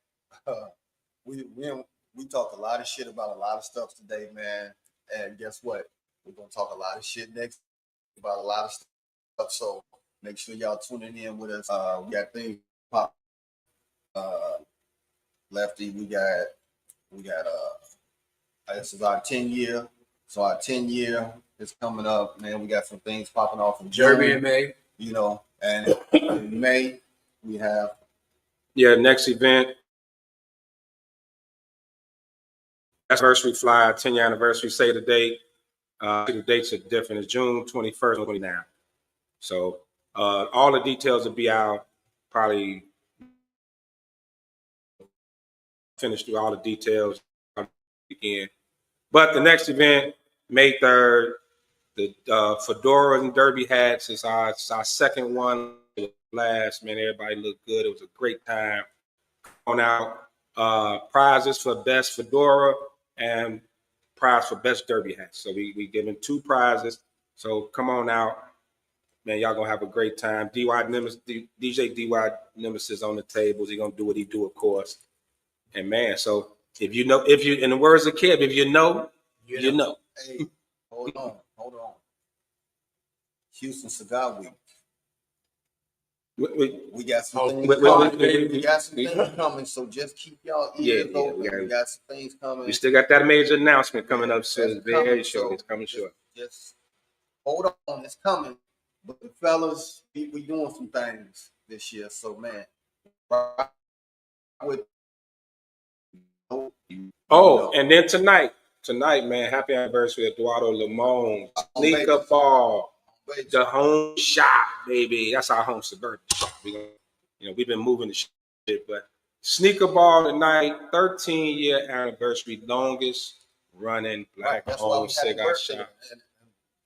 We talked a lot of shit about a lot of stuff today, man. And guess what? We're gonna talk a lot of shit next about a lot of stuff. So make sure y'all tuning in with us. We got things pop. Lefty, we got. This is our 10-year. So our 10-year is coming up, man. We got some things popping off in Derby in May. And in May we have. Yeah, next event. Anniversary fly, 10-year anniversary. Say the date. The dates are different. It's June 21st and 29th. So all the details will be out. Probably finish through all the details again. But the next event, May 3rd, the Fedora and Derby hats is our second one. Last, man, everybody looked good. It was a great time. On out, prizes for best Fedora and prize for best Derby hats. So we giving 2 prizes. So come on out, man. Y'all gonna have a great time. DJ DY Nemesis on the tables. He gonna do what he do, of course. And man, so if you, in the words of Kev, if you know, you know. Hey, hold on. Houston Cigar Week. We got some things coming. We got some things coming, so just keep y'all ears open. We got some things coming. We still got that major announcement coming up soon. Very short. It's coming short. Just hold on, it's coming. But the fellas, we doing some things. this year. So man, right with Oh, and then tonight, man, happy anniversary, Eduardo Limon, Sneaker Ball, the home shop, baby. That's our home suburban shop. We've been moving the shit, but Sneaker Ball tonight, 13-year anniversary, longest running black-owned cigar shop.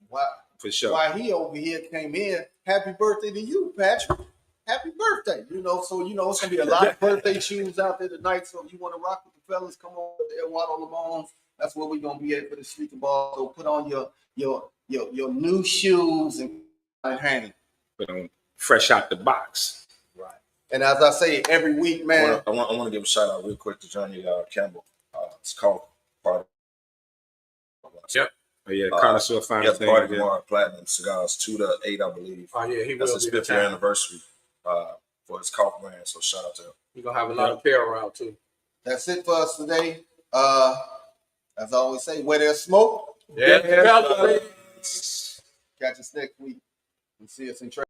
Why, for sure. Why he over here came in, happy birthday to you, Patrick. Happy birthday. So it's gonna be a lot of birthday shoes out there tonight. So if you want to rock with the fellas, come on with the Eduardo Limon. That's where we're gonna be at for the Sneaker Ball. So put on your new shoes and hang. Put on fresh out the box. Right. And as I say every week, man. I want to give a shout out real quick to Johnny Campbell. It's called Party. Yep. Oh, yeah, connoisseur final thing. Party Tomorrow Platinum Cigars 2 to 8, I believe. Oh yeah, that's his 5th year anniversary for his cough brand. So shout out to him. You're gonna have a lot of pair around too. That's it for us today. As I always say, where there's smoke, yeah. Catch us next week and see us in trade.